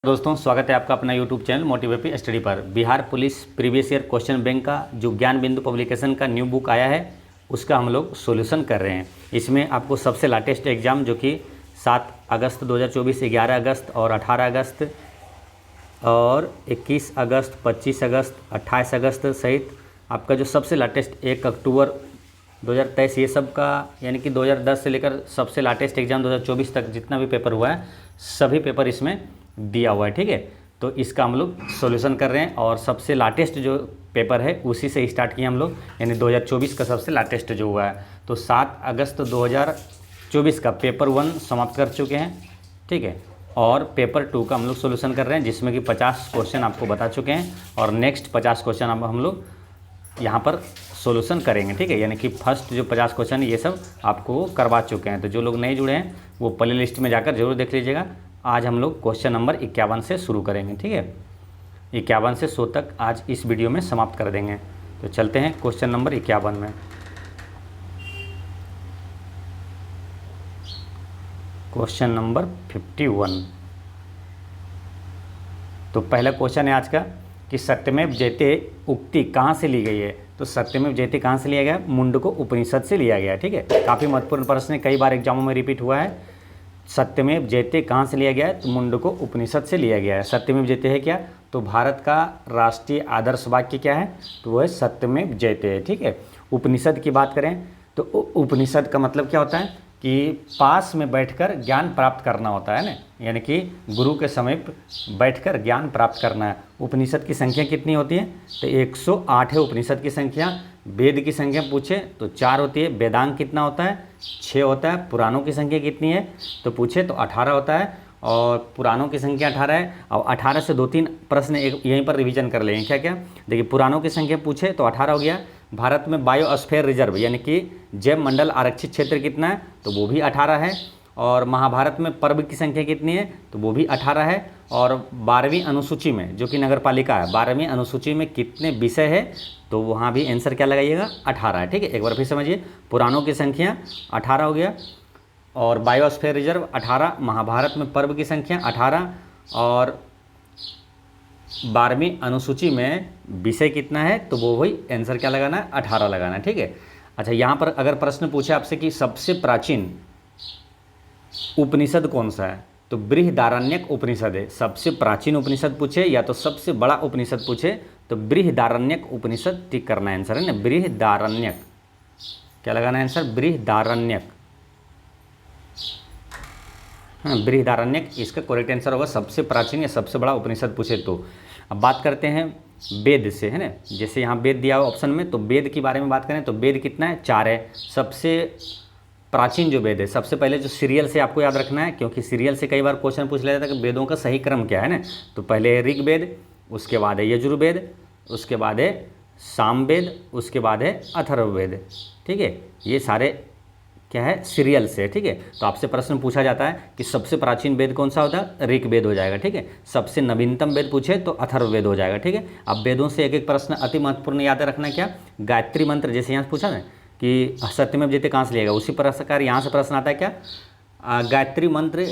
दोस्तों, स्वागत है आपका अपना यूट्यूब चैनल मोटिवेपी स्टडी पर। Bihar police previous year question bank का जो ज्ञान बिंदु पब्लिकेशन का न्यू बुक आया है उसका हम लोग सॉल्यूशन कर रहे हैं। इसमें आपको सबसे लाटेस्ट एग्ज़ाम जो कि 7 अगस्त 2024, 11 अगस्त और 18 अगस्त और 21 अगस्त, 25 अगस्त, 28 अगस्त सहित आपका जो सबसे लाटेस्ट 1 अक्टूबर 2023 ये सब का, यानी कि 2010 से लेकर सबसे लाटेस्ट एग्ज़ाम 2024 तक जितना भी पेपर हुआ है सभी पेपर इसमें दिया हुआ है। ठीक है, तो इसका हम लोग सॉल्यूशन कर रहे हैं और सबसे लाटेस्ट जो पेपर है उसी से स्टार्ट किए हम लोग, यानी 2024 का सबसे लाटेस्ट जो हुआ है। तो 7 अगस्त 2024 का पेपर 1 समाप्त कर चुके हैं। ठीक है, और पेपर 2 का हम लोग सॉल्यूशन कर रहे हैं जिसमें कि 50 क्वेश्चन आपको बता चुके हैं और नेक्स्ट 50 क्वेश्चन अब हम लोग यहाँ पर सॉल्यूशन करेंगे। ठीक है, यानी कि फर्स्ट जो 50 क्वेश्चन ये सब आपको करवा चुके हैं। तो जो लोग नहीं जुड़े हैं वो प्ले लिस्ट में जाकर जरूर देख लीजिएगा। आज हम लोग क्वेश्चन नंबर 51 से शुरू करेंगे। ठीक है, 51 से 100 तक आज इस वीडियो में समाप्त कर देंगे। तो चलते हैं क्वेश्चन नंबर 51 में। Question number 51। तो पहला क्वेश्चन है आज का कि सत्यमेव जयते उक्ति कहाँ से ली गई है। तो सत्यमेव जयते कहाँ से लिया गया? मुंडको उपनिषद से लिया गया है। ठीक है, काफ़ी महत्वपूर्ण प्रश्न है, कई बार एग्जामों में रिपीट हुआ है। सत्यमेव जयते कहाँ से लिया गया है? तो मुंडको उपनिषद से लिया गया है। सत्यमेव जयते है क्या? तो भारत का राष्ट्रीय आदर्श वाक्य क्या है? तो वो है सत्यमेव जयते है। ठीक है, उपनिषद की बात करें तो उपनिषद का मतलब क्या होता है कि पास में बैठकर ज्ञान प्राप्त करना होता है ना, यानी कि गुरु के समीप बैठकर ज्ञान प्राप्त करना है। उपनिषद की संख्या कितनी होती है? तो 108 है उपनिषद की संख्या। वेद की संख्या पूछे तो 4 होती है। वेदांग कितना होता है? 6 होता है। पुराणों की संख्या कितनी है तो पूछे तो 18 होता है और पुराणों की संख्या 18 है। और 18 से 2-3 प्रश्न यहीं पर रिवीजन कर लेंगे। क्या क्या? देखिए, पुराणों की संख्या पूछे तो 18 हो गया। भारत में बायोस्फीयर रिजर्व यानी कि जैव मंडल आरक्षित क्षेत्र कितना है? तो वो भी 18 है। और महाभारत में पर्व की संख्या कितनी है? तो वो भी 18 है। और 12वीं अनुसूची में जो कि नगर पालिका है, 12वीं अनुसूची में कितने विषय है? तो वहाँ भी आंसर क्या लगाइएगा? 18 है। ठीक है, एक बार फिर समझिए, पुराणों की संख्या 18 हो गया और बायोस्फीयर रिजर्व 18, महाभारत में पर्व की संख्या 18 और 12वीं अनुसूची में विषय कितना है? तो वो वही आंसर क्या लगाना है? 18 लगाना है। ठीक है, अच्छा, यहाँ पर अगर प्रश्न पूछे आपसे कि सबसे प्राचीन उपनिषद कौन सा है? तो बृहदारण्यक उपनिषद है। सबसे प्राचीन उपनिषद पूछे या तो सबसे बड़ा उपनिषद पूछे तो बृहदारण्यक उपनिषद टिक करना आंसर है ना। बृहदारण्यक क्या लगाना है आंसर? बृहदारण्यक। हाँ, बृहदारण्यक इसका करेक्ट आंसर होगा। सबसे प्राचीन या सबसे बड़ा उपनिषद पूछे तो। अब बात करते हैं वेद से, है ना। जैसे यहाँ वेद दिया हुआ ऑप्शन में, तो वेद के बारे में बात करें तो वेद कितना है? 4 है। सबसे प्राचीन जो वेद है, सबसे पहले जो सीरियल से आपको याद रखना है, क्योंकि सीरियल से कई बार क्वेश्चन पूछ लिया जाता है कि वेदों का सही क्रम क्या है ना। तो पहले है ऋग्वेद, उसके बाद है यजुर्वेद, उसके बाद है सामवेद, उसके बाद है अथर्ववेद। ठीक है, ये सारे क्या है? सीरियल से। ठीक है, तो आपसे प्रश्न पूछा जाता है कि सबसे प्राचीन वेद कौन सा होता है? ऋग्वेद हो जाएगा। ठीक है, सबसे नवीनतम वेद पूछे तो अथर्ववेद हो जाएगा। ठीक है, अब वेदों से एक एक प्रश्न अति महत्वपूर्ण याद रखना है। क्या? गायत्री मंत्र, जैसे यहाँ पूछा ना कि सत्यमेव जयते कहाँ से लिया गया, उसी प्रकार यहाँ से प्रश्न आता है क्या? गायत्री मंत्र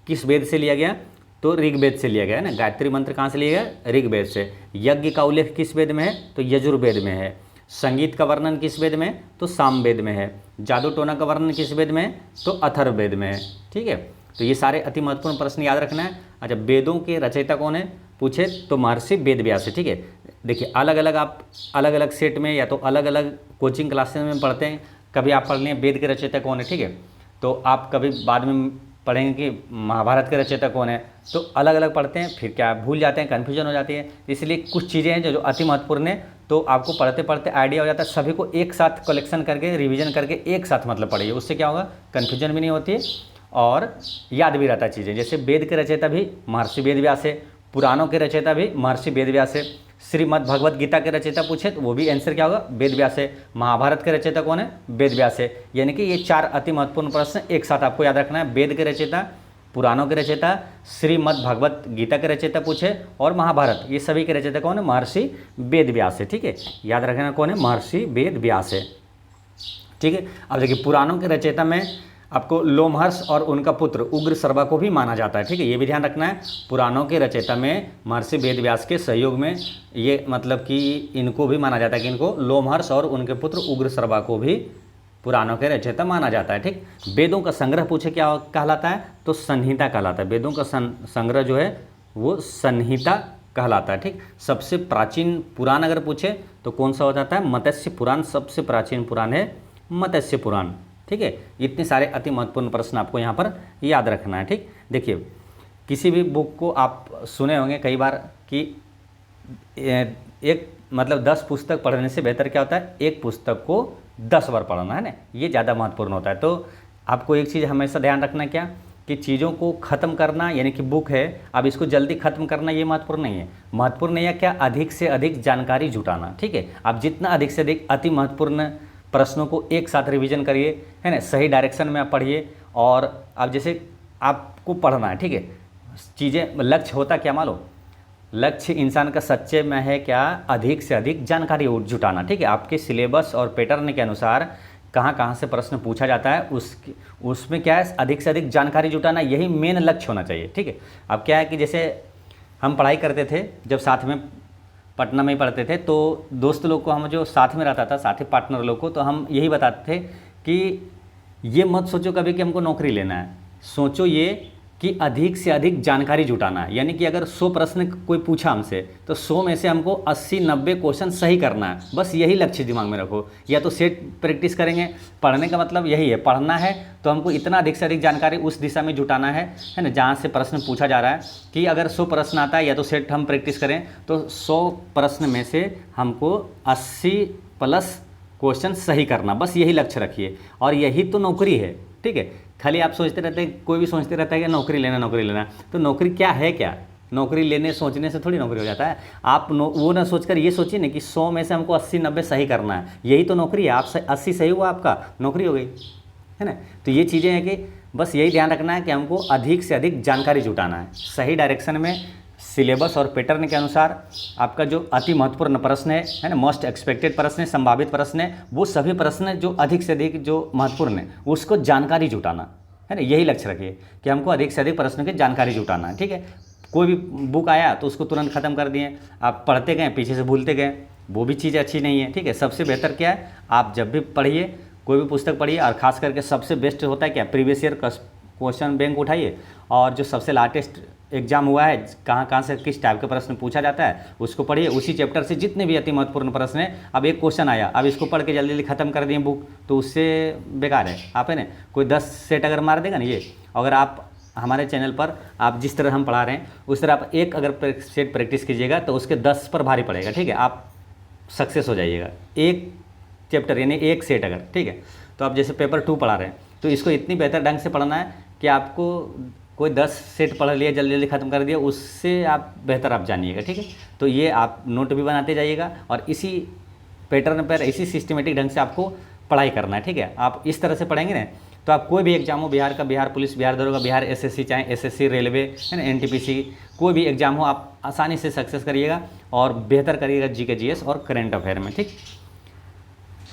किस वेद से लिया गया? तो ऋग्वेद से लिया गया है ना। गायत्री मंत्र कहाँ से लिया गया? ऋग्वेद से। यज्ञ का उल्लेख किस वेद में है? तो यजुर्वेद में है। संगीत का वर्णन किस वेद में है? तो सामवेद में है। जादू टोना का वर्णन किस वेद में है? तो अथर्ववेद में है। ठीक है, तो ये सारे अति महत्वपूर्ण प्रश्न याद रखना है। अच्छा, वेदों के रचयिता कौन है पूछे तो महर्षि वेदव्यास है। ठीक है, देखिए, अलग अलग आप अलग अलग सेट में या तो अलग अलग कोचिंग क्लासेस में पढ़ते हैं। कभी आप पढ़ लें वेद के रचयिता कौन है, ठीक है, तो आप कभी बाद में पढ़ेंगे कि महाभारत के रचयिता कौन है, तो अलग अलग पढ़ते हैं, फिर क्या भूल जाते हैं, कन्फ्यूजन हो जाती है। इसलिए कुछ चीज़ें हैं जो अति महत्वपूर्ण है, तो आपको पढ़ते पढ़ते आइडिया हो जाता है। सभी को एक साथ कलेक्शन करके रिवीजन करके एक साथ मतलब पढ़िए, उससे क्या होगा? कन्फ्यूजन भी नहीं होती है और याद भी रहता है चीज़ें। जैसे वेद के रचयिता भी महर्षि वेदव्यास है, पुराणों के रचयिता भी महर्षि वेदव्यास है। श्रीमद् भगवत गीता के रचयिता पूछे तो वो भी आंसर क्या होगा? वेदव्यास है। महाभारत के रचयिता कौन है? वेदव्यास है। यानी कि ये 4 अति महत्वपूर्ण प्रश्न एक साथ आपको याद रखना है। वेद के रचयिता, पुराणों के रचयिता, श्रीमद् भगवत गीता के रचयिता पूछे और महाभारत, ये सभी के रचयिता कौन है? महर्षि वेदव्यास है। ठीक है, याद रखना कौन है? महर्षि वेदव्यास है। ठीक है, अब देखिए, पुराणों के रचयिता में आपको लोमहर्ष और उनका पुत्र उग्रशर्वा को भी माना जाता है, ठीक है, ये भी ध्यान रखना है। पुराणों के रचयिता में महर्षि वेदव्यास के सहयोग में ये मतलब कि इनको भी माना जाता है कि इनको लोमहर्ष और उनके पुत्र उग्रशर्वा को भी पुराणों के रचयिता माना जाता है, ठीक। वेदों का संग्रह पूछे क्या कहलाता है, तो संहिता कहलाता है। वेदों का संग्रह जो है वो संहिता कहलाता है, ठीक। सबसे प्राचीन पुराण अगर पूछे तो कौन सा हो जाता है, मत्स्य पुराण। सबसे प्राचीन पुराण है मत्स्य पुराण, ठीक है। इतने सारे अति महत्वपूर्ण प्रश्न आपको यहाँ पर याद रखना है, ठीक। देखिए किसी भी बुक को आप सुने होंगे कई बार कि एक मतलब 10 पुस्तक पढ़ने से बेहतर क्या होता है, एक पुस्तक को 10 बार पढ़ना, है ना, ये ज़्यादा महत्वपूर्ण होता है। तो आपको एक चीज़ हमेशा ध्यान रखना क्या कि चीज़ों को ख़त्म करना, यानी कि बुक है अब इसको जल्दी ख़त्म करना ये महत्वपूर्ण नहीं है। महत्वपूर्ण नहीं है क्या, अधिक से अधिक जानकारी जुटाना, ठीक है। आप जितना अधिक से अधिक अति महत्वपूर्ण प्रश्नों को एक साथ रिवीजन करिए, है ना, सही डायरेक्शन में आप पढ़िए। और अब जैसे आपको पढ़ना है, ठीक है, चीज़ें लक्ष्य होता क्या मालूम, लक्ष्य इंसान का सच्चे में है क्या, अधिक से अधिक जानकारी जुटाना, ठीक है। आपके सिलेबस और पैटर्न के अनुसार कहाँ कहाँ से प्रश्न पूछा जाता है उसमें क्या है, अधिक से अधिक जानकारी जुटाना, यही मेन लक्ष्य होना चाहिए, ठीक है। अब क्या है कि जैसे हम पढ़ाई करते थे जब साथ में पटना में ही पढ़ते थे, तो दोस्त लोग को हम जो साथ में रहता था, साथी पार्टनर लोग को, तो हम यही बताते थे कि ये मत सोचो कभी कि हमको नौकरी लेना है, सोचो ये कि अधिक से अधिक जानकारी जुटाना है। यानी कि अगर 100 प्रश्न कोई पूछा हमसे तो 100 में से हमको 80-90 क्वेश्चन सही करना है, बस यही लक्ष्य दिमाग में रखो। या तो सेट प्रैक्टिस करेंगे, पढ़ने का मतलब यही है, पढ़ना है तो हमको इतना अधिक से अधिक जानकारी उस दिशा में जुटाना है ना, जहाँ से प्रश्न पूछा जा रहा है कि अगर 100 प्रश्न आता है या तो सेट हम प्रैक्टिस करें तो 100 प्रश्न में से हमको 80+ क्वेश्चन सही करना, बस यही लक्ष्य रखिए। और यही तो नौकरी है, ठीक है। खाली आप सोचते रहते हैं, कोई भी सोचते रहता है कि नौकरी लेना, तो नौकरी क्या है, क्या नौकरी लेने सोचने से थोड़ी नौकरी हो जाता है। आप वो ना सोचकर ये सोचिए ना कि 100 में से हमको 80-90 सही करना है, यही तो नौकरी है। आप 80 सही हुआ आपका, नौकरी हो गई, है ना। तो ये चीज़ें हैं कि बस यही ध्यान रखना है कि हमको अधिक से अधिक जानकारी जुटाना है, सही डायरेक्शन में सिलेबस और पैटर्न के अनुसार। आपका जो अति महत्वपूर्ण प्रश्न है ना, मोस्ट एक्सपेक्टेड प्रश्न है, संभावित प्रश्न है, वो सभी प्रश्न जो अधिक से अधिक जो महत्वपूर्ण है उसको जानकारी जुटाना, है ना, यही लक्ष्य रखिए कि हमको अधिक से अधिक प्रश्नों की जानकारी जुटाना है, ठीक है। कोई भी बुक आया तो उसको तुरंत ख़त्म कर दिए, आप पढ़ते गए पीछे से भूलते गए, वो भी चीज़ अच्छी नहीं है, ठीक है। सबसे बेहतर क्या है, आप जब भी पढ़िए, कोई भी पुस्तक पढ़िए, और ख़ास करके सबसे बेस्ट होता है क्या, प्रीवियस ईयर क्वेश्चन बैंक उठाइए, और जो सबसे लाटेस्ट एग्जाम हुआ है, कहाँ कहाँ से किस टाइप के प्रश्न पूछा जाता है उसको पढ़िए। उसी चैप्टर से जितने भी अति महत्वपूर्ण प्रश्न हैं, अब एक क्वेश्चन आया, अब इसको पढ़ के जल्दी जल्दी खत्म कर दिए बुक, तो उससे बेकार है। आप है ना, कोई 10 सेट अगर मार देगा ना ये, अगर आप हमारे चैनल पर आप जिस तरह हम पढ़ा रहे हैं उस तरह आप एक अगर सेट प्रैक्टिस कीजिएगा तो उसके 10 पर भारी पड़ेगा, ठीक है, आप सक्सेस हो जाइएगा। एक चैप्टर यानी एक सेट अगर, ठीक है। तो आप जैसे पेपर 2 पढ़ा रहे हैं तो इसको इतनी बेहतर ढंग से पढ़ना है कि आपको कोई 10 सेट पढ़ लिया, जल्दी जल्दी ख़त्म कर दिया, उससे आप बेहतर आप जानिएगा, ठीक है। तो ये आप नोट भी बनाते जाइएगा और इसी पैटर्न पर, इसी सिस्टमेटिक ढंग से आपको पढ़ाई करना है, ठीक है। आप इस तरह से पढ़ेंगे ना तो आप कोई भी एग्जाम हो, बिहार का बिहार पुलिस, बिहार दरोगा, बिहार एसएससी, चाहे एसएससी रेलवे, है ना, एनटीपीसी, कोई भी एग्जाम हो, आप आसानी से सक्सेस करिएगा और बेहतर करिएगा जीके जीएस और करंट अफेयर में, ठीक।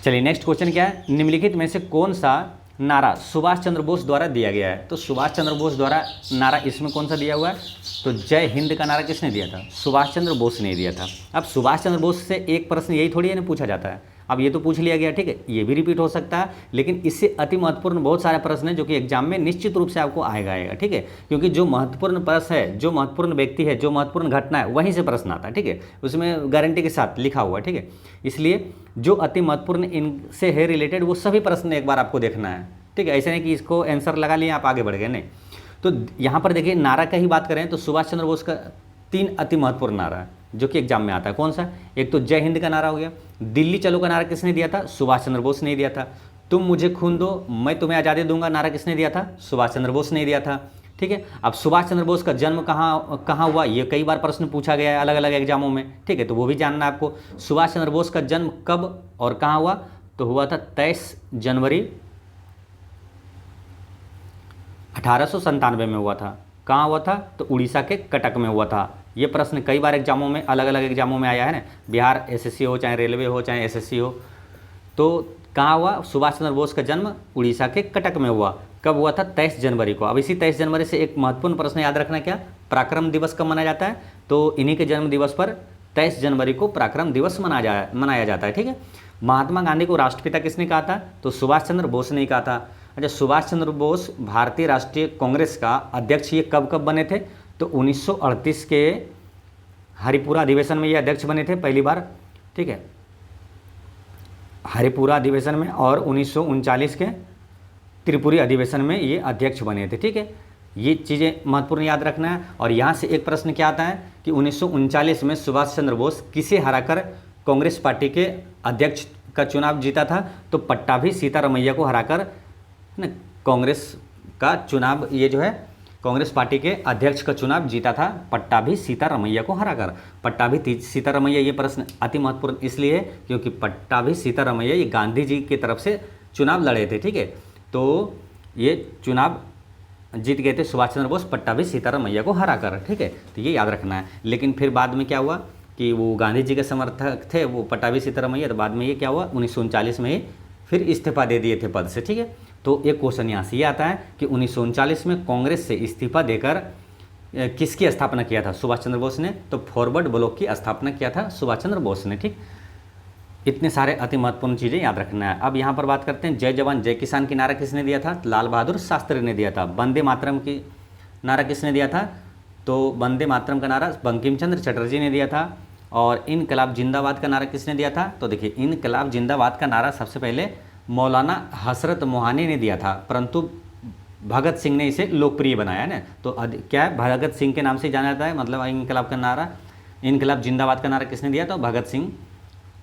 चलिए नेक्स्ट क्वेश्चन क्या है, निम्नलिखित में से कौन सा नारा सुभाष चंद्र बोस द्वारा दिया गया है। तो सुभाष चंद्र बोस द्वारा नारा इसमें कौन सा दिया हुआ है, तो जय हिंद का नारा किसने दिया था, सुभाष चंद्र बोस ने दिया था। अब सुभाष चंद्र बोस से एक प्रश्न यही थोड़ी है ना पूछा जाता है, अब ये तो पूछ लिया गया, ठीक है, ये भी रिपीट हो सकता है, लेकिन इससे अति महत्वपूर्ण बहुत सारे प्रश्न हैं जो कि एग्जाम में निश्चित रूप से आपको आएगा, ठीक है। क्योंकि जो महत्वपूर्ण प्रश्न है, जो महत्वपूर्ण व्यक्ति है, जो महत्वपूर्ण घटना है, वहीं से प्रश्न आता है, ठीक है, उसमें गारंटी के साथ लिखा हुआ है, ठीक है। इसलिए जो अति महत्वपूर्ण इनसे है रिलेटेड वो सभी प्रश्न एक बार आपको देखना है, ठीक है। ऐसे नहीं कि इसको आंसर लगा लिए आप आगे बढ़ गए, नहीं। तो यहाँ पर देखिए नारा का ही बात करें तो सुभाष चंद्र बोस का 3 अति महत्वपूर्ण नारा है जो कि एग्जाम में आता है। कौन सा, एक तो जय हिंद का नारा हो गया, दिल्ली चलो का नारा किसने दिया था, सुभाष चंद्र बोस ने दिया था। तुम मुझे खून दो मैं तुम्हें आज़ादी दूंगा नारा किसने दिया था, सुभाष चंद्र बोस ने दिया था, ठीक है। अब सुभाष चंद्र बोस का जन्म कहाँ हुआ, ये कई बार प्रश्न पूछा गया है अलग अलग एग्जामों में, ठीक है, तो वो भी जानना है आपको। सुभाष चंद्र बोस का जन्म कब और कहाँ हुआ, तो हुआ था 23 जनवरी 1897 में हुआ था। कहाँ हुआ था, तो उड़ीसा के कटक में हुआ था। ये प्रश्न कई बार एग्जामों में, अलग अलग एग्जामों में आया है ना, बिहार एसएससी हो, चाहे रेलवे हो, चाहे एसएससी हो, तो कहाँ हुआ, सुभाष चंद्र बोस का जन्म उड़ीसा के कटक में हुआ। कब हुआ था? 23 जनवरी को। अब इसी 23 जनवरी से एक महत्वपूर्ण प्रश्न याद रखना, क्या पराक्रम दिवस कब मनाया जाता है? तो इन्हीं के जन्म दिवस पर 23 जनवरी को पराक्रम दिवस मनाया जाता है। ठीक है। महात्मा गांधी को राष्ट्रपिता किसने कहा था? तो सुभाष चंद्र बोस ने कहा था। अच्छा, सुभाष चंद्र बोस भारतीय राष्ट्रीय कांग्रेस का अध्यक्ष ये कब कब बने थे? तो 1938 के हरिपुरा अधिवेशन में ये अध्यक्ष बने थे पहली बार। ठीक है, हरिपुरा अधिवेशन में, और 1939 के त्रिपुरी अधिवेशन में ये अध्यक्ष बने थे। ठीक है, ये चीज़ें महत्वपूर्ण याद रखना है। और यहाँ से एक प्रश्न क्या आता है कि 1939 में सुभाष चंद्र बोस किसे हराकर कांग्रेस पार्टी के अध्यक्ष का चुनाव जीता था? तो पट्टाभी सीतारमैया को हराकर ना कांग्रेस का चुनाव, ये जो है कांग्रेस पार्टी के अध्यक्ष का चुनाव जीता था पट्टाभी सीतारमैया को हराकर। पट्टाभी सीतारमैया, ये प्रश्न अति महत्वपूर्ण इसलिए है क्योंकि पट्टाभी सीतारमैया ये गांधी जी की तरफ से चुनाव लड़े थे। ठीक है, तो ये चुनाव जीत गए थे सुभाष चंद्र बोस पट्टाभी सीतारमैया को हराकर। ठीक है, तो ये याद रखना है। लेकिन फिर बाद में क्या हुआ कि वो गांधी जी के समर्थक थे वो पट्टाभी सीतारमैया, तो बाद में ये क्या हुआ 1939 में ही फिर इस्तीफा दे दिए थे पद से। ठीक है, तो एक क्वेश्चन यहाँ से ये आता है कि 1939 में कांग्रेस से इस्तीफा देकर किसकी स्थापना किया था? सुभाष चंद्र बोस ने। तो फॉरवर्ड ब्लॉक की स्थापना किया था सुभाष चंद्र बोस ने। ठीक, इतने सारे अति महत्वपूर्ण चीज़ें याद रखना है। अब यहाँ पर बात करते हैं, जय जवान जय किसान की नारा किसने दिया था? लाल बहादुर शास्त्री ने दिया था। वंदे मातरम की नारा किसने दिया था? तो वंदे मातरम का नारा बंकिम चंद्र चटर्जी ने दिया था। और इनकलाब जिंदाबाद का नारा किसने दिया था? तो देखिए, इनकलाब जिंदाबाद का नारा सबसे पहले मौलाना हसरत मोहानी ने दिया था, परंतु भगत सिंह ने इसे लोकप्रिय बनाया है ना। तो क्या है, भगत सिंह के नाम से जाना जाता है। मतलब इनकलाब का नारा, इनकलाब जिंदाबाद का नारा किसने दिया? तो भगत सिंह।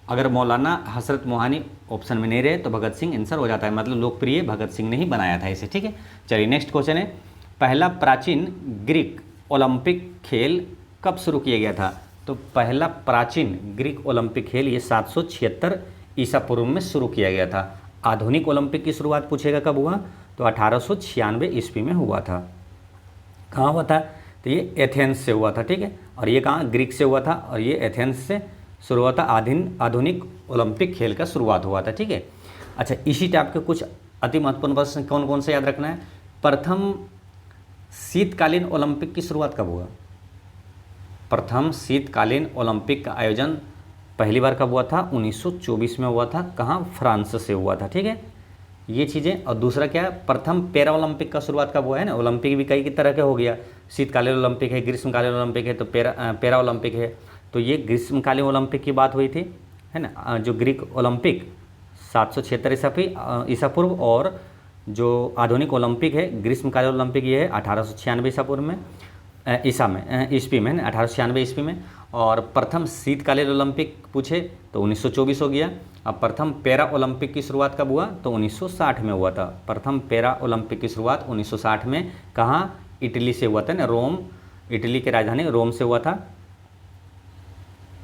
अगर मौलाना हसरत मोहानी ऑप्शन में नहीं रहे तो भगत सिंह आंसर हो जाता है, मतलब लोकप्रिय भगत सिंह ने ही बनाया था इसे। ठीक है, चलिए नेक्स्ट क्वेश्चन है, पहला प्राचीन ग्रीक ओलंपिक खेल कब शुरू किया गया था? तो पहला प्राचीन ग्रीक ओलंपिक खेल ये 776 ईसा पूर्व में शुरू किया गया था। आधुनिक ओलंपिक की शुरुआत पूछेगा कब हुआ? तो 1896 ईस्वी में हुआ था। कहाँ हुआ था? तो ये एथेंस से हुआ था। ठीक है, और ये कहाँ? ग्रीक से हुआ था, और ये एथेंस से शुरू हुआ था। आधुनिक ओलंपिक खेल का शुरुआत हुआ था। ठीक है, अच्छा, इसी टाइप के कुछ अति महत्वपूर्ण प्रश्न कौन कौन से याद रखना है? प्रथम शीतकालीन ओलंपिक की शुरुआत कब हुआ? प्रथम शीतकालीन ओलंपिक का आयोजन पहली बार कब हुआ था? 1924 में हुआ था। कहाँ? फ्रांस से हुआ था। ठीक है, ये चीज़ें। और दूसरा क्या है, प्रथम पैरा ओलंपिक का शुरुआत कब हुआ है ना। ओलंपिक भी कई तरह के हो गया, शीतकालीन ओलंपिक है, ग्रीष्मकालीन ओलंपिक है, तो पैरा ओलंपिक है। तो ये ग्रीष्मकालीन ओलंपिक की बात हुई थी, है ना। जो ग्रीक ओलंपिक 776 ईसा पूर्व, और जो आधुनिक ओलंपिक है ग्रीष्मकालीन ओलंपिक ये है 1896 ईसा पूर्व में, ईस्वी में, 1896 ईस्वी में। और प्रथम शीतकालीन ओलंपिक पूछे तो 1924 हो गया। अब प्रथम पैरा ओलंपिक की शुरुआत कब हुआ? तो 1960 में हुआ था। प्रथम पैरा ओलंपिक की शुरुआत 1960 में कहाँ? इटली से हुआ था ना, रोम, इटली की राजधानी रोम से हुआ था।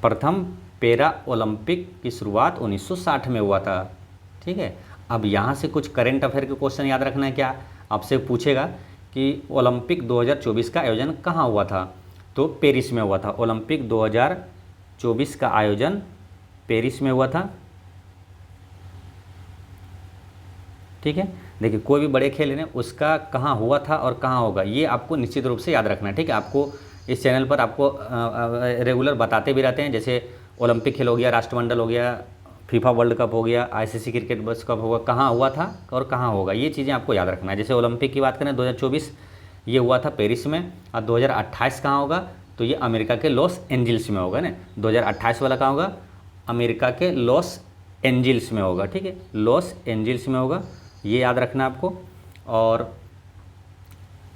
प्रथम पैरा ओलंपिक की शुरुआत 1960 में हुआ था। ठीक है, अब यहाँ से कुछ करंट अफेयर के क्वेश्चन याद रखना है। क्या आपसे पूछेगा कि ओलंपिक 2024 का आयोजन कहाँ हुआ था? तो पेरिस में हुआ था। ओलंपिक 2024 का आयोजन पेरिस में हुआ था। ठीक है, देखिए, कोई भी बड़े खेल है ना उसका कहाँ हुआ था और कहाँ होगा, ये आपको निश्चित रूप से याद रखना है। ठीक है, आपको इस चैनल पर आपको रेगुलर बताते भी रहते हैं, जैसे ओलंपिक खेल हो गया, राष्ट्रमंडल हो गया, फीफा वर्ल्ड कप हो गया, आईसीसी क्रिकेट वर्ल्ड कप होगा, कहाँ हुआ था और कहाँ होगा, ये चीज़ें आपको याद रखना है। जैसे ओलंपिक की बात करें 2024 ये हुआ था पेरिस में, और 2028 कहाँ होगा? तो ये अमेरिका के लॉस एंजिल्स में होगा ना। 2028 वाला कहाँ होगा? अमेरिका के लॉस एंजिल्स में होगा। ठीक है, लॉस एंजिल्स में होगा, ये याद रखना आपको। और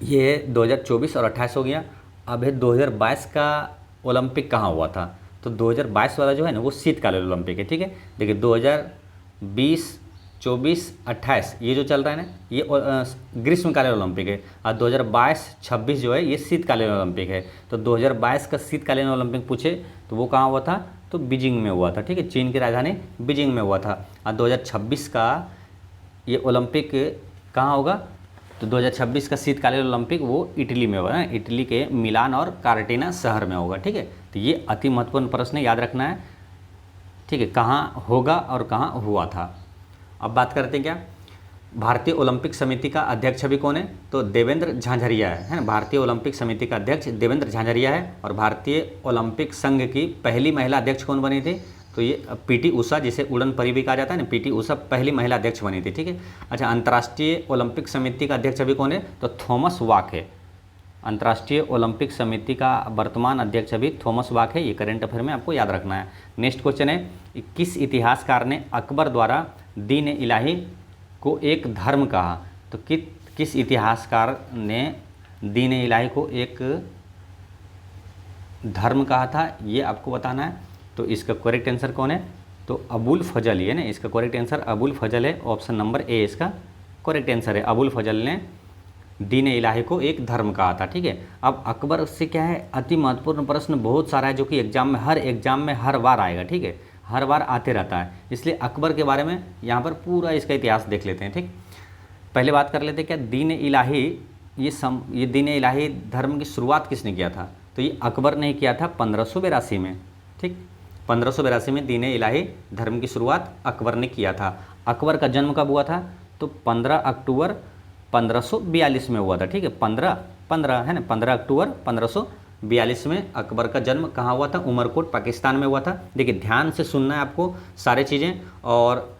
ये 2024 और 28 हो गया। अब है 2022 का ओलंपिक कहाँ हुआ था? तो 2022 वाला जो है ना वो शीतकालीन ओलंपिक है। ठीक है, देखिए 2020, 24, 28 ये जो चल रहा है ना ये ग्रीष्मकालीन ओलंपिक है, और 2022, 26 जो है ये शीतकालीन ओलंपिक है। तो 2022 का शीतकालीन ओलंपिक पूछे तो वो कहाँ हुआ था? तो बीजिंग में हुआ था। ठीक है, चीन की राजधानी बीजिंग में हुआ था। और 2026 का ये ओलंपिक कहाँ होगा? तो 2026 का शीतकालीन ओलंपिक वो इटली में होगा ना, इटली के मिलान और कार्टेना शहर में होगा। ठीक है, तो ये अति महत्वपूर्ण प्रश्न याद रखना है। ठीक है, कहाँ होगा और कहाँ हुआ था। अब बात करते हैं क्या, भारतीय ओलंपिक समिति का अध्यक्ष अभी कौन है? तो देवेंद्र झांझरिया है ना। भारतीय ओलंपिक समिति का अध्यक्ष देवेंद्र झांझरिया है। और भारतीय ओलंपिक संघ की पहली महिला अध्यक्ष कौन बनी थी? तो ये पीटी उषा, जिसे उड़न परी भी कहा जाता है ना, पीटी उषा पहली महिला अध्यक्ष बनी थी, ठीक है। अच्छा, अंतर्राष्ट्रीय ओलंपिक समिति का अध्यक्ष अभी कौन है? तो थॉमस वाक है। अंतर्राष्ट्रीय ओलंपिक समिति का वर्तमान अध्यक्ष अभी थॉमस वाक है। ये करंट अफेयर में आपको याद रखना है। नेक्स्ट क्वेश्चन है, किस इतिहासकार ने अकबर द्वारा दीन इलाही को एक धर्म कहा? तो किस इतिहासकार ने दीन इलाही को एक धर्म कहा था, ये आपको बताना है। तो इसका करेक्ट आंसर कौन है? तो अबुल फजल, ये ना, इसका करेक्ट आंसर अबुल फजल है। ऑप्शन नंबर ए इसका करेक्ट आंसर है। अबुल फजल ने दीन इलाही को एक धर्म कहा था, ठीक है। अब अकबर से क्या है, अति महत्वपूर्ण प्रश्न बहुत सारा है जो कि हर एग्जाम में हर बार आएगा, ठीक है, हर बार आते रहता है। इसलिए अकबर के बारे में यहाँ पर पूरा इसका इतिहास देख लेते हैं, ठीक। पहले बात कर लेते हैं, क्या दीन इलाही ये दीन इलाही धर्म की शुरुआत किसने किया था? तो ये अकबर ने किया था 1582 में, ठीक। 1582 में दीन इलाही धर्म की शुरुआत अकबर ने किया था। अकबर का जन्म कब हुआ था? तो 15 अक्टूबर 1542 में हुआ था, ठीक है। 15 है ना, 15 अक्टूबर 1542 में अकबर का जन्म कहाँ हुआ था? उमरकोट, पाकिस्तान में हुआ था। देखिए, ध्यान से सुनना है आपको सारे चीज़ें, और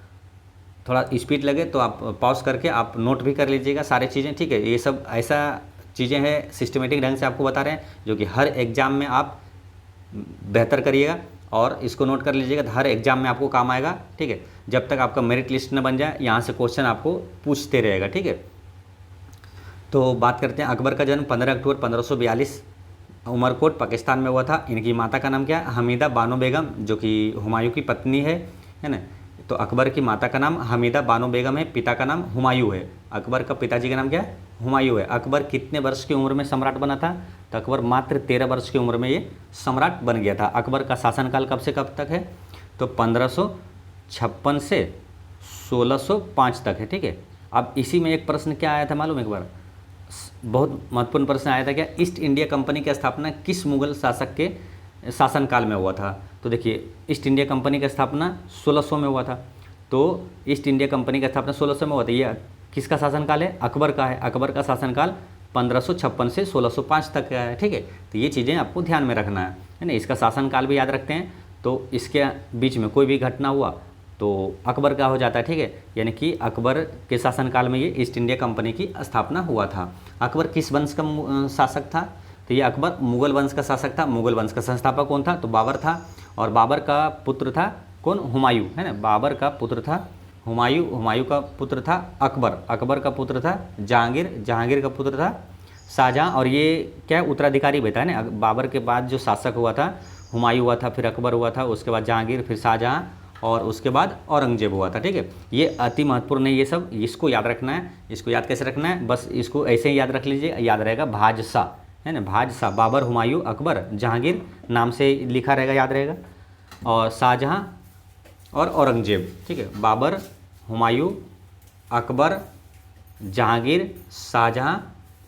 थोड़ा स्पीड लगे तो आप पॉज करके आप नोट भी कर लीजिएगा सारे चीज़ें, ठीक है। ये सब ऐसा चीज़ें हैं, सिस्टमेटिक ढंग से आपको बता रहे हैं जो कि हर एग्ज़ाम में आप बेहतर करिएगा, और इसको नोट कर लीजिएगा, हर एग्जाम में आपको काम आएगा, ठीक है। जब तक आपका मेरिट लिस्ट न बन जाए, यहाँ से क्वेश्चन आपको पूछते रहेगा, ठीक है। तो बात करते हैं, अकबर का जन्म 15 अक्टूबर 1542 उमरकोट, पाकिस्तान में हुआ था। इनकी माता का नाम क्या है? हमीदा बानो बेगम, जो कि हुमायूं की पत्नी है ना। तो अकबर की माता का नाम हमीदा बानो बेगम है, पिता का नाम हुमायूं है। अकबर का पिताजी का नाम क्या है? हुमायूं है। अकबर कितने वर्ष की उम्र में सम्राट बना था? तो अकबर मात्र 13 वर्ष की उम्र में ये सम्राट बन गया था। अकबर का शासनकाल कब से कब तक है? तो 1556 से 1605 तक है, ठीक है। अब इसी में एक प्रश्न क्या आया था मालूम? एक बार बहुत महत्वपूर्ण प्रश्न आया था, क्या ईस्ट इंडिया कंपनी की स्थापना किस मुगल शासक के शासनकाल में हुआ था? तो देखिए, ईस्ट इंडिया कंपनी का स्थापना 1600 में हुआ था। तो ईस्ट इंडिया कंपनी का स्थापना 1600 में हुआ था। ये किसका शासनकाल है? अकबर का है। अकबर का शासनकाल 1556 से 1605 तक का है, ठीक है। तो ये चीज़ें आपको ध्यान में रखना है ना। इसका शासनकाल भी याद रखते हैं, तो इसके बीच में कोई भी घटना हुआ तो अकबर का हो जाता है, ठीक है। यानी कि अकबर के शासनकाल में ये ईस्ट इंडिया कंपनी की स्थापना हुआ था। अकबर किस वंश का शासक था? तो ये अकबर मुगल वंश का शासक था। मुगल वंश का संस्थापक कौन था? तो बाबर था। और बाबर का पुत्र था कौन? हुमायूं, है ना। बाबर का पुत्र था हुमायूं, हुमायूं का पुत्र था अकबर, अकबर का पुत्र था जहांगीर, जहांगीर का पुत्र था शाहजहां। और ये क्या है, उत्तराधिकारी भी था ना। बाबर के बाद जो शासक हुआ था हुमायूं हुआ था, फिर अकबर हुआ था, उसके बाद जहांगीर, फिर शाहजहां, और उसके बाद औरंगजेब हुआ था, ठीक है। ये अति महत्वपूर्ण है, ये सब इसको याद रखना है। इसको याद कैसे रखना है? बस इसको ऐसे ही याद रख लीजिए, याद रहेगा भाजशाह, है ना। भाजशाह, बाबर, हुमायूं, अकबर, जहांगीर नाम से लिखा रहेगा, याद रहेगा, और शाहजहां और औरंगजेब, ठीक है। बाबर, हुमायूं, अकबर, जहांगीर, शाहजहां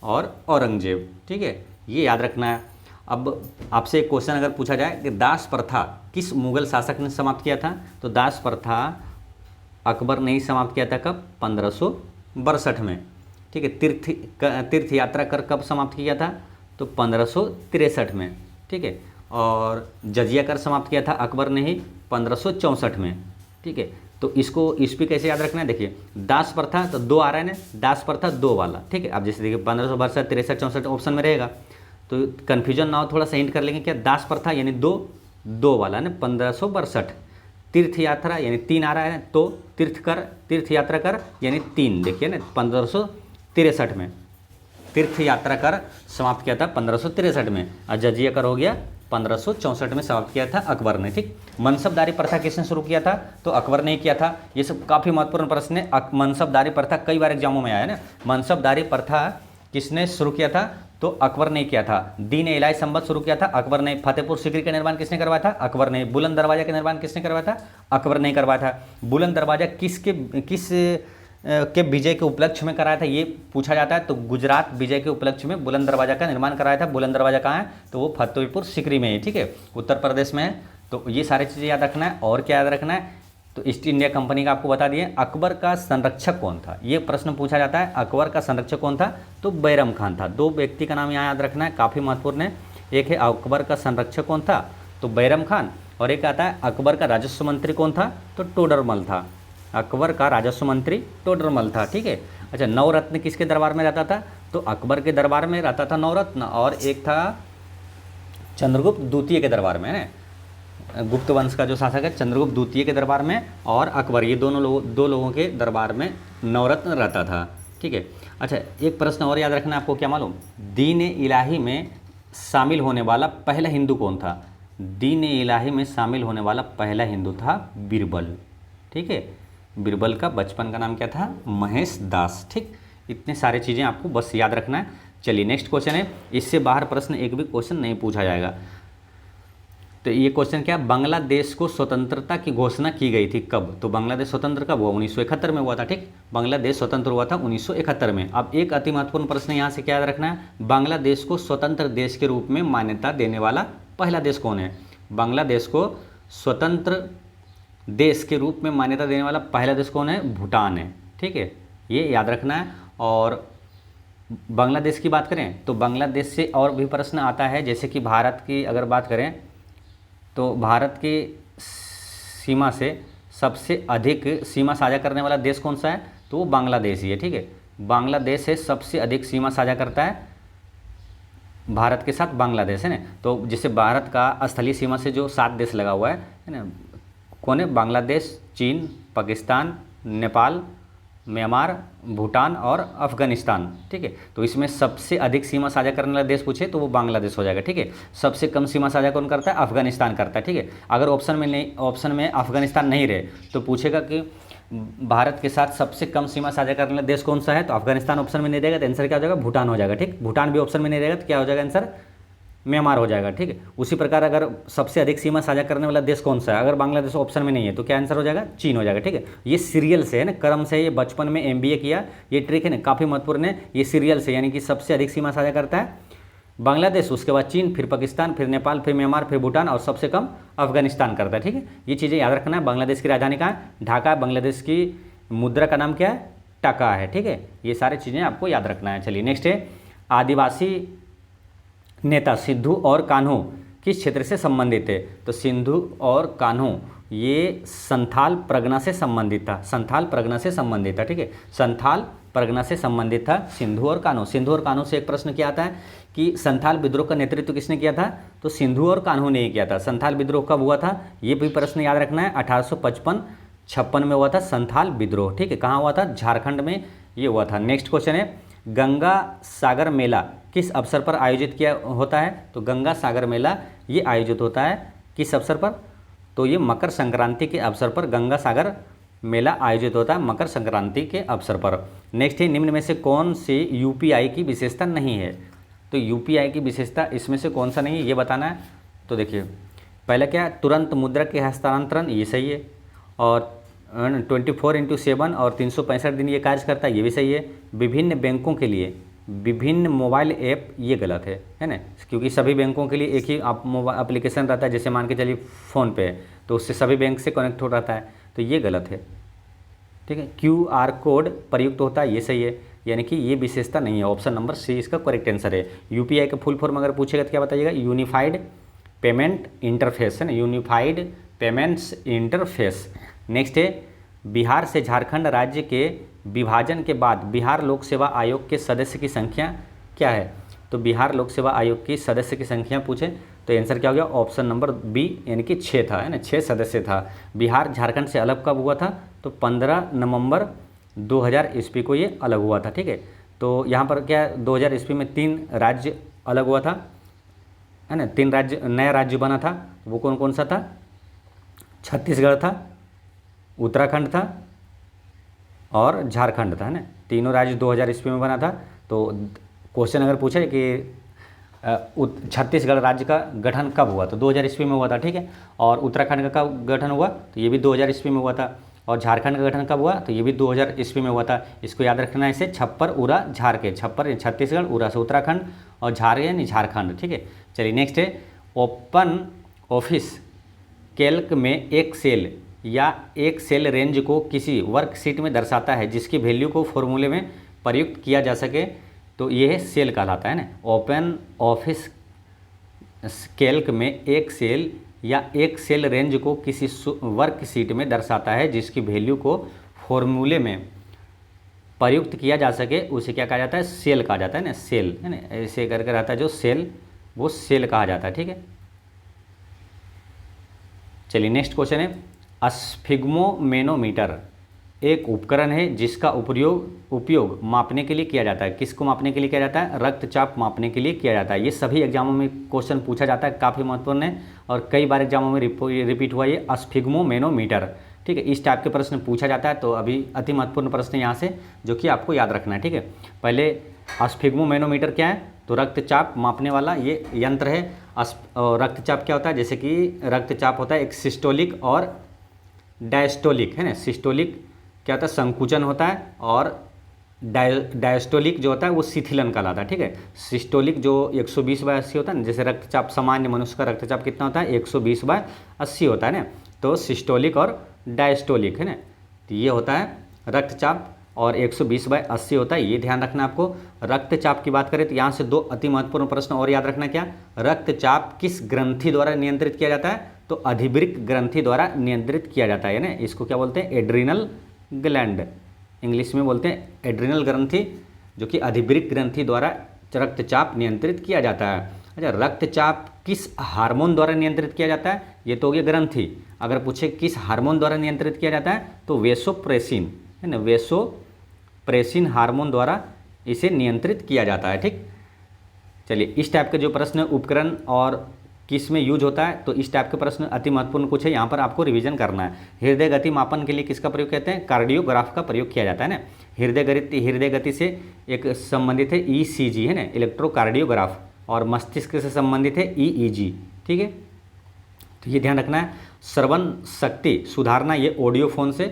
और औरंगजेब, ठीक है। ये याद रखना है। अब आपसे एक क्वेश्चन अगर पूछा जाए कि दास प्रथा किस मुगल शासक ने समाप्त किया था? तो दास प्रथा अकबर ने ही समाप्त किया था। कब? 1562 में, ठीक है। तीर्थ यात्रा कर कब समाप्त किया था? तो 1563 में, ठीक है। और जजिया कर समाप्त किया था अकबर ने ही 1564 में, ठीक है। तो इसको इस पर कैसे याद रखना है? देखिए, दास प्रथा तो 2 आ रहा है ना, दास प्रथा 2 वाला, ठीक है। अब जैसे देखिए 1562, 63, 64 ऑप्शन में रहेगा, तो कन्फ्यूजन ना हो, थोड़ा सा हिंट कर लेंगे। क्या? दास प्रथा यानी 2 वाला ना, 1562। तीर्थ यात्रा यानी 3 आ रहा है ना, तो तीर्थ यात्रा कर यानी 3, देखिए ना, 1563 में तीर्थ यात्रा कर समाप्त किया था 1563 में। और जजिया कर हो गया 1564 में समाप्त किया था अकबर ने, ठीक। मनसबदारी प्रथा किसने शुरू किया था? तो अकबर ने ही किया था। ये सब काफ़ी महत्वपूर्ण प्रश्न है। मनसबदारी प्रथा कई बार एग्जामों में आया है ना। मनसबदारी प्रथा किसने शुरू किया था? तो अकबर ने किया था। दीन इलाही संबत शुरू किया था अकबर ने। फतेहपुर सीकरी का निर्माण किसने करवाया था? अकबर ने। बुलंद दरवाजा का निर्माण किसने करवाया था? अकबर ने करवाया था। बुलंद दरवाजा किस के विजय के उपलक्ष्य में कराया था, ये पूछा जाता है। तो गुजरात विजय के उपलक्ष्य में बुलंद दरवाजा का निर्माण कराया था। बुलंद दरवाजा कहाँ है? तो वो फतेहपुर सीकरी में है, ठीक है, उत्तर प्रदेश में है। तो ये सारी चीज़ें याद रखना है। और क्या याद रखना है? तो ईस्ट इंडिया कंपनी का आपको बता दिए। अकबर का संरक्षक कौन था, ये प्रश्न पूछा जाता है। अकबर का संरक्षक कौन था, तो बैरम खान था। दो व्यक्ति का नाम यहाँ याद रखना है, काफ़ी महत्वपूर्ण है। एक है अकबर का संरक्षक कौन था, तो बैरम खान, और एक आता है अकबर का राजस्व मंत्री कौन था, तो टोडरमल था। अकबर का राजस्व मंत्री टोडरमल था, ठीक है। अच्छा, नवरत्न किसके दरबार में रहता था, तो अकबर के दरबार में रहता था नवरत्न, और एक था चंद्रगुप्त द्वितीय के दरबार में, है गुप्त वंश का जो शासक है चंद्रगुप्त द्वितीय के दरबार में, और अकबर, ये दो लोगों के दरबार में नवरत्न रहता था, ठीक है। अच्छा, एक प्रश्न और याद रखना आपको, क्या मालूम, दीन इलाही में शामिल होने वाला पहला हिंदू कौन था। दीन इलाही में शामिल होने वाला पहला हिंदू था बीरबल, ठीक है। बीरबल का बचपन का नाम क्या था, महेश दास, ठीक। इतने सारे चीज़ें आपको बस याद रखना है। चलिए नेक्स्ट क्वेश्चन है, इससे बाहर प्रश्न एक भी क्वेश्चन नहीं पूछा जाएगा। तो ये क्वेश्चन क्या, बांग्लादेश को स्वतंत्रता की घोषणा की गई थी कब, तो बांग्लादेश स्वतंत्र कब हुआ, 1971 में हुआ था, ठीक। बांग्लादेश स्वतंत्र हुआ था 1971 में। अब एक अति महत्वपूर्ण प्रश्न यहाँ से क्या याद रखना है, बांग्लादेश को स्वतंत्र देश के रूप में मान्यता देने वाला पहला देश कौन है। बांग्लादेश को स्वतंत्र देश के रूप में मान्यता देने वाला पहला देश कौन है, भूटान है, ठीक है, ये याद रखना है। और बांग्लादेश की बात करें तो बांग्लादेश से और भी प्रश्न आता है, जैसे कि भारत की अगर बात करें तो भारत की सीमा से सबसे अधिक सीमा साझा करने वाला देश कौन सा है, तो वो बांग्लादेश ही है, ठीक है। बांग्लादेश से सबसे अधिक सीमा साझा करता है भारत के साथ बांग्लादेश, है ना। तो जैसे भारत का स्थलीय सीमा से जो 7 देश लगा हुआ है ना, कौन है, बांग्लादेश, चीन, पाकिस्तान, नेपाल, म्यांमार, भूटान और अफगानिस्तान, ठीक है। तो इसमें सबसे अधिक सीमा साझा करने वाला देश पूछे तो वो बांग्लादेश हो जाएगा, ठीक है। सबसे कम सीमा साझा कौन करता है, अफगानिस्तान करता है, ठीक है। अगर ऑप्शन में अफगानिस्तान नहीं रहे तो पूछेगा कि भारत के साथ सबसे कम सीमा साझा करने वाला देश कौन सा है, तो अफगानिस्तान ऑप्शन में नहीं रहेगा तो आंसर क्या हो जाएगा, भूटान हो जाएगा, ठीक। भूटान भी ऑप्शन में नहीं रहेगा तो क्या हो जाएगा आंसर, म्यांमार हो जाएगा, ठीक है। उसी प्रकार अगर सबसे अधिक सीमा साझा करने वाला देश कौन सा है, अगर बांग्लादेश ऑप्शन में नहीं है तो क्या आंसर हो जाएगा, चीन हो जाएगा, ठीक है। ये सीरियल से है ना, क्रम से, ये बचपन में MBA किया, ये ट्रिक है ना, काफ़ी महत्वपूर्ण है। ये सीरियल से, यानी कि सबसे अधिक सीमा साझा करता है बांग्लादेश, उसके बाद चीन, फिर पाकिस्तान, फिर नेपाल, फिर म्यांमार, फिर भूटान, और सबसे कम अफगानिस्तान करता है, ठीक है। ये चीज़ें याद रखना है। बांग्लादेश की राजधानी कहाँ है, ढाका है। बांग्लादेश की मुद्रा का नाम क्या है, टका है, ठीक है। ये सारी चीज़ें आपको याद रखना है। चलिए नेक्स्ट है, आदिवासी नेता सिद्धू और कान्हू किस क्षेत्र से संबंधित है, तो सिंधु और कान्हू ये संथाल परगना से संबंधित था, संथाल परगना से संबंधित था, ठीक है। संथाल परगना से संबंधित था सिंधु और कान्हू। सिंधु और कान्हू से एक प्रश्न क्या आता है कि संथाल विद्रोह का नेतृत्व किसने किया था, तो सिंधु और कान्हू ने ही किया था। संथाल विद्रोह कब हुआ था, ये भी प्रश्न याद रखना है। 1855-56 में हुआ था संथाल विद्रोह, ठीक है। कहाँ हुआ था, झारखंड में ये हुआ था। नेक्स्ट क्वेश्चन है, गंगा सागर मेला किस अवसर पर आयोजित किया होता है, तो गंगा सागर मेला ये आयोजित होता है किस अवसर पर, तो ये मकर संक्रांति के अवसर पर गंगा सागर मेला आयोजित होता है, मकर संक्रांति के अवसर पर। नेक्स्ट है, निम्न में से कौन सी UPI की विशेषता नहीं है, तो UPI की विशेषता इसमें से कौन सा नहीं है ये बताना है। तो देखिए पहला क्या है, तुरंत मुद्रा के हस्तांतरण, ये सही है। और 24/7 और 365 दिन ये कार्य करता है, ये भी सही है। विभिन्न बैंकों के लिए विभिन्न मोबाइल ऐप, ये गलत है ना, क्योंकि सभी बैंकों के लिए एक ही मोबाइल एप्लीकेशन रहता है। जैसे मान के चलिए फ़ोन पे है तो उससे सभी बैंक से कनेक्ट हो रहता है, तो ये गलत है, ठीक है। QR कोड प्रयुक्त होता है, ये सही है, यानी कि ये विशेषता नहीं है। ऑप्शन नंबर C इसका करेक्ट आंसर है। UPI का फुल फॉर्म अगर पूछेगा तो क्या बताइएगा, यूनिफाइड पेमेंट इंटरफेस, है ना, यूनिफाइड पेमेंट्स इंटरफेस। नेक्स्ट है, बिहार से झारखंड राज्य के विभाजन के बाद बिहार लोक सेवा आयोग के सदस्य की संख्या क्या है, तो बिहार लोक सेवा आयोग की सदस्य की संख्या पूछे तो आंसर क्या हो गया, ऑप्शन नंबर B यानी कि 6 था, है ना, 6 सदस्य था। बिहार झारखंड से अलग कब हुआ था, तो 15 नवंबर 2000 ईस्वी को ये अलग हुआ था, ठीक है। तो यहाँ पर क्या 2000 ईस्वी में 3 राज्य अलग हुआ था, है ना, 3 राज्य, नया राज्य बना था। वो कौन कौन सा था, छत्तीसगढ़ था, उत्तराखंड था और झारखंड था, है ना। तीनों राज्य 2000 ईस्वी में बना था। तो क्वेश्चन अगर पूछे कि छत्तीसगढ़ राज्य का गठन कब हुआ, तो 2000 ईस्वी में हुआ था, ठीक है। और उत्तराखंड का कब गठन हुआ, तो ये भी 2000 ईस्वी में हुआ था। और झारखंड का गठन कब हुआ, तो ये भी 2000 ईस्वी में हुआ था। इसको याद रखना है, इसे छप्पर उरा झार के, छप्पर छत्तीसगढ़, उरा से उत्तराखंड और झार यानी झारखंड, ठीक है। चलिए नेक्स्ट है, ओपन ऑफिस कैल्क में एक सेल या एक सेल रेंज को किसी वर्कशीट में दर्शाता है जिसकी वैल्यू को फॉर्मूले में प्रयुक्त किया जा सके तो यह सेल कहलाता है ना। ओपन ऑफिस कैल्क में एक सेल या एक सेल रेंज को किसी वर्कशीट में दर्शाता है जिसकी वैल्यू को फॉर्मूले में प्रयुक्त किया जा सके उसे क्या कहा जाता है, सेल कहा जाता है ना, सेल है ना, ऐसे करके रहता है जो सेल, वो सेल कहा जाता है। ठीक है, चलिए नेक्स्ट क्वेश्चन है स्फिग्मोमेनोमीटर एक उपकरण है जिसका उपयोग मापने के लिए किया जाता है। किसको मापने के लिए किया जाता है, रक्तचाप मापने के लिए किया जाता है। ये सभी एग्जामों में क्वेश्चन पूछा जाता है, काफ़ी महत्वपूर्ण है और कई बार एग्जामों में रिपीट हुआ ये स्फिग्मोमेनोमीटर। ठीक है, इस टाइप के प्रश्न पूछा जाता है, तो अभी अति महत्वपूर्ण प्रश्न यहाँ से जो कि आपको याद रखना है। ठीक है, पहले स्फिग्मोमेनोमीटर क्या है, तो रक्तचाप मापने वाला ये यंत्र है। रक्तचाप क्या होता है, जैसे कि रक्तचाप होता है एक सिस्टोलिक और डायस्टोलिक, है ना। सिस्टोलिक क्या होता है, संकुचन होता है, और डायस्टोलिक जो होता है वो शिथिलन कहलाता है। ठीक है, सिस्टोलिक जो 120/80 होता है ना, जैसे रक्तचाप सामान्य मनुष्य का रक्तचाप कितना होता है, 120/80 होता है ना, तो सिस्टोलिक और डायस्टोलिक है ना, तो ये होता है रक्तचाप और 120/80 होता है, ये ध्यान रखना आपको। रक्तचाप की बात करें तो यहाँ से दो अति महत्वपूर्ण प्रश्न और याद रखना, क्या रक्तचाप किस ग्रंथि द्वारा नियंत्रित किया जाता है, तो अधिवृक्क ग्रंथि द्वारा नियंत्रित किया जाता है ना। इसको क्या बोलते हैं, एड्रिनल ग्लैंड, इंग्लिश में बोलते हैं एड्रिनल ग्रंथि, जो कि अधिवृक्क ग्रंथि द्वारा रक्तचाप नियंत्रित किया जाता है। अच्छा, रक्तचाप किस हार्मोन द्वारा नियंत्रित किया जाता है, ये तो हो गया ग्रंथि। अगर पूछे किस हार्मोन द्वारा नियंत्रित किया जाता है, तो वेसोप्रेसिन है ना, वेसोप्रेसिन हार्मोन द्वारा इसे नियंत्रित किया जाता है। ठीक, चलिए इस टाइप के जो प्रश्न उपकरण और किस में यूज होता है, तो इस टाइप के प्रश्न अति महत्वपूर्ण कुछ है, यहाँ पर आपको रिवीजन करना है। हृदय गति मापन के लिए किसका प्रयोग कहते हैं, कार्डियोग्राफ का प्रयोग किया जाता है ना। हृदय गति से एक संबंधित है ईसीजी है ना, इलेक्ट्रोकार्डियोग्राफ, और मस्तिष्क से संबंधित है ईईजी। ठीक है, तो ये ध्यान रखना है। श्रवण शक्ति सुधारना, ये ऑडियो फोन से,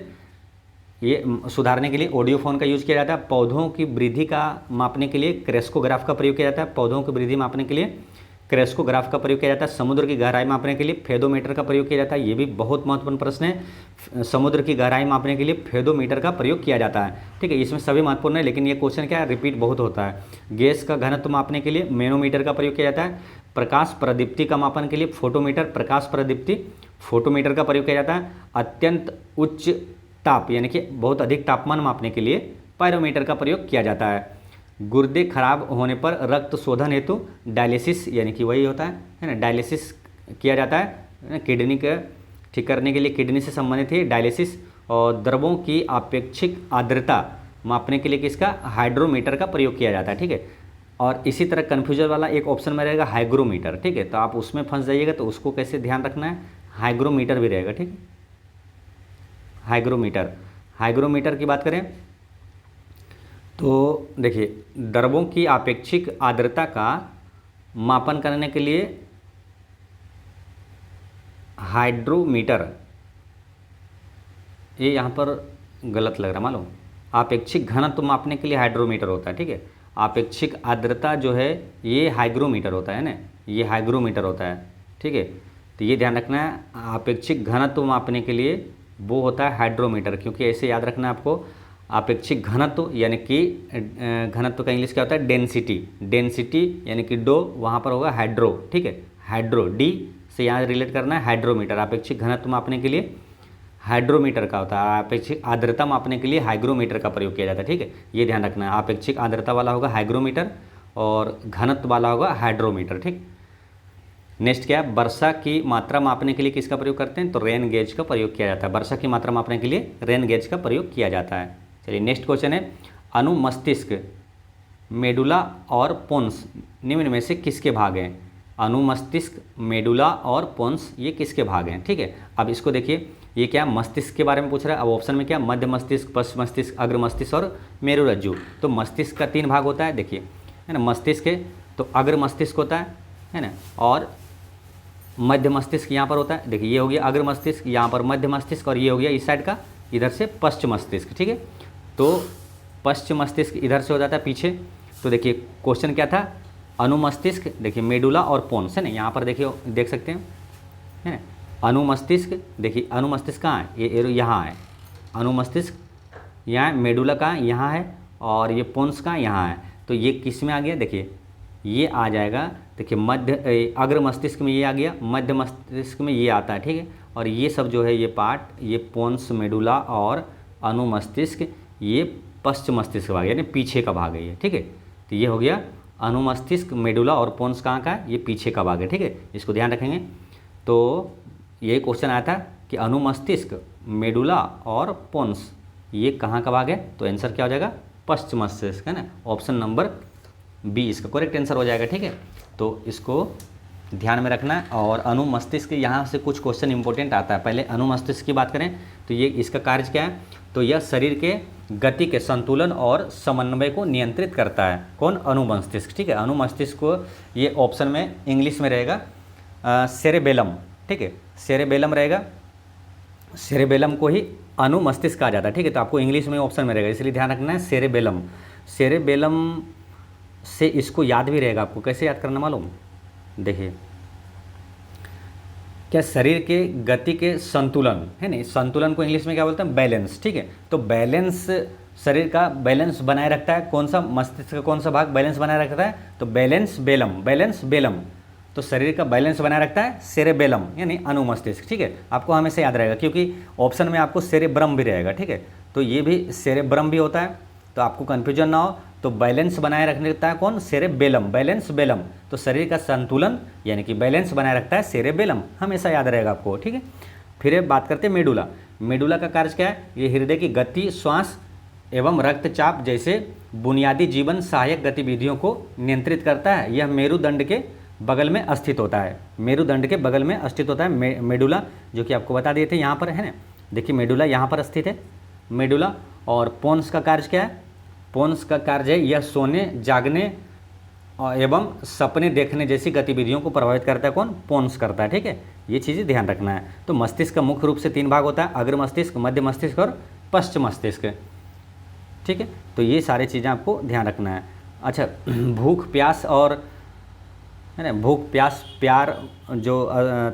ये सुधारने के लिए ऑडियो फोन का यूज किया जाता है। पौधों की वृद्धि का मापने के लिए क्रेस्कोग्राफ का प्रयोग किया जाता है, पौधों की वृद्धि मापने के लिए क्रेस्कोग्राफ का प्रयोग किया जाता है। समुद्र की गहराई मापने के लिए फेदोमीटर का प्रयोग किया जाता है, ये भी बहुत महत्वपूर्ण प्रश्न है। समुद्र की गहराई मापने के लिए फेदोमीटर का प्रयोग किया जाता है। ठीक है, इसमें सभी महत्वपूर्ण है, लेकिन ये क्वेश्चन क्या है, रिपीट बहुत होता है। गैस का घनत्व मापने के लिए मैनोमीटर का प्रयोग किया जाता है। प्रकाश प्रदीप्ति का मापन के लिए फोटोमीटर, प्रकाश प्रदीप्ति फोटोमीटर का प्रयोग किया जाता है। अत्यंत उच्च ताप यानी कि बहुत अधिक तापमान मापने के लिए पायरोमीटर का प्रयोग किया जाता है। गुर्दे खराब होने पर रक्त शोधन हेतु डायलिसिस यानी कि वही होता है ना, डायलिसिस किया जाता है। किडनी के ठीक करने के लिए किडनी से संबंधित है डायलिसिस। और द्रवों की अपेक्षिक आर्द्रता मापने के लिए किसका, हाइड्रोमीटर का प्रयोग किया जाता है। ठीक है, और इसी तरह कन्फ्यूजन वाला एक ऑप्शन में रहेगा हाइग्रोमीटर। ठीक है, तो आप उसमें फंस जाइएगा, तो उसको कैसे ध्यान रखना है, हाइग्रोमीटर भी रहेगा। ठीक है, हाइग्रोमीटर की बात करें तो देखिए, द्रवों की अपेक्षिक आर्द्रता का मापन करने के लिए हाइड्रोमीटर, ये यहाँ पर गलत लग रहा मालूम, अपेक्षिक घनत्व मापने के लिए हाइड्रोमीटर होता है। ठीक है, अपेक्षिक आर्द्रता जो है ये हाइग्रोमीटर होता है ना, ये हाइग्रोमीटर होता है। ठीक है, तो ये ध्यान रखना है, अपेक्षिक घनत्व मापने के लिए वो होता है हाइड्रोमीटर, क्योंकि ऐसे याद रखना है आपको। अपेक्षिक घनत्व यानी कि घनत्व का इंग्लिश क्या होता है, डेंसिटी यानी कि डो, वहाँ पर होगा हाइड्रो। ठीक है, हाइड्रो डी से यहाँ रिलेट करना है हाइड्रोमीटर। अपेक्षिक घनत्व मापने के लिए हाइड्रोमीटर का होता है, अपेक्षिक आर्द्रता मापने के लिए हाइग्रोमीटर का प्रयोग किया जाता है। ठीक है, ये ध्यान रखना है, अपेक्षिक आर्द्रता वाला होगा हाइग्रोमीटर और घनत्व वाला होगा हाइड्रोमीटर। ठीक, नेक्स्ट क्या है, वर्षा की मात्रा मापने के लिए किसका प्रयोग करते हैं, तो रेन गेज का प्रयोग किया जाता है। वर्षा की मात्रा मापने के लिए रेन गेज का प्रयोग किया जाता है। चलिए नेक्स्ट क्वेश्चन है, अनुमस्तिष्क, मेडुला और पोन्स निम्न में से किसके भाग हैं। अनुमस्तिष्क, मेडुला और पोन्स ये किसके भाग हैं। ठीक है, अब इसको देखिए, ये क्या मस्तिष्क के बारे में पूछ रहा है। अब ऑप्शन में क्या, मध्य मस्तिष्क, पश्च मस्तिष्क, अग्र मस्तिष्क और मेरुरज्जु। तो मस्तिष्क का 3 भाग होता है, देखिए है ना। मस्तिष्क है तो अग्र मस्तिष्क होता है ना, और मध्य मस्तिष्क यहाँ पर होता है। देखिए ये हो गया अग्र मस्तिष्क, यहाँ पर मध्य मस्तिष्क, और ये हो गया इस साइड का, इधर से पश्च मस्तिष्क। ठीक है, तो पश्च मस्तिष्क इधर से हो जाता है पीछे। तो देखिए क्वेश्चन क्या था, अनुमस्तिष्क, देखिए मेडुला और पोन्स है ना, यहाँ पर देखिए देख सकते हैं है ना, अनुमस्तिष्क, देखिए अनुमस्तिष्क कहाँ है, ये यहाँ है, अनुमस्तिष्क यहाँ है, मेडुला कहाँ है, यहाँ है, और ये पोन्स कहाँ यहाँ है। तो ये किस में आ गया, देखिए ये आ जाएगा, देखिए मध्य अग्र मस्तिष्क में ये आ गया, मध्य मस्तिष्क में ये आता है, ठीक है। और ये सब जो है ये पार्ट, ये पोन्स, मेडुला और अनुमस्तिष्क, ये पश्चिम मस्तिष्क का भाग है, यानी पीछे का भाग है ये, ठीक है। तो ये हो गया अनुमस्तिष्क, मेडुला और पोन्स कहाँ का है, ये पीछे का भाग है, ठीक है, इसको ध्यान रखेंगे। तो ये क्वेश्चन आया था कि अनुमस्तिष्क, मेडुला और पोन्स ये कहाँ का भाग है, तो आंसर क्या हो जाएगा, पश्चिम मस्तिष्क, है ना। ऑप्शन नंबर बी इसका करेक्ट आंसर हो जाएगा, ठीक है। तो इसको ध्यान में रखना है। और अनुमस्तिष्क, यहाँ से कुछ क्वेश्चन इंपॉर्टेंट आता है। पहले अनुमस्तिष्क की बात करें तो ये इसका कार्य क्या है, तो यह शरीर के गति के संतुलन और समन्वय को नियंत्रित करता है। कौन, अनुमस्तिष्क, ठीक है। अनुमस्तिष्क को ये ऑप्शन में इंग्लिश में रहेगा सेरेबेलम, ठीक है, सेरेबेलम रहेगा, सेरेबेलम को ही अनुमस्तिष्क कहा जाता है, ठीक है। तो आपको इंग्लिश में ऑप्शन में रहेगा, इसलिए ध्यान रखना है सेरेबेलम। सेरेबेलम से इसको याद भी रहेगा, आपको कैसे याद करना मालूम, देखिए क्या, शरीर के गति के संतुलन, है ना, संतुलन को इंग्लिश में क्या बोलते हैं, बैलेंस, ठीक है। तो बैलेंस, शरीर का बैलेंस बनाए रखता है कौन सा, मस्तिष्क का कौन सा भाग बैलेंस बनाए रखता है, तो बैलेंस बेलम, बैलेंस बेलम। तो शरीर का बैलेंस बनाए रखता है सेरेबेलम, यानी अनुमस्तिष्क, ठीक है। आपको हमेशा याद रहेगा क्योंकि ऑप्शन में आपको सेरेब्रम भी रहेगा, ठीक है। तो ये भी सेरेब्रम भी होता है, तो आपको कन्फ्यूजन ना हो। तो बैलेंस बनाए रखने रखता है कौन, सेरेबेलम, बैलेंस बेलम। तो शरीर का संतुलन यानी कि बैलेंस बनाए रखता है सेरेबेलम, हमेशा याद रहेगा आपको, ठीक है। फिर बात करते हैं मेडुला। मेडुला का कार्य क्या है, ये हृदय की गति, श्वास एवं रक्तचाप जैसे बुनियादी जीवन सहायक गतिविधियों को नियंत्रित करता है। यह मेरुदंड के बगल में स्थित होता है, मेरुदंड के बगल में स्थित होता है मेडुला, जो कि आपको बता दिए थे यहाँ पर, है ना। देखिए मेडुला यहाँ पर स्थित है, मेडुला। और पोन्स का कार्य क्या है, पोन्स का कार्य है यह सोने, जागने एवं सपने देखने जैसी गतिविधियों को प्रभावित करता है। कौन, पोन्स करता है, ठीक है। ये चीज़ें ध्यान रखना है। तो मस्तिष्क का मुख्य रूप से 3 भाग होता है, अग्र मस्तिष्क, मध्य मस्तिष्क और पश्चिम मस्तिष्क, ठीक है। तो ये सारी चीज़ें आपको ध्यान रखना है। अच्छा, भूख, प्यास और, है ना, भूख, प्यास, प्यार, जो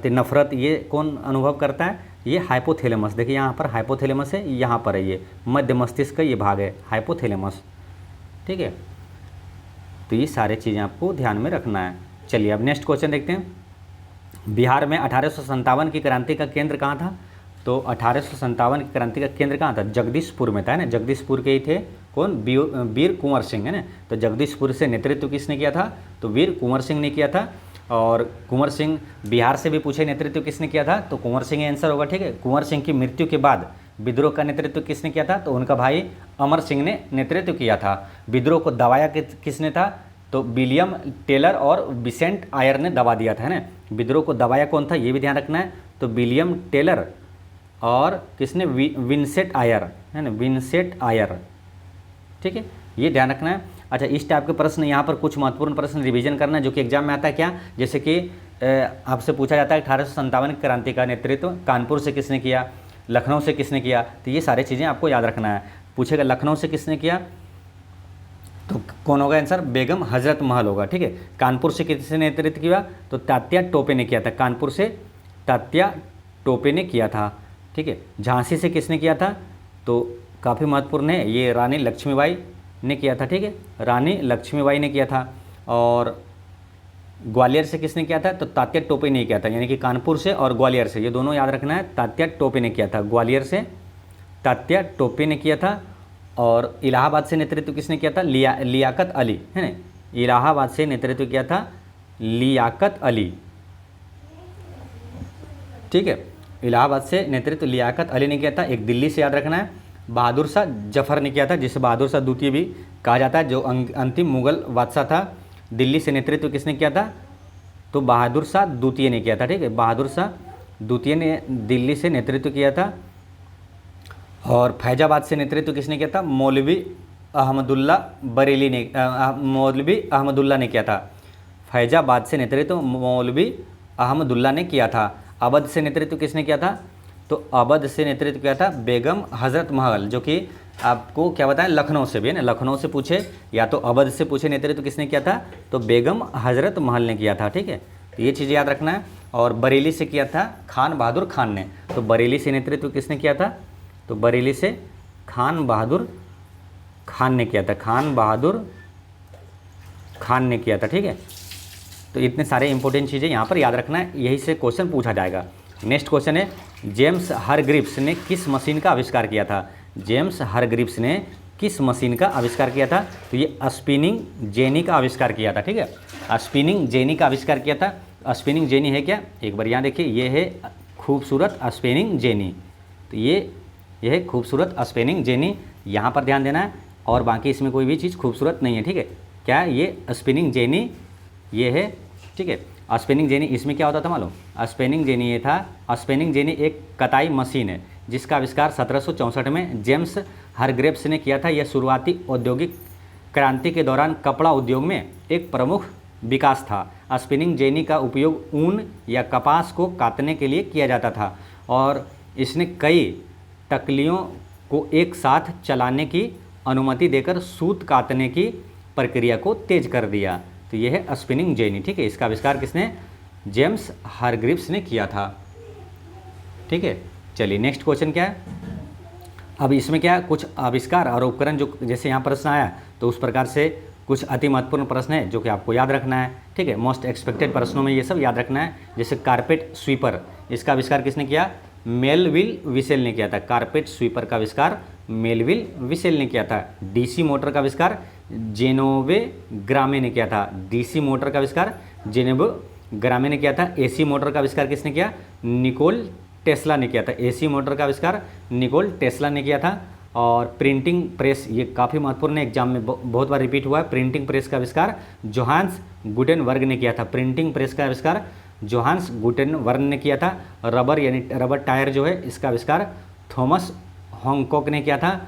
नफरत, ये कौन अनुभव करता है, ये हाइपोथैलेमस। देखिए यहाँ पर हाइपोथैलेमस है, यहाँ पर है ये मध्य मस्तिष्क का ये भाग है हाइपोथैलेमस, ठीक है। तो ये सारे चीज़ें आपको ध्यान में रखना है। चलिए अब नेक्स्ट क्वेश्चन देखते हैं। बिहार में 1857 की क्रांति का केंद्र कहाँ था, तो 1857 की क्रांति का केंद्र कहाँ था, जगदीशपुर में था, है ना। जगदीशपुर के ही थे कौन, वीर कुंवर सिंह, है ना। तो जगदीशपुर से नेतृत्व किसने किया था, तो वीर कुंवर सिंह ने किया था। और कुंवर सिंह, बिहार से भी पूछे नेतृत्व किसने किया था, तो कुंवर सिंह आंसर होगा, ठीक है। कुंवर सिंह की मृत्यु के बाद विद्रोह का नेतृत्व किसने किया था, तो उनका भाई अमर सिंह ने नेतृत्व किया था। विद्रोह को दबाया किसने था, तो विलियम टेलर और विसेंट आयर ने दबा दिया था, है ना। विद्रोह को दबाया कौन था, ये भी ध्यान रखना है। तो विलियम टेलर और किसने, विंसेंट आयर, है ना, विंसेंट आयर, ठीक है, ये ध्यान रखना है। अच्छा, इस टाइप के प्रश्न यहाँ पर कुछ महत्वपूर्ण प्रश्न रिवीजन करना है जो कि एग्जाम में आता है। क्या, जैसे कि आपसे पूछा जाता है 1857 की क्रांति का नेतृत्व कानपुर से किसने किया, लखनऊ से किसने किया, तो ये सारी चीज़ें आपको याद रखना है। पूछेगा लखनऊ से किसने किया, तो कौन होगा आंसर, बेगम हजरत महल होगा, ठीक है। कानपुर से किसने नेतृत्व किया, तो तात्या टोपे ने किया था, कानपुर से तात्या टोपे ने किया था, ठीक है। झांसी से किसने किया था, तो काफ़ी महत्वपूर्ण है, ये रानी लक्ष्मीबाई ने किया था, ठीक है, रानी लक्ष्मीबाई ने किया था। और ग्वालियर से किसने किया था, तो तात्या टोपे ने किया था, यानी कि कानपुर से और ग्वालियर से, ये दोनों याद रखना है, तात्या टोपे ने किया था, ग्वालियर से तात्या टोपे ने किया था। और इलाहाबाद से नेतृत्व किसने किया था, लियाकत अली, है ना, इलाहाबाद से नेतृत्व किया था लियाकत अली, ठीक है। इलाहाबाद से नेतृत्व लियाकत अली ने किया था। एक दिल्ली से याद रखना है, बहादुर शाह जफर ने किया था, जिसे बहादुर शाह द्वितीय भी कहा जाता है, जो अंतिम मुगल बादशाह था। दिल्ली से नेतृत्व किसने किया था, तो बहादुर शाह द्वितीय ने किया था, ठीक है, बहादुर शाह द्वितीय ने दिल्ली से नेतृत्व किया था। और फैजाबाद से नेतृत्व किसने किया था, मौलवी अहमदुल्ला बरेली ने, मौलवी अहमदुल्ला ने किया था। फैजाबाद से नेतृत्व मौलवी अहमदुल्ला ने किया था। अवध से नेतृत्व किसने किया था, तो अवध से नेतृत्व किया था बेगम हजरत महल, जो कि आपको क्या बताएं, लखनऊ से भी है ना, लखनऊ से पूछे या तो अवध से पूछे नेतृत्व किसने किया था, तो बेगम हजरत महल ने किया था, ठीक है। तो ये चीज़ याद रखना है। और बरेली से किया था खान बहादुर खान ने। तो बरेली से नेतृत्व किसने किया था? तो बरेली से खान बहादुर खान ने किया था, खान बहादुर खान ने किया था। ठीक है, तो इतने सारे इंपॉर्टेंट चीज़ें यहाँ पर याद रखना है, यही से क्वेश्चन पूछा जाएगा। नेक्स्ट क्वेश्चन है, जेम्स हरग्रीव्स ने किस मशीन का आविष्कार किया था? जेम्स हरग्रीव्स ने किस मशीन का आविष्कार किया था? तो ये स्पिनिंग जेनी का आविष्कार किया था। ठीक है, स्पिनिंग जेनी का आविष्कार किया था। स्पिनिंग जेनी है क्या? एक बार यहाँ देखिए, ये है खूबसूरत स्पिनिंग जेनी। तो ये है खूबसूरत स्पिनिंग जेनी, यहाँ पर ध्यान देना है। और बाकी इसमें कोई भी चीज़ खूबसूरत नहीं है। ठीक है, क्या ये स्पिनिंग जेनी ये है। ठीक है, स्पिनिंग जेनी इसमें क्या होता था मालूम? स्पिनिंग जेनी ये था, स्पिनिंग जेनी एक कताई मशीन है जिसका आविष्कार 1764 में जेम्स हरग्रीव्स ने किया था। यह शुरुआती औद्योगिक क्रांति के दौरान कपड़ा उद्योग में एक प्रमुख विकास था। स्पिनिंग जेनी का उपयोग ऊन या कपास को काटने के लिए किया जाता था और इसने कई टकलियों को एक साथ चलाने की अनुमति देकर सूत काटने की प्रक्रिया को तेज कर दिया। तो यह है स्पिनिंग जेनी। ठीक है, इसका आविष्कार किसने? जेम्स हरग्रीव्स ने किया था। ठीक है, चलिए नेक्स्ट क्वेश्चन क्या है? अब इसमें क्या कुछ आविष्कार और उपकरण, जो जैसे यहाँ प्रश्न आया तो उस प्रकार से कुछ अति महत्वपूर्ण प्रश्न है जो कि आपको याद रखना है। ठीक है, मोस्ट एक्सपेक्टेड प्रश्नों में ये सब याद रखना है। जैसे कारपेट स्वीपर, इसका आविष्कार किसने किया? मेलविल विसेल ने किया था। कारपेट स्वीपर का आविष्कार मेलविल विसेल ने किया था। डीसी मोटर का आविष्कार जेनोवे ग्रामे ने किया था। डीसी मोटर का आविष्कार जेनोवे ग्रामे ने किया था। एसी मोटर का आविष्कार किसने किया? निकोल टेस्ला ने किया था। एसी मोटर का आविष्कार निकोल टेस्ला ने किया था। और प्रिंटिंग प्रेस, ये काफ़ी महत्वपूर्ण है, एग्जाम में बहुत बार रिपीट हुआ है। प्रिंटिंग प्रेस का आविष्कार जोहान्स गुटेनबर्ग ने किया था। प्रिंटिंग प्रेस का आविष्कार जोहान्स गुटेनबर्ग ने किया था। रबर यानी रबर टायर जो है, इसका आविष्कार थॉमस हॉन्कॉक ने किया था।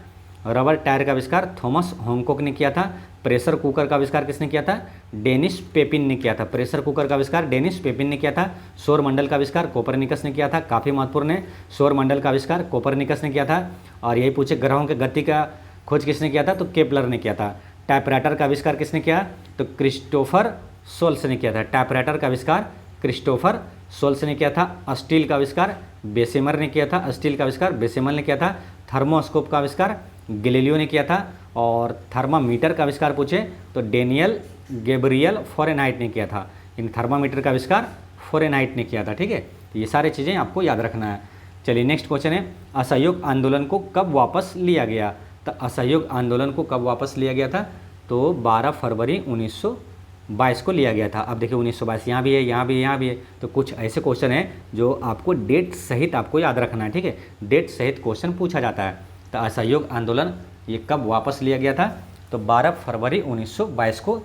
रबर टायर का आविष्कार थॉमस हॉन्कॉक ने किया था। प्रेशर कुकर का आविष्कार किसने किया था? डेनिस पेपिन ने किया था। प्रेशर कुकर का आविष्कार डेनिस पेपिन ने किया था। सौर मंडल का आविष्कार कोपरनिकस ने किया था। काफ़ी महत्वपूर्ण है, सौर मंडल का आविष्कार कोपरनिकस ने किया था। और यही पूछे ग्रहों के गति का खोज किसने किया था? तो केपलर ने किया था। टाइपराइटर का आविष्कार किसने किया? तो क्रिस्टोफर सोल्स ने किया था। टाइपराइटर का आविष्कार क्रिस्टोफर सोल्स ने किया था। स्टील का आविष्कार बेसेमर ने किया था। स्टील का आविष्कार बेसेमर ने किया था। थर्मोस्कोप का आविष्कार गैलीलियो ने किया था। और थर्मामीटर का आविष्कार पूछे तो डेनियल गैब्रियल फ़ारेनहाइट ने किया था। इन थर्मामीटर का आविष्कार फ़ारेनहाइट ने किया था। ठीक है, तो ये सारी चीज़ें आपको याद रखना है। चलिए नेक्स्ट क्वेश्चन है, असहयोग आंदोलन को कब वापस लिया गया? तो असहयोग आंदोलन को कब वापस लिया गया था? तो 12 फरवरी 1922 को लिया गया था। अब देखिए 1922 यहाँ भी है, यहाँ भी है, यहाँ भी है। तो कुछ ऐसे क्वेश्चन है जो आपको डेट सहित आपको याद रखना है। ठीक है, डेट सहित क्वेश्चन पूछा जाता है। तो असहयोग आंदोलन ये कब वापस लिया गया था? तो 12 फरवरी 1922 को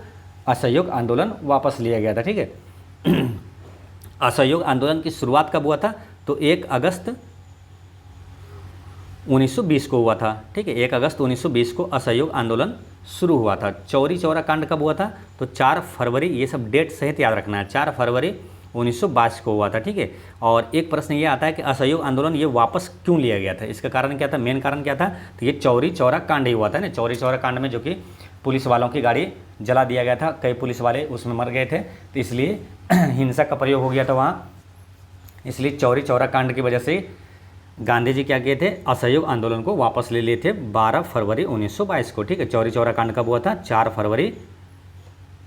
असहयोग आंदोलन वापस लिया गया था। ठीक है, असहयोग आंदोलन की शुरुआत कब हुआ था? तो 1 अगस्त 1920 को हुआ था। ठीक है, 1 अगस्त 1920 को असहयोग आंदोलन शुरू हुआ था। चौरी चौरा कांड कब हुआ था? तो 4 फरवरी, ये सब डेट सहित याद रखना है, 4 फरवरी 1922 को हुआ था। ठीक है, और एक प्रश्न ये आता है कि असहयोग आंदोलन ये वापस क्यों लिया गया था? इसका कारण क्या था? मेन कारण क्या था? तो ये चौरी चौरा कांड ही हुआ था ना। चौरी चौरा कांड में जो कि पुलिस वालों की गाड़ी जला दिया गया था, कई पुलिस वाले उसमें मर गए थे, तो इसलिए हिंसा का प्रयोग हो गया था वहाँ। इसलिए चौरी चौरा कांड की वजह से गांधी जी क्या किए थे? असहयोग आंदोलन को वापस ले लिए थे 12 फरवरी 1922 को। ठीक है, चौरी चौरा कांड कब हुआ था? 4 फरवरी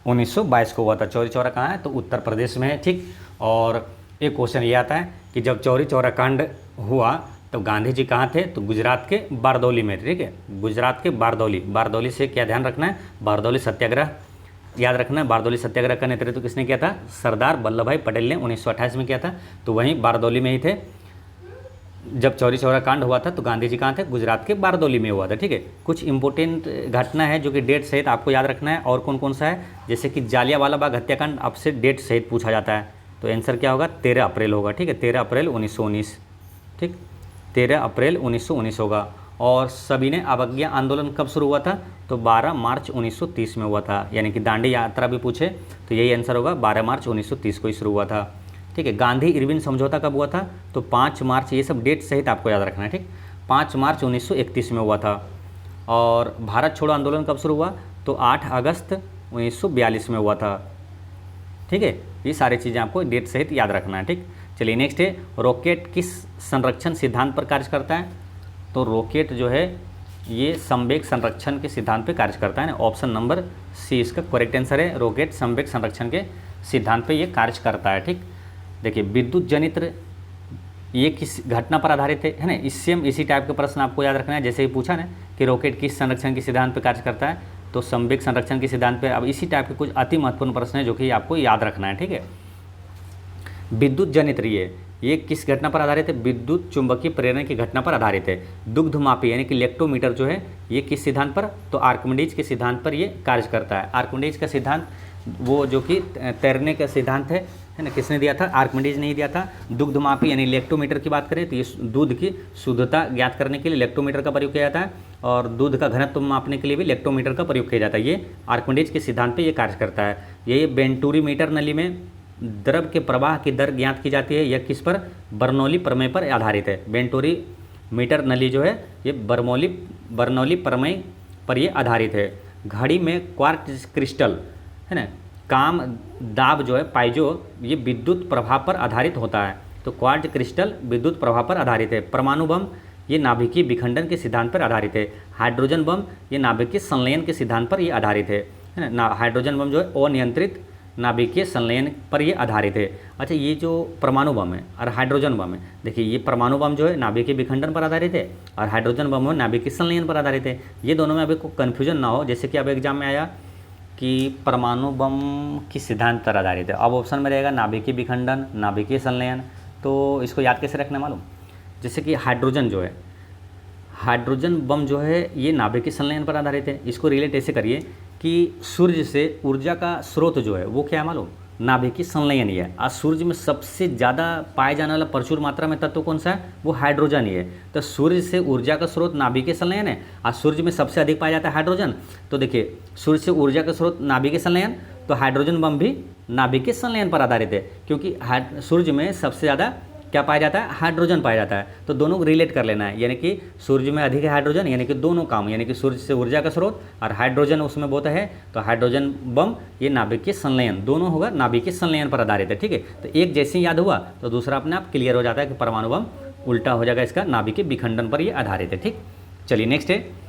1922 को हुआ था। चौरी चौरा कहाँ है? तो उत्तर प्रदेश में है। ठीक, और एक क्वेश्चन ये आता है कि जब चौरी चौरा कांड हुआ तो गांधी जी कहाँ थे? तो गुजरात के बारदौली में। ठीक है, गुजरात के बारदौली। बारदौली से क्या ध्यान रखना है? बारदौली सत्याग्रह याद रखना है। बारदौली सत्याग्रह का नेतृत्व किसने किया था? सरदार वल्लभ भाई पटेल ने 1928 में किया था। तो वहीं बारदौली में ही थे जब चौरी चौरा कांड हुआ था। तो गांधी जी कहाँ थे? गुजरात के बारदौली में हुआ था। ठीक है, कुछ इंपॉर्टेंट घटना है जो कि डेट सहित आपको याद रखना है। और कौन कौन सा है? जैसे कि जालियांवाला बाग हत्याकांड आपसे डेट सहित पूछा जाता है, तो आंसर क्या होगा? 13 अप्रैल होगा। ठीक है, 13 अप्रैल 1919। ठीक, 13 अप्रैल 1919 होगा। और सविनय अवज्ञा आंदोलन कब शुरू हुआ था? तो 12 मार्च 1930 में हुआ था। यानी कि दांडी यात्रा भी पूछे तो यही आंसर होगा, 12 मार्च 1930 को ही शुरू हुआ था। ठीक है, गांधी इरविन समझौता कब हुआ था? तो 5 मार्च, ये सब डेट सहित आपको याद रखना है। ठीक, 5 मार्च 1931 में हुआ था। और भारत छोड़ो आंदोलन कब शुरू हुआ? तो 8 अगस्त 1942 में हुआ था। ठीक है, ये सारी चीज़ें आपको डेट सहित याद रखना है, ठीक। चलिए नेक्स्ट है, रॉकेट किस संरक्षण सिद्धांत पर कार्य करता है? तो रॉकेट जो है ये संवेग संरक्षण के सिद्धांत पर कार्य करता है ना। ऑप्शन नंबर सी इसका करेक्ट आंसर है, रॉकेट संवेग संरक्षण के सिद्धांत पे ये कार्य करता है, ठीक। देखिए विद्युत जनित्र ये किस घटना पर आधारित है ना। इसी टाइप के प्रश्न आपको याद रखना है। जैसे ही पूछा ना कि रॉकेट किस संरक्षण के सिद्धांत पर कार्य करता है, तो संवेग संरक्षण के सिद्धांत पे। अब इसी टाइप के कुछ अति महत्वपूर्ण प्रश्न है जो कि आपको याद रखना है, ठीक है। विद्युत जनित्र ये किस घटना पर आधारित है? विद्युत चुंबकीय प्रेरण की घटना पर आधारित है। दुग्धमापी यानी कि इलेक्ट्रोमीटर जो है ये किस सिद्धांत पर? तो आर्किमिडीज के सिद्धांत पर ये कार्य करता है। आर्किमिडीज का सिद्धांत वो जो कि तैरने का सिद्धांत है ना, किसने दिया था? आर्किमिडीज ने ही दिया था। दुग्धमापी यानी इलेक्ट्रोमीटर की बात करें तो ये दूध की शुद्धता ज्ञात करने के लिए इलेक्ट्रोमीटर का प्रयोग किया जाता है, और दूध का घनत्व मापने के लिए भी इलेक्ट्रोमीटर का प्रयोग किया जाता है। ये आर्किमिडीज के सिद्धांत पे ये कार्य करता है। ये वेंटूरीमीटर नली में द्रव के प्रवाह की दर ज्ञात की जाती है। यह किस पर? बर्नौली प्रमेय पर आधारित है। वेंटूरीमीटर नली जो है ये बर्नौली प्रमेय पर ये आधारित है। घड़ी में क्वार्ट्ज क्रिस्टल है ना, काम दाब जो है पाइजो, ये विद्युत प्रभाव पर आधारित होता है। तो क्वार्ट्ज क्रिस्टल विद्युत प्रभाव पर आधारित है। परमाणु बम ये नाभिकीय विखंडन के सिद्धांत पर आधारित है। हाइड्रोजन बम ये नाभिकीय संलयन के सिद्धांत पर ये आधारित है ना। हाइड्रोजन बम जो है अनियंत्रित नाभिकीय संलयन पर ये आधारित है। अच्छा, ये जो परमाणु बम है और हाइड्रोजन बम है, देखिए ये परमाणु बम जो है नाभिकीय विखंडन पर आधारित है, और हाइड्रोजन बम है नाभिकीय संलयन पर आधारित है। ये दोनों में अभी कोई कन्फ्यूजन ना हो। जैसे कि अब एग्जाम में आया कि परमाणु बम किस सिद्धांत पर आधारित है, अब ऑप्शन में रहेगा नाभिकीय विखंडन, नाभिकीय संलयन। तो इसको याद कैसे रखना मालूम? जैसे कि हाइड्रोजन जो है, हाइड्रोजन बम जो है ये नाभिकीय संलयन पर आधारित है। इसको रिलेट ऐसे करिए कि सूर्य से ऊर्जा का स्रोत जो है वो क्या है मालूम? नाभिकीय संलयन ही है। आज सूर्य में सबसे ज़्यादा पाए जाने वाला प्रचुर मात्रा में तत्व कौन सा है? वो हाइड्रोजन ही है। तो सूर्य से ऊर्जा का स्रोत नाभिकीय संलयन है। आज सूर्य में सबसे अधिक पाया जाता है हाइड्रोजन। तो देखिए सूर्य से ऊर्जा का स्रोत नाभिकीय संलयन, तो हाइड्रोजन बम भी नाभिकीय संलयन पर आधारित है, क्योंकि सूर्य में सबसे ज़्यादा क्या पाया जाता है? हाइड्रोजन पाया जाता है। तो दोनों को रिलेट कर लेना है, यानी कि सूर्य में अधिक है हाइड्रोजन, यानी कि दोनों काम, यानी कि सूर्य से ऊर्जा का स्रोत और हाइड्रोजन उसमें बहुत है, तो हाइड्रोजन बम ये नाभिकीय संलयन, दोनों होगा नाभिकीय संलयन पर आधारित है, ठीक है। तो एक जैसे ही याद हुआ तो दूसरा अपने आप क्लियर हो जाता है कि परमाणु बम उल्टा हो जाएगा, इसका नाभिकीय विखंडन पर ये आधारित है, ठीक। चलिए नेक्स्ट है,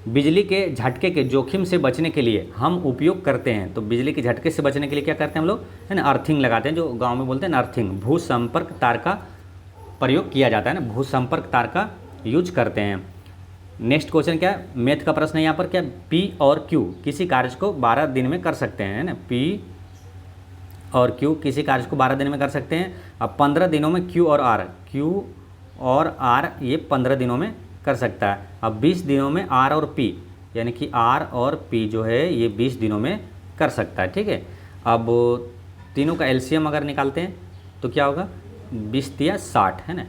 बिजली के झटके के जोखिम से बचने के लिए हम उपयोग करते हैं। तो बिजली के झटके से बचने के लिए क्या करते हैं हम लोग? है ना, अर्थिंग लगाते हैं, जो गांव में बोलते हैं ना अर्थिंग। भू संपर्क तार का प्रयोग किया जाता है ना, भू संपर्क तार का यूज करते हैं। नेक्स्ट क्वेश्चन क्या है? मैथ का प्रश्न है यहाँ पर। क्या P और Q किसी कार्य को 12 दिन में कर सकते हैं, है ना। P और Q किसी कार्य को 12 दिन में कर सकते हैं। अब 15 दिनों में Q और R ये 15 दिनों में कर सकता है। अब 20 दिनों में R और P, यानी कि R और P जो है ये 20 दिनों में कर सकता है, ठीक है। अब तीनों का एलसीएम अगर निकालते हैं तो क्या होगा? 20 या 60, है ना।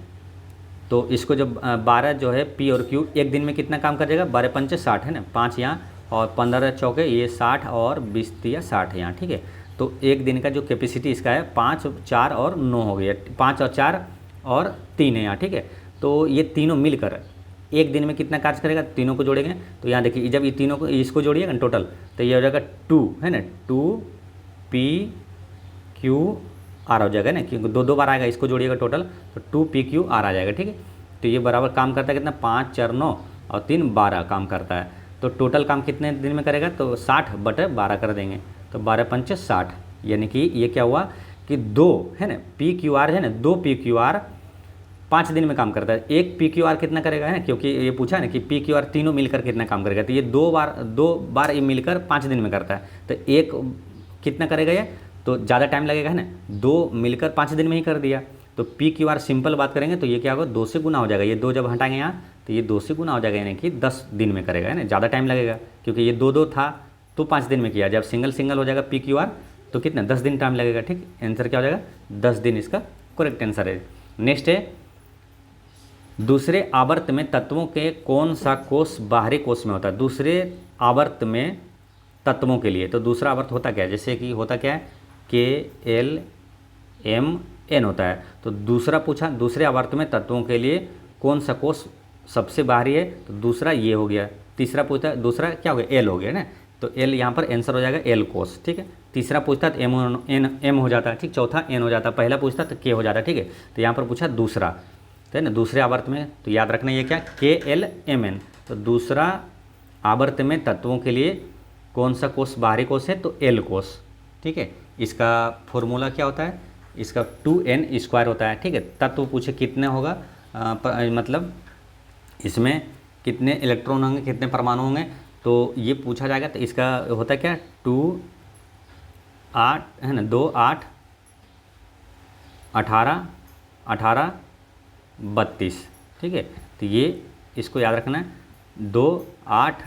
तो इसको जब 12 जो है P और Q एक दिन में कितना काम कर जाएगा? 12 पंचे 60, है ना, 5 यहाँ और 15 चौके ये 60 और 20 या 60 यहाँ, ठीक है। तो एक दिन का जो कैपेसिटी इसका है 5, 4 और 9 हो गया, 5 और 4 और 3 है यहाँ, ठीक है। तो ये तीनों मिलकर एक दिन में कितना कार्य करेगा? तीनों को जोड़ेंगे तो यहाँ देखिए, जब ये तीनों को इसको जोड़िएगा ना टोटल, तो ये हो जाएगा 2, है ना, 2PQR हो जाएगा ना, क्योंकि दो बार आएगा, इसको जोड़िएगा टोटल तो 2PQR आ जाएगा, ठीक है। तो ये बराबर काम करता है कितना? 5, 4, 9 और 3, 12 काम करता है। तो टोटल काम कितने दिन में करेगा? तो 60/12 कर देंगे, तो 12 पंचे 60, यानी कि ये क्या हुआ कि 2, है ना, PQR है ना, 2PQR 5 दिन में काम करता है। एक PQR कितना करेगा, है ना, क्योंकि ये पूछा ना कि PQR तीनों मिलकर कितना काम करेगा, तो ये दो बार ये मिलकर 5 दिन में करता है। तो एक कितना करेगा ये? तो ज़्यादा टाइम लगेगा, है ना, 2 मिलकर 5 दिन में ही कर दिया। तो PQR सिंपल बात करेंगे तो ये क्या होगा? 2 से गुना हो जाएगा। ये 2 जब हटाएंगे यहाँ तो ये 2 से गुना हो जाएगा, यानी कि 10 दिन में करेगा, है ना। ज़्यादा टाइम लगेगा क्योंकि ये 2 था तो 5 दिन में किया। जब सिंगल हो जाएगा PQR तो कितना? 10 दिन टाइम लगेगा, ठीक। आंसर क्या हो जाएगा? 10 दिन इसका करेक्ट आंसर है। नेक्स्ट है, दूसरे आवर्त में तत्वों के कौन सा कोष बाहरी कोष में होता है? दूसरे आवर्त में तत्वों के लिए, तो दूसरा आवर्त होता क्या है? जैसे कि होता क्या है? KLMN होता है। तो दूसरा पूछा, दूसरे आवर्त में तत्वों के लिए कौन सा कोष सबसे बाहरी है? तो दूसरा ये हो गया। तीसरा पूछा, दूसरा क्या हो गया? L हो गया ना, तो एल यहाँ पर आंसर हो जाएगा एल कोस, ठीक है। तीसरा पूछता तो एम हो जाता है, ठीक। चौथा एन हो जाता, पहला पूछता तो के हो जाता, ठीक है। तो यहाँ पर पूछा दूसरा, तो है ना, दूसरे आवर्त में, तो याद रखना ये क्या, के एल एम एन। तो दूसरा आवर्त में तत्वों के लिए कौन सा कोष बाहरी कोष है, तो एल कोष, ठीक है। इसका फॉर्मूला क्या होता है, इसका 2n² होता है, ठीक है। तत्व पूछे कितने होगा, मतलब इसमें कितने इलेक्ट्रॉन होंगे, कितने परमाणु होंगे, तो ये पूछा जाएगा। तो इसका होता है क्या, 2 8 है ना, 2 8 18 18 32, ठीक है। तो ये इसको याद रखना है, 2 8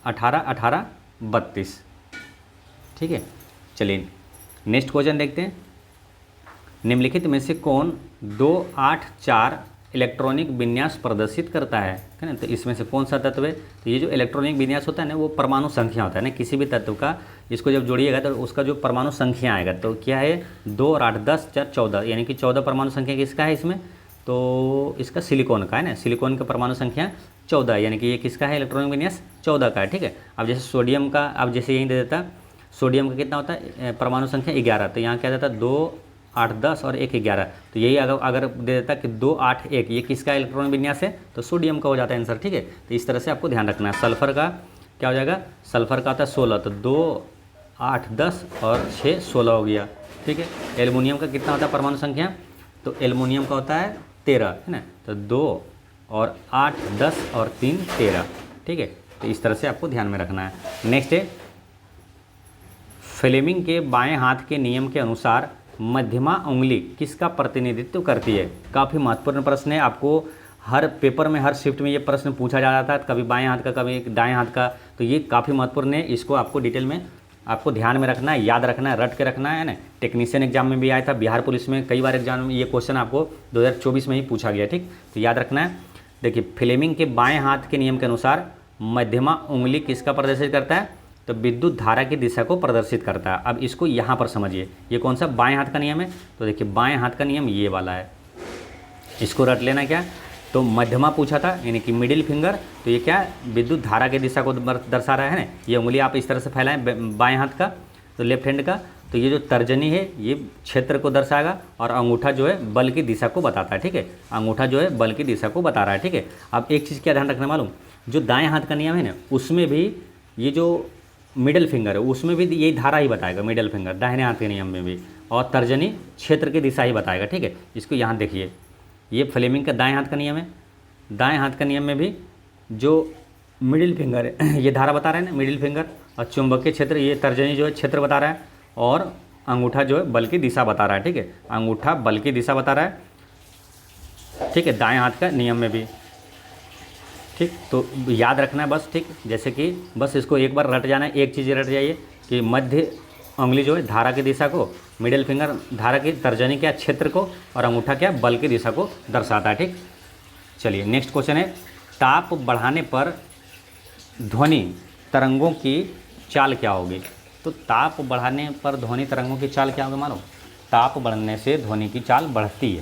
18 18 32, ठीक है। चलिए नेक्स्ट क्वेश्चन देखते हैं। निम्नलिखित में से कौन 2 8 4 इलेक्ट्रॉनिक विन्यास प्रदर्शित करता है ना। तो इसमें से कौन सा तत्व है, तो ये जो इलेक्ट्रॉनिक विन्यास होता है ना, वो परमाणु संख्या होता है ना, किसी भी तत्व का इसको जब जोड़िएगा तो उसका जो परमाणु संख्या आएगा, तो क्या है 2 और 8 10 4 14, यानी कि 14 परमाणु संख्या किसका है इसमें, तो इसका सिलिकॉन का है ना, सिलिकॉन का परमाणु संख्या 14, यानी कि ये किसका है, इलेक्ट्रॉनिक विन्यास 14 का है, ठीक है। अब जैसे सोडियम का, अब जैसे यहीं दे देता, सोडियम का कितना होता है परमाणु संख्या 11, तो यहाँ क्या देता 2 8 10 और 1 11, तो यही अगर दे देता कि 2 8 1, ये किसका इलेक्ट्रॉनिक विन्यास है, तो सोडियम का हो जाता है आंसर, ठीक है। तो इस तरह से आपको ध्यान रखना है। सल्फर का क्या हो जाएगा, सल्फर का होता है 16, तो 2 8 10 और 6 16 हो गया, ठीक है। एल्युमिनियम का कितना होता है परमाणु संख्या, तो एल्युमिनियम का होता है 13, है ना, तो 2 और 8 10 और 3 13, ठीक है। तो इस तरह से आपको ध्यान में रखना है। नेक्स्ट है, फ्लेमिंग के बाएं हाथ के नियम के अनुसार मध्यमा उंगली किसका प्रतिनिधित्व करती है। काफ़ी महत्वपूर्ण प्रश्न है, आपको हर पेपर में, हर शिफ्ट में ये प्रश्न पूछा जा रहा था, कभी बाएं हाथ का कभी दाएं हाथ का, तो ये काफ़ी महत्वपूर्ण है। इसको आपको डिटेल में आपको ध्यान में रखना है, याद रखना है, रट के रखना है ना। टेक्नीशियन एग्जाम में भी आया था, बिहार पुलिस में कई बार एग्जाम में ये क्वेश्चन आपको 2024 में ही पूछा गया, ठीक। तो याद रखना है। देखिए, फ्लेमिंग के बाएँ हाथ के नियम के अनुसार मध्यमा उंगली किसका प्रदर्शित करता है, तो विद्युत धारा की दिशा को प्रदर्शित करता है। अब इसको यहाँ पर समझिए, ये कौन सा बाएं हाथ का नियम है, तो देखिए बाएं हाथ का नियम ये वाला है, इसको रट लेना। क्या, तो मध्यमा पूछा था, यानी कि मिडिल फिंगर, तो ये क्या विद्युत धारा की दिशा को दर्शा रहा है ना। ये उंगली आप इस तरह से फैलाएं बाएं हाथ का, तो लेफ्ट हैंड का, तो ये जो तर्जनी है ये क्षेत्र को दर्शाएगा, और अंगूठा जो है बल की दिशा को बताता है, ठीक है। अंगूठा जो है बल की दिशा को बता रहा है, ठीक है। अब एक चीज़ क्या ध्यान रखना मालूम, जो दाएँ हाथ का नियम है ना, उसमें भी ये जो मिडल फिंगर है उसमें भी यही धारा ही बताएगा, मिडल फिंगर दाहिने हाथ के नियम में भी, और तर्जनी क्षेत्र की दिशा ही बताएगा, ठीक है। इसको यहाँ देखिए, ये फ्लेमिंग का दाएं हाथ का नियम है, दाएं हाथ का नियम में भी जो मिडिल फिंगर है ये धारा बता रहा है ना, मिडिल फिंगर, और चुंबकीय क्षेत्र ये तर्जनी जो है क्षेत्र बता रहा है, और अंगूठा जो है बल की दिशा बता रहा है, ठीक है। अंगूठा बल की दिशा बता रहा है, ठीक है, दाएँ हाथ का नियम में भी, ठीक। तो याद रखना है बस, ठीक। जैसे कि बस इसको एक बार रट जाना है, एक चीज़ रट जाइए कि मध्य उंगली जो है धारा की दिशा को, मिडिल फिंगर धारा की तर्जनी क्या क्षेत्र को, और अंगूठा क्या बल की दिशा को दर्शाता है, ठीक। चलिए नेक्स्ट क्वेश्चन है, ताप बढ़ाने पर ध्वनि तरंगों की चाल क्या होगी। तो ताप बढ़ाने पर ध्वनि तरंगों की चाल क्या होगी, मानो ताप बढ़ने से ध्वनि की चाल बढ़ती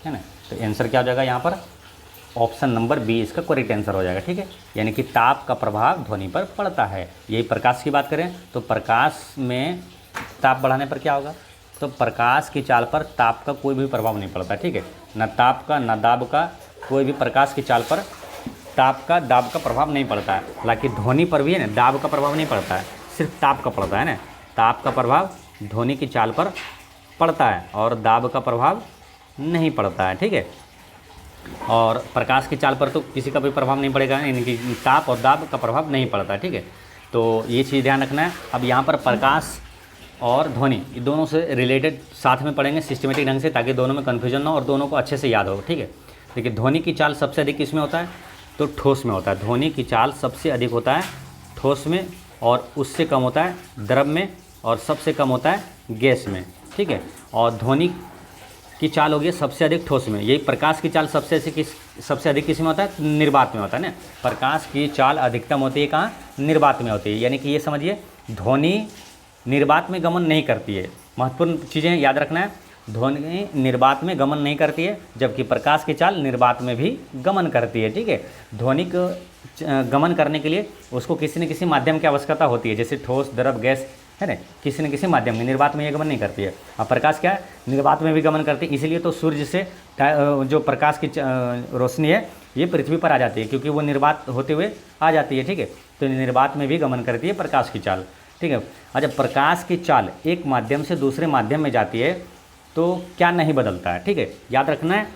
है ना। तो आंसर क्या हो जाएगा यहाँ पर, ऑप्शन नंबर बी इसका करेक्ट आंसर हो जाएगा, ठीक है। यानी कि ताप का प्रभाव ध्वनि पर पड़ता है। यही प्रकाश की बात करें तो प्रकाश में ताप बढ़ाने पर क्या होगा, तो प्रकाश की चाल पर ताप का कोई भी प्रभाव नहीं पड़ता, ठीक है। न ताप का न दाब का, कोई भी प्रकाश की चाल पर ताप का दाब का प्रभाव नहीं पड़ता है। हालांकि ध्वनि पर भी है ना दाब का प्रभाव नहीं पड़ता है, सिर्फ ताप का पड़ता है ना। ताप का प्रभाव ध्वनि की चाल पर पड़ता है और दाब का प्रभाव नहीं पड़ता है, ठीक है। और प्रकाश की चाल पर तो किसी का भी प्रभाव नहीं पड़ेगा, यानी कि ताप और दाब का प्रभाव नहीं पड़ता, ठीक है। तो ये चीज़ ध्यान रखना है। अब यहाँ पर प्रकाश और ध्वनि ये दोनों से रिलेटेड साथ में पढ़ेंगे सिस्टमेटिक ढंग से, ताकि दोनों में कन्फ्यूजन ना हो और दोनों को अच्छे से याद हो, ठीक है। देखिए ध्वनि की चाल सबसे अधिक किस में होता है, तो ठोस में होता है। ध्वनि की चाल सबसे अधिक होता है ठोस में, और उससे कम होता है द्रव में, और सबसे कम होता है गैस में, ठीक है। और ध्वनि की चाल होगी सबसे अधिक ठोस में। यही प्रकाश की चाल सबसे अधिक किस में होता है, निर्वात में होता है ना। प्रकाश की चाल अधिकतम होती है कहाँ, निर्वात में होती है। यानी कि ये समझिए ध्वनि निर्वात में गमन नहीं करती है। महत्वपूर्ण चीज़ें याद रखना है, ध्वनि निर्वात में गमन नहीं करती है, जबकि प्रकाश की चाल निर्वात में भी गमन करती है। ठीक है, ध्वनि को गमन करने के लिए उसको किसी न किसी माध्यम की आवश्यकता होती है, जैसे ठोस, द्रव, गैस, है ना, किसी न किसी माध्यम में। निर्वात में ये गमन नहीं करती है। अब प्रकाश क्या है, निर्वात में भी गमन करती है, इसीलिए तो सूर्य से जो प्रकाश की रोशनी है ये पृथ्वी पर आ जाती है, क्योंकि वो निर्वात होते हुए आ जाती है। ठीक है, तो निर्वात में भी गमन करती है प्रकाश की चाल। ठीक है, अच्छा, प्रकाश की चाल एक माध्यम से दूसरे माध्यम में जाती है तो क्या नहीं बदलता है। ठीक है, याद रखना है,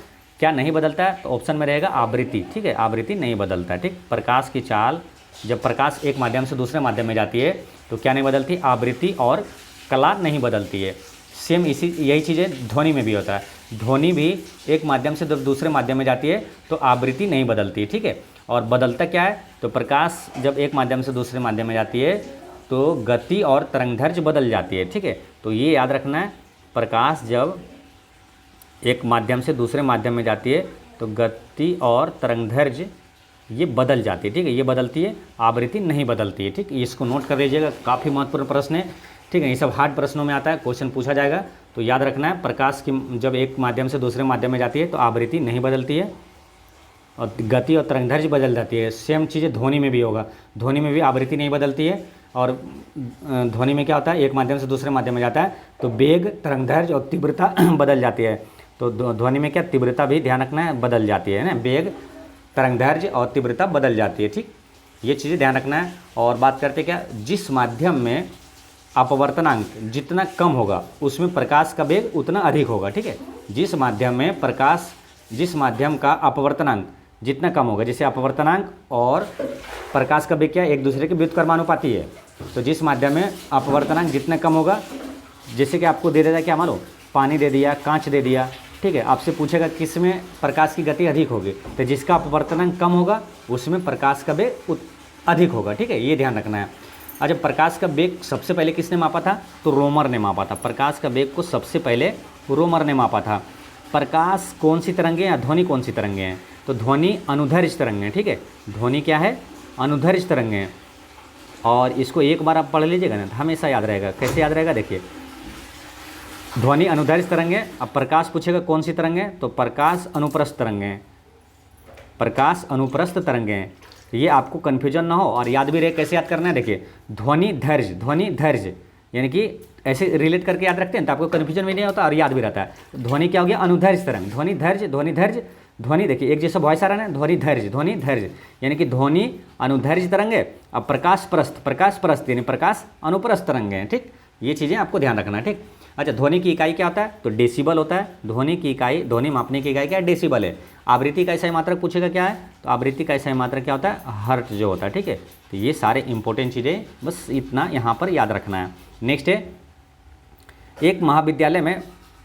क्या नहीं बदलता है, तो ऑप्शन में रहेगा आवृत्ति। ठीक है, आवृत्ति नहीं बदलता है। ठीक, प्रकाश की चाल, जब प्रकाश एक माध्यम से दूसरे माध्यम में जाती है तो क्या नहीं बदलती, आवृत्ति और कला नहीं बदलती है। सेम यही चीज़ें ध्वनि में भी होता है। ध्वनि भी एक माध्यम से जब दूसरे माध्यम में जाती है तो आवृत्ति नहीं बदलती। ठीक है, और बदलता क्या है, तो प्रकाश जब एक माध्यम से दूसरे माध्यम में जाती है तो गति और तरंगदैर्घ्य बदल जाती है। ठीक है, तो ये याद रखना है, प्रकाश जब एक माध्यम से दूसरे माध्यम में जाती है तो गति और तरंगदैर्घ्य ये बदल जाती है। ठीक है, ये बदलती है, आवृत्ति नहीं बदलती है। ठीक, इसको नोट कर लीजिएगा, काफ़ी महत्वपूर्ण प्रश्न है। ठीक है, ये सब हार्ड प्रश्नों में आता है, क्वेश्चन पूछा जाएगा, तो याद रखना है, प्रकाश की जब एक माध्यम से दूसरे माध्यम में जाती है तो आवृत्ति नहीं बदलती है और गति और तरंगदैर्घ्य बदल जाती है। सेम चीज़ें ध्वनि में भी होगा, ध्वनि में भी आवृत्ति नहीं बदलती है। और ध्वनि में क्या होता है, एक माध्यम से दूसरे माध्यम में जाता है तो वेग, तरंगदैर्घ्य और तीव्रता बदल जाती है। तो ध्वनि में क्या, तीव्रता भी ध्यान रखना है, बदल जाती है ना, वेग, तरंगदैर्घ्य और तीव्रता बदल जाती है। ठीक, ये चीज़ें ध्यान रखना है। और बात करते क्या, जिस माध्यम में अपवर्तनांक जितना कम होगा उसमें प्रकाश का वेग उतना अधिक होगा। ठीक है, जिस माध्यम में जिस माध्यम का अपवर्तनांक जितना कम होगा, जैसे अपवर्तनांक और प्रकाश का वेग क्या एक दूसरे के व्युत्क्रमानुपाती है, तो जिस माध्यम में अपवर्तनांक जितना कम होगा, जैसे कि आपको दे देता है क्या, मान लो पानी दे दिया, कांच दे दिया। ठीक है, आपसे पूछेगा किस में प्रकाश की गति अधिक होगी, तो जिसका अपवर्तनांक कम होगा उसमें प्रकाश का वेग अधिक होगा। ठीक है, ये ध्यान रखना है। अच्छा, प्रकाश का वेग सबसे पहले किसने मापा था, तो रोमर ने मापा था। प्रकाश का वेग को सबसे पहले रोमर ने मापा था। प्रकाश कौन सी तरंगें या ध्वनि कौन सी तरंगें हैं, तो ध्वनि अनुदैर्घ्य तरंगें। ठीक है, ध्वनि क्या है, अनुदैर्घ्य तरंगें। और इसको एक बार आप पढ़ लीजिएगा ना, हमेशा याद रहेगा। कैसे याद रहेगा, देखिए, ध्वनि अनुदैर्घ्य तरंगें। अब प्रकाश पूछेगा कौन सी तरंगें, तो प्रकाश अनुप्रस्थ तरंगें, प्रकाश अनुप्रस्थ तरंगें। ये आपको कन्फ्यूजन ना हो और याद भी रहे। कैसे याद करना है, देखिए, ध्वनि धैर्य यानी कि ऐसे रिलेट करके याद रखते हैं तो आपको कन्फ्यूजन भी नहीं होता और याद भी रहता है। ध्वनि क्या हो गया, अनुदैर्घ्य तरंग, ध्वनि धैर्य। ध्वनि देखिए एक जैसा वॉइस आ रहा है ना, ध्वनि धैर्य यानी कि ध्वनि अनुदैर्घ्य तरंग है। अब प्रकाश प्रस्थ यानी प्रकाश अनुप्रस्थ तरंग है। ठीक, ये चीज़ें आपको ध्यान रखना है। ठीक, अच्छा, ध्वनि की इकाई क्या होता है, तो डेसिबल होता है। ध्वनि की इकाई, ध्वनि मापने की इकाई क्या है, डेसिबल है। आवृत्ति का इकाई मात्रक पूछेगा क्या है, तो आवृत्ति का इकाई मात्रक क्या होता है, हर्ट्ज जो होता है। ठीक है, तो ये सारे इंपॉर्टेंट चीज़ें बस इतना यहाँ पर याद रखना है। नेक्स्ट है, एक महाविद्यालय में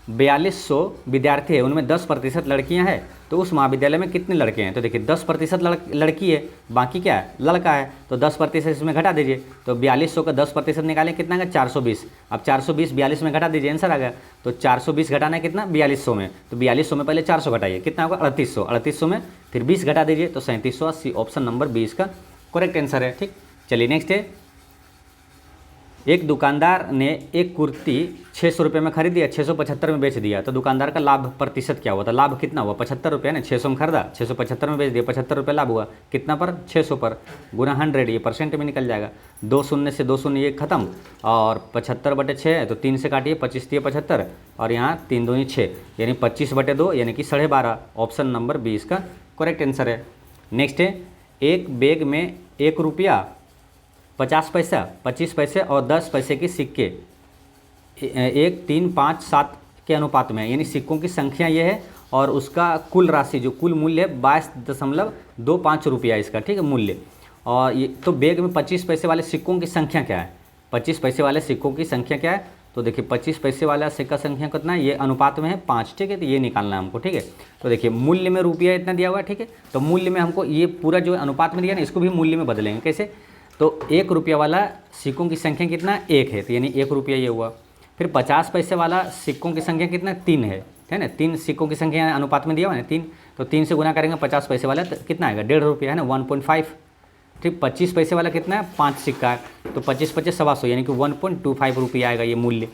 4200 विद्यार्थी है, उनमें 10% लड़कियां हैं, तो उस महाविद्यालय में कितने लड़के हैं, तो देखिए 10% लड़की है, बाकी क्या है, लड़का है, तो 10% इसमें घटा दीजिए। तो 4200 का 10% निकालें, कितना आएगा, 420। अब 420 42 में घटा दीजिए, आंसर आ गया। तो 420 घटाना है कितना, 4200 में, तो 4200 में पहले 400 घटाइए, कितना होगा, 3800। 3800 में फिर 20 घटा दीजिए, तो 3780। ऑप्शन नंबर 20 का करेक्ट आंसर है। ठीक, चलिए नेक्स्ट है, एक दुकानदार ने एक कुर्ती 600 रुपये में खरीदी है, 675 में बेच दिया, तो दुकानदार का लाभ प्रतिशत क्या हुआ, तो लाभ कितना हुआ, 75 रुपये ना, 600 में खरीदा, 675 में बेच दिया, 75 रुपये लाभ हुआ, कितना पर, 600 पर, गुना 100, ये परसेंट में निकल जाएगा। 2 शून्य से 2 शून्य ये खत्म, और 75/6 है तो 3 से काटिए, 25 × 75, और यहाँ 3 दूनी 6 यानी 25/2 यानी कि 12.5। ऑप्शन नंबर 20 का करेक्ट आंसर है। नेक्स्ट है, एक बैग में 1 रुपया 50 पैसा, 25 पैसे और 10 पैसे के सिक्के 1, 3, 5, 7 के अनुपात में, यानी सिक्कों की संख्या ये है और उसका कुल राशि जो कुल मूल्य है 22.25 रुपया इसका। ठीक है, मूल्य। और ये तो बैग में 25 पैसे वाले सिक्कों की संख्या क्या है, 25 पैसे वाले सिक्कों की संख्या क्या है, तो देखिए 25 पैसे वाला सिक्का संख्या कितना है, ये अनुपात में है 5। ठीक है, तो ये निकालना है हमको। ठीक है, तो देखिए मूल्य में रुपया इतना दिया हुआ है। ठीक है, तो मूल्य में हमको ये पूरा जो अनुपात में दिया ना, इसको भी मूल्य में बदलेंगे। कैसे, तो 1 रुपया वाला सिक्कों की संख्या कितना, 1 है, तो यानी 1 रुपया ये हुआ। फिर 50 पैसे वाला सिक्कों की संख्या कितना, 3 है ना, 3 सिक्कों की संख्या अनुपात में दिया हुआ है 3, तो 3 से गुना करेंगे 50 पैसे वाला, तो कितना आएगा, 1.5 रुपया है ना, 1.5। ठीक, 25 पैसे वाला कितना है, 5 सिक्का है, तो 25 × 25 = 125 यानी कि 1.25 रुपया आएगा ये मूल्य।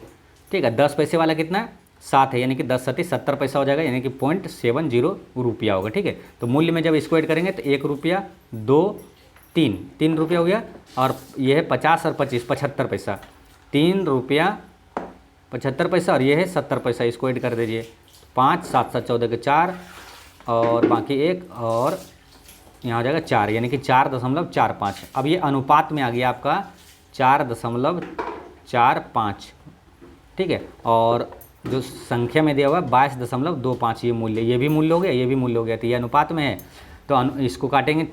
ठीक है, 10 पैसे वाला कितना है, 7 है, यानी कि 10 सती 70 पैसा हो जाएगा, यानी कि 0.70 रुपया होगा। ठीक है, तो मूल्य में जब इसको ऐड करेंगे तो 1 रुपया, 2, 3 रुपया हो गया, और ये है 50 और 25 75 पैसा, 3 रुपया 75 पैसा, और ये है 70 पैसा, इसको ऐड कर दीजिए। 5 7 7 14 के 4 और बाकी 1 और यहाँ हो जाएगा 4, यानी कि 4.45। अब ये अनुपात में आ गया आपका 4.45। ठीक है, और जो संख्या में दिया हुआ है 22.25, ये मूल्य, ये भी मूल्य हो गया, ये भी मूल्य हो गया, तो ये अनुपात में है। तो इसको काटेंगे,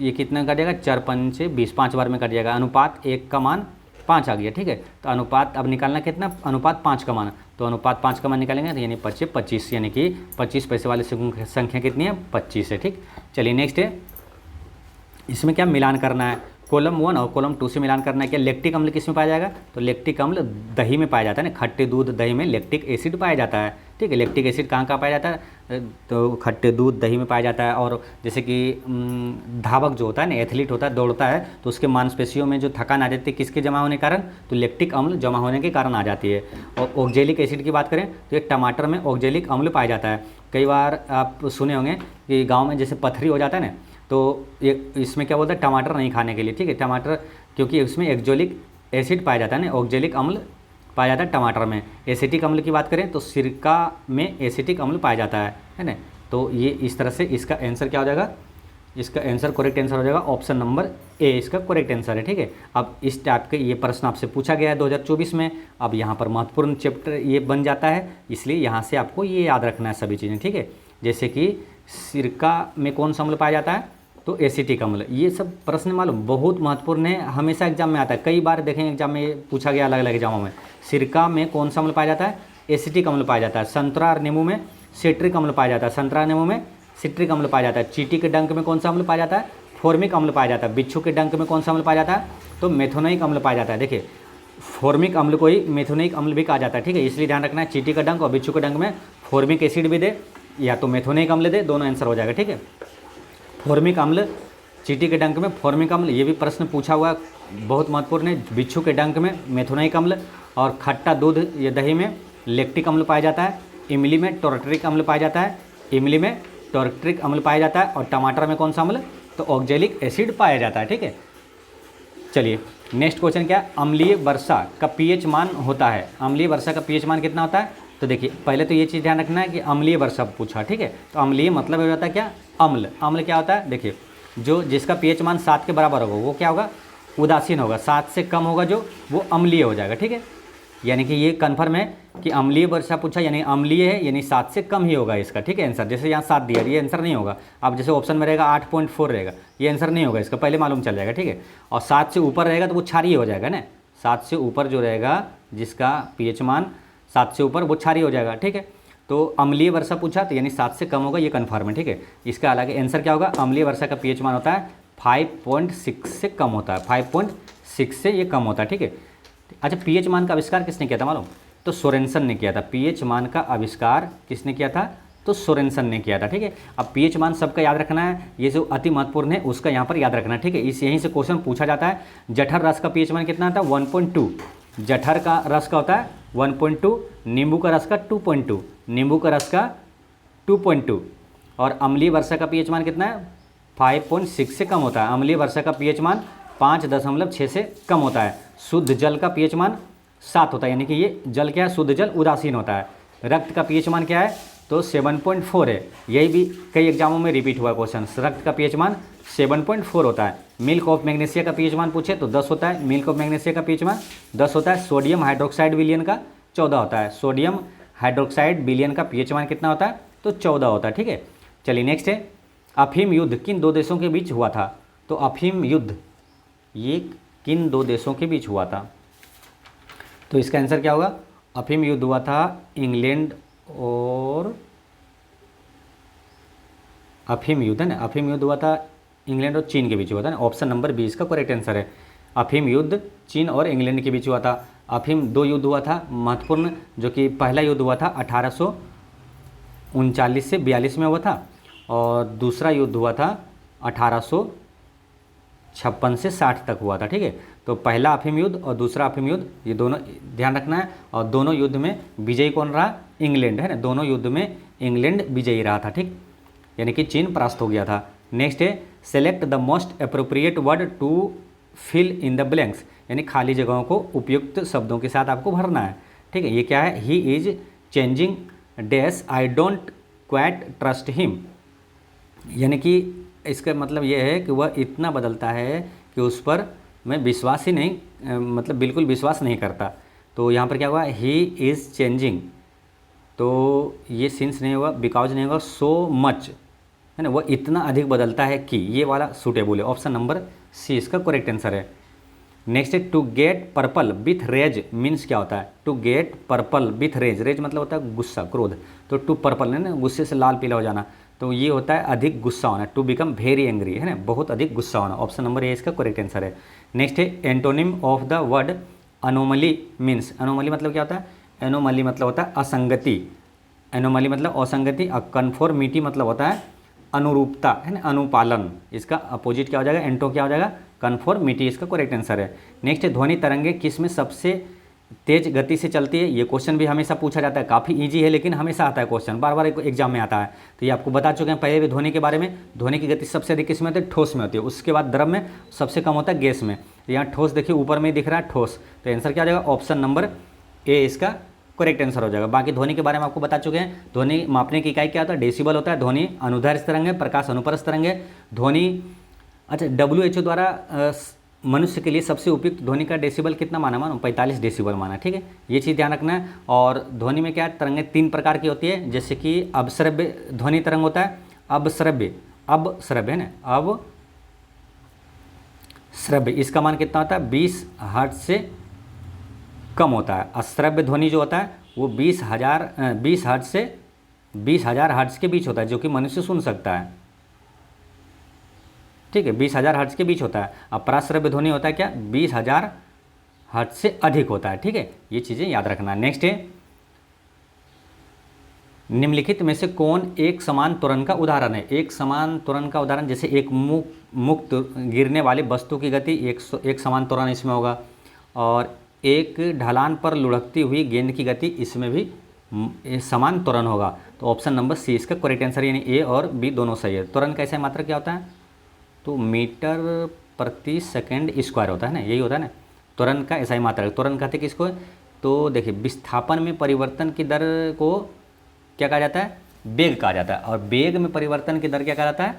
ये कितना कट जाएगा, 4 5 20, 5 बार में कट जाएगा। अनुपात 1 का मान 5 आ गया। ठीक है, तो अनुपात अब निकालना कितना, अनुपात 5 का मान, तो अनुपात 5 का मान निकालेंगे तो यानी 25, यानी कि 25 पैसे वाली संख्या कितनी है, 25 है। ठीक, चलिए नेक्स्ट है, इसमें क्या मिलान करना है, कॉलम 1 और कॉलम 2 से मिलान करना है। क्या लैक्टिक अम्ल किस में पाया जाएगा, तो लैक्टिक अम्ल दही में पाया जाता है ना, खट्टे दूध दही में लैक्टिक एसिड पाया जाता है। ठीक है, लैक्टिक एसिड कहाँ कहाँ पाया जाता है, तो खट्टे दूध दही में पाया जाता है। और जैसे कि धावक जो होता है ना, एथलीट होता है, दौड़ता है, तो उसके मांसपेशियों में जो थकान आ जाती है किसके जमा होने के कारण, तो लैक्टिक अम्ल जमा होने के कारण आ जाती है। और ऑक्जेलिक एसिड की बात करें तो ये टमाटर में ऑक्जेलिक अम्ल पाया जाता है। कई बार आप सुने होंगे कि गाँव में जैसे पथरी हो जाता है ना, तो ये इसमें क्या बोलता है, टमाटर नहीं खाने के लिए। ठीक है, टमाटर क्योंकि उसमें एक्जोलिक एसिड पाया जाता है ना, ऑक्जेलिक अम्ल पाया जाता है टमाटर में। एसिटिक अम्ल की बात करें तो सिरका में एसिटिक अम्ल पाया जाता है ना। तो ये इस तरह से इसका आंसर क्या हो जाएगा, इसका आंसर करेक्ट आंसर हो जाएगा ऑप्शन नंबर ए, इसका करेक्ट आंसर है। ठीक है, अब इस टाइप के ये प्रश्न आपसे पूछा गया है 2024 में। अब यहाँ पर महत्वपूर्ण चैप्टर ये बन जाता है, इसलिए यहाँ से आपको ये याद रखना है सभी चीज़ें। ठीक है, जैसे कि सिरका में कौन सा अम्ल पाया जाता है, तो एसिटिक अम्ल। ये सब प्रश्न मालूम बहुत महत्वपूर्ण है, हमेशा एग्जाम में आता है, कई बार देखेंगे एग्जाम में पूछा गया अलग अलग एग्जामों में। सिरका में कौन सा अम्ल पाया जाता है, एसिटिक अम्ल पाया जाता है। संतरा और नींबू में सिट्रिक अम्ल पाया जाता है, संतरा नींबू में सिट्रिक अम्ल पाया जाता है। चींटी के डंक में कौन सा अम्ल पाया जाता है, फॉर्मिक अम्ल पाया जाता है। बिच्छू के डंक में कौन सा अम्ल पाया जाता है, तो मेथोनोइक अम्ल पाया जाता है। देखिए, फॉर्मिक अम्ल को ही मेथोनोइक अम्ल भी कहा जाता है। ठीक है, इसलिए ध्यान रखना है, चींटी का डंक और बिच्छू के डंक में फॉर्मिक एसिड भी दे या तो मेथोनोइक अम्ल दे, दोनों आंसर हो जाएगा। ठीक है, फॉर्मिक अम्ल, चींटी के डंक में फॉर्मिक अम्ल, ये भी प्रश्न पूछा हुआ है, बहुत महत्वपूर्ण है। बिच्छू के डंक में मेथोनोइक अम्ल, और खट्टा दूध या दही में लैक्टिक अम्ल पाया जाता है। इमली में टॉर्ट्रिक अम्ल पाया जाता है, इमली में टॉर्ट्रिक अम्ल पाया जाता है। और टमाटर में कौन सा अम्ल, तो ऑक्जेलिक एसिड पाया जाता है। ठीक है, चलिए नेक्स्ट क्वेश्चन क्या, अम्लीय वर्षा का पीएच मान होता है। अम्लीय वर्षा का पीएच मान कितना होता है, तो देखिए पहले तो ये चीज़ ध्यान रखना है कि अम्लीय वर्षा पूछा। ठीक है, तो अम्लीय मतलब हो जाता है क्या, अम्ल। अम्ल क्या होता है, देखिए जो जिसका पीएच मान 7 के बराबर होगा वो क्या होगा, उदासीन होगा। 7 से कम होगा जो, वो अम्लीय हो जाएगा। ठीक है, यानी कि ये कन्फर्म है कि अम्लीय वर्षा पूछा यानी अम्लीय है, यानी 7 से कम ही होगा इसका। ठीक है, आंसर जैसे यहाँ 7 दिया, ये आंसर नहीं होगा। अब जैसे ऑप्शन में रहेगा 8.4 रहेगा, ये आंसर नहीं होगा, इसका पहले मालूम चल जाएगा। ठीक है, और 7 से ऊपर रहेगा तो वो क्षारीय हो जाएगा ना। 7 से ऊपर जो रहेगा जिसका पीएच मान 7 से ऊपर, वो क्षारीय हो जाएगा। ठीक है, तो अम्लीय वर्षा पूछा तो यानी 7 से कम होगा, ये कन्फर्म है। ठीक है, इसका अलग आंसर क्या होगा, अम्लीय वर्षा का पीएच मान होता है 5.6 से कम होता है, 5.6 से ये कम होता है। ठीक है, अच्छा पीएच मान का आविष्कार किसने किया था मालूम, तो सोरेनसन ने किया था। पीएच मान का आविष्कार किसने किया था, तो सोरेनसन ने किया था। ठीक है, अब पीएच मान सबका याद रखना है, ये जो अति महत्वपूर्ण है उसका यहाँ पर याद रखना है। ठीक है, इस यहीं से क्वेश्चन पूछा जाता है। जठर रस का पीएच मान कितना था, 1.2। जठर का रस का होता है 1.2, नींबू का रस का 2.2, नींबू का रस का 2.2। और अम्लीय वर्षा का पीएच मान कितना है, 5.6 से कम होता है। अम्लीय वर्षा का पीएच मान 5.6 से कम होता है। शुद्ध जल का पीएच मान 7 होता है, यानी कि ये जल क्या है, शुद्ध जल उदासीन होता है। रक्त का पीएच मान क्या है, तो 7.4 है। यही भी कई एग्जामों में रिपीट हुआ क्वेश्चन, रक्त का पीएच मान 7.4 होता है। मिल्क ऑफ मैग्नीशिया का पीएच मान पूछे तो 10 होता है। मिल्क ऑफ मैग्नीशिया का पीएच मान 10 होता है। सोडियम हाइड्रोक्साइड विलियन का 14 होता है। सोडियम हाइड्रोक्साइड विलियन का पीएच मान कितना होता है, तो 14 होता है। ठीक है, चलिए नेक्स्ट है, अफीम युद्ध किन 2 देशों के बीच हुआ था, तो अफीम युद्ध ये किन 2 देशों के बीच हुआ था, तो इसका आंसर क्या होगा, अफीम युद्ध हुआ था इंग्लैंड और, अफीम युद्ध है ना, अफीम युद्ध हुआ था इंग्लैंड और चीन के बीच हुआ था ना। ऑप्शन नंबर 20 का करेक्ट आंसर है। अफीम युद्ध चीन और इंग्लैंड के बीच हुआ था। अफीम 2 युद्ध हुआ था महत्वपूर्ण, जो कि पहला युद्ध हुआ था 1839 से 42 में हुआ था, और दूसरा युद्ध हुआ था 1856 से 60 तक हुआ था। ठीक है, तो पहला अफीम युद्ध और दूसरा अफीम युद्ध, ये दोनों ध्यान रखना है। और दोनों युद्ध में विजयी कौन रहा, इंग्लैंड, है ना, दोनों युद्ध में इंग्लैंड विजयी रहा था, ठीक, यानी कि चीन परास्त हो गया था। नेक्स्ट है select the most appropriate word to fill in the blanks, यानी खाली जगहों को उपयुक्त शब्दों के साथ आपको भरना है, ठीक है। ये क्या है, he is changing dash I don't quite trust him, यानी कि इसका मतलब ये है कि वह इतना बदलता है कि उस पर मैं विश्वास ही नहीं, मतलब बिल्कुल विश्वास नहीं करता। तो यहाँ पर क्या हुआ, ही इज़ चेंजिंग, तो ये सिंस नहीं होगा, बिकॉज नहीं होगा, सो मच, है ना, वह इतना अधिक बदलता है कि, ये वाला सूटेबल है। ऑप्शन नंबर सी इसका करेक्ट आंसर है। नेक्स्ट है to get purple with rage means क्या होता है, to get purple with rage, rage मतलब होता है गुस्सा, क्रोध, तो टू पर्पल है ना, गुस्से से लाल पीला हो जाना, तो ये होता है अधिक गुस्सा होना, टू बिकम वेरी एंग्री, है ना, बहुत अधिक गुस्सा होना। ऑप्शन नंबर ए इसका करेक्ट आंसर है। नेक्स्ट है antonym of the word anomaly means, anomaly मतलब क्या होता है, एनोमली मतलब होता है असंगति, एनोमली मतलब असंगति, और कन्फॉर्मिटी मतलब होता है अनुरूपता, है ना, अनुपालन, इसका अपोजिट क्या हो जाएगा, एंटो क्या हो जाएगा, कन्फॉर्मिटी, इसका करेक्ट आंसर है। नेक्स्ट है ध्वनि तरंगे किस में सबसे तेज गति से चलती है, ये क्वेश्चन भी हमेशा पूछा जाता है, काफ़ी इजी है लेकिन हमेशा आता है क्वेश्चन, बार बार एग्जाम में आता है। तो ये आपको बता चुके हैं पहले भी ध्वनि के बारे में, ध्वनि की गति सबसे अधिक किस में होती है, ठोस में होती है, उसके बाद द्रव में, सबसे कम होता है गैस में। तो यहाँ ठोस देखिए ऊपर में दिख रहा है ठोस, तो आंसर क्या हो जाएगा, ऑप्शन नंबर ए इसका करेक्ट आंसर हो जाएगा। बाकी ध्वनि के बारे में आपको बता चुके हैं, ध्वनि मापने की इकाई क्या होता है, डेसिबल होता है, ध्वनि अनुदैर्ध्य तरंग है, प्रकाश अनुप्रस्थ तरंग है, ध्वनि, अच्छा WHO द्वारा मनुष्य के लिए सबसे उपयुक्त ध्वनि का डेसिबल कितना माना 45 डेसिबल माना, ठीक है, ये चीज़ ध्यान रखना है। और ध्वनि में क्या तरंगें 3 प्रकार की होती है, जैसे कि अवश्रव्य ध्वनि तरंग होता है, अवश्रव्य है ना, अवश्रव्य, इसका मान कितना होता है, 20 हर्ट्ज से कम होता है। अश्रव्य ध्वनि जो होता है वो 20 हर्ट्ज से 20,000 हर्ट्ज के बीच होता है, जो कि मनुष्य सुन सकता है, ठीक है, 20,000 हर्ट्ज के बीच होता है। अब पराश्रव्य ध्वनि होता है क्या, 20,000 हर्ट्ज से अधिक होता है, ठीक है, ये चीज़ें याद रखना। नेक्स्ट है निम्नलिखित में से कौन एक समान त्वरण का उदाहरण है, एक समान त्वरण का उदाहरण, जैसे एक मुक्त गिरने वाले वस्तु की गति एक समान त्वरण इसमें होगा, और एक ढलान पर लुढ़कती हुई गेंद की गति इसमें भी समान त्वरण होगा। तो ऑप्शन नंबर सी इसका करेक्ट आंसर, यानी ए और बी दोनों सही है। त्वरण का ऐसा मात्रा क्या होता है, तो मीटर प्रति सेकंड स्क्वायर होता है ना, यही होता है ना त्वरण का ऐसा ही मात्रा। त्वरण कहते हैं किसको, तो देखिए विस्थापन में परिवर्तन की दर को क्या कहा जाता है, वेग कहा जाता है, और वेग में परिवर्तन की दर क्या कहा जाता है,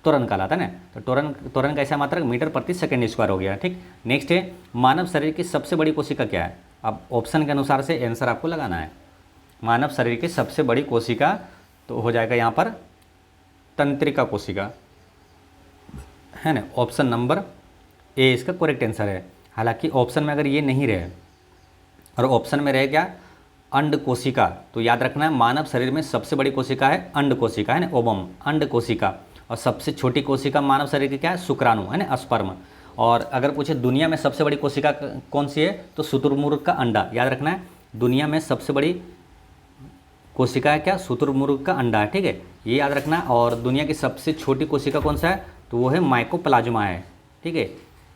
त्वरण कहलाता है ना। तो त्वरण का ऐसा मात्रक मीटर प्रति सेकंड स्क्वायर हो गया, ठीक। नेक्स्ट है मानव शरीर की सबसे बड़ी कोशिका क्या है, अब ऑप्शन के अनुसार से आंसर आपको लगाना है। मानव शरीर की सबसे बड़ी कोशिका तो हो जाएगा यहाँ पर तंत्रिका कोशिका, है ना, ऑप्शन नंबर ए इसका करेक्ट आंसर है। हालांकि ऑप्शन में अगर ये नहीं रहे और ऑप्शन में रहे क्या, अंड कोशिका, तो याद रखना है मानव शरीर में सबसे बड़ी कोशिका है अंड कोशिका, है ना, ओवम, अंड कोशिका, और सबसे छोटी कोशिका मानव शरीर की क्या है, शुक्राणु, है ना, स्पर्म। और अगर पूछे दुनिया में सबसे बड़ी कोशिका कौन सी है, तो शुतुरमुर्ग का अंडा, याद रखना है दुनिया में सबसे बड़ी कोशिका है क्या, शुतुरमुर्ग का अंडा है, ठीक है, ये याद रखना। और दुनिया की सबसे छोटी कोशिका कौन सा है, तो वो है माइकोप्लाज्मा है, ठीक है,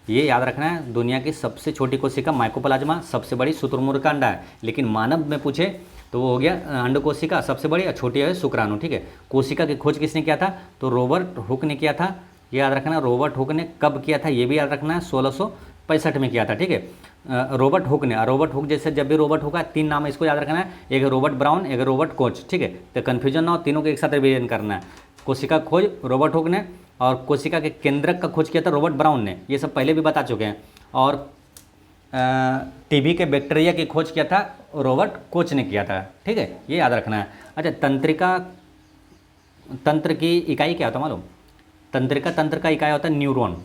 ये याद रखना है, दुनिया की सबसे छोटी कोशिका माइकोप्लाज्मा, सबसे बड़ी शुतुरमुर्ग का अंडा है। लेकिन मानव में पूछे तो वो हो गया अंड कोशिका सबसे बड़ी, और छोटी है शुक्राणु, ठीक है। कोशिका की खोज किसने किया था, तो रॉबर्ट हुक ने किया था, ये याद रखना। रॉबर्ट हुक ने कब किया था, ये भी याद रखना है, 1665 में किया था, ठीक है। रॉबर्ट हुक ने, रॉबर्ट हुक जैसे जब भी रॉबर्ट हुक का 3 नाम है, इसको याद रखना है, एक रॉबर्ट ब्राउन, एक रॉबर्ट कोच, ठीक है, तो कन्फ्यूजन ना हो, तीनों को एक साथ रिवीजन करना है। कोशिका खोज रॉबर्ट हुक ने, और कोशिका के केंद्रक का खोज किया था रॉबर्ट ब्राउन ने, ये सब पहले भी बता चुके हैं। और टीबी के बैक्टीरिया की खोज किया था रॉबर्ट कोच ने किया था, ठीक है, ये याद रखना है। अच्छा, तंत्र की इकाई क्या होता है मालूम, तंत्र का इकाई होता है न्यूरॉन,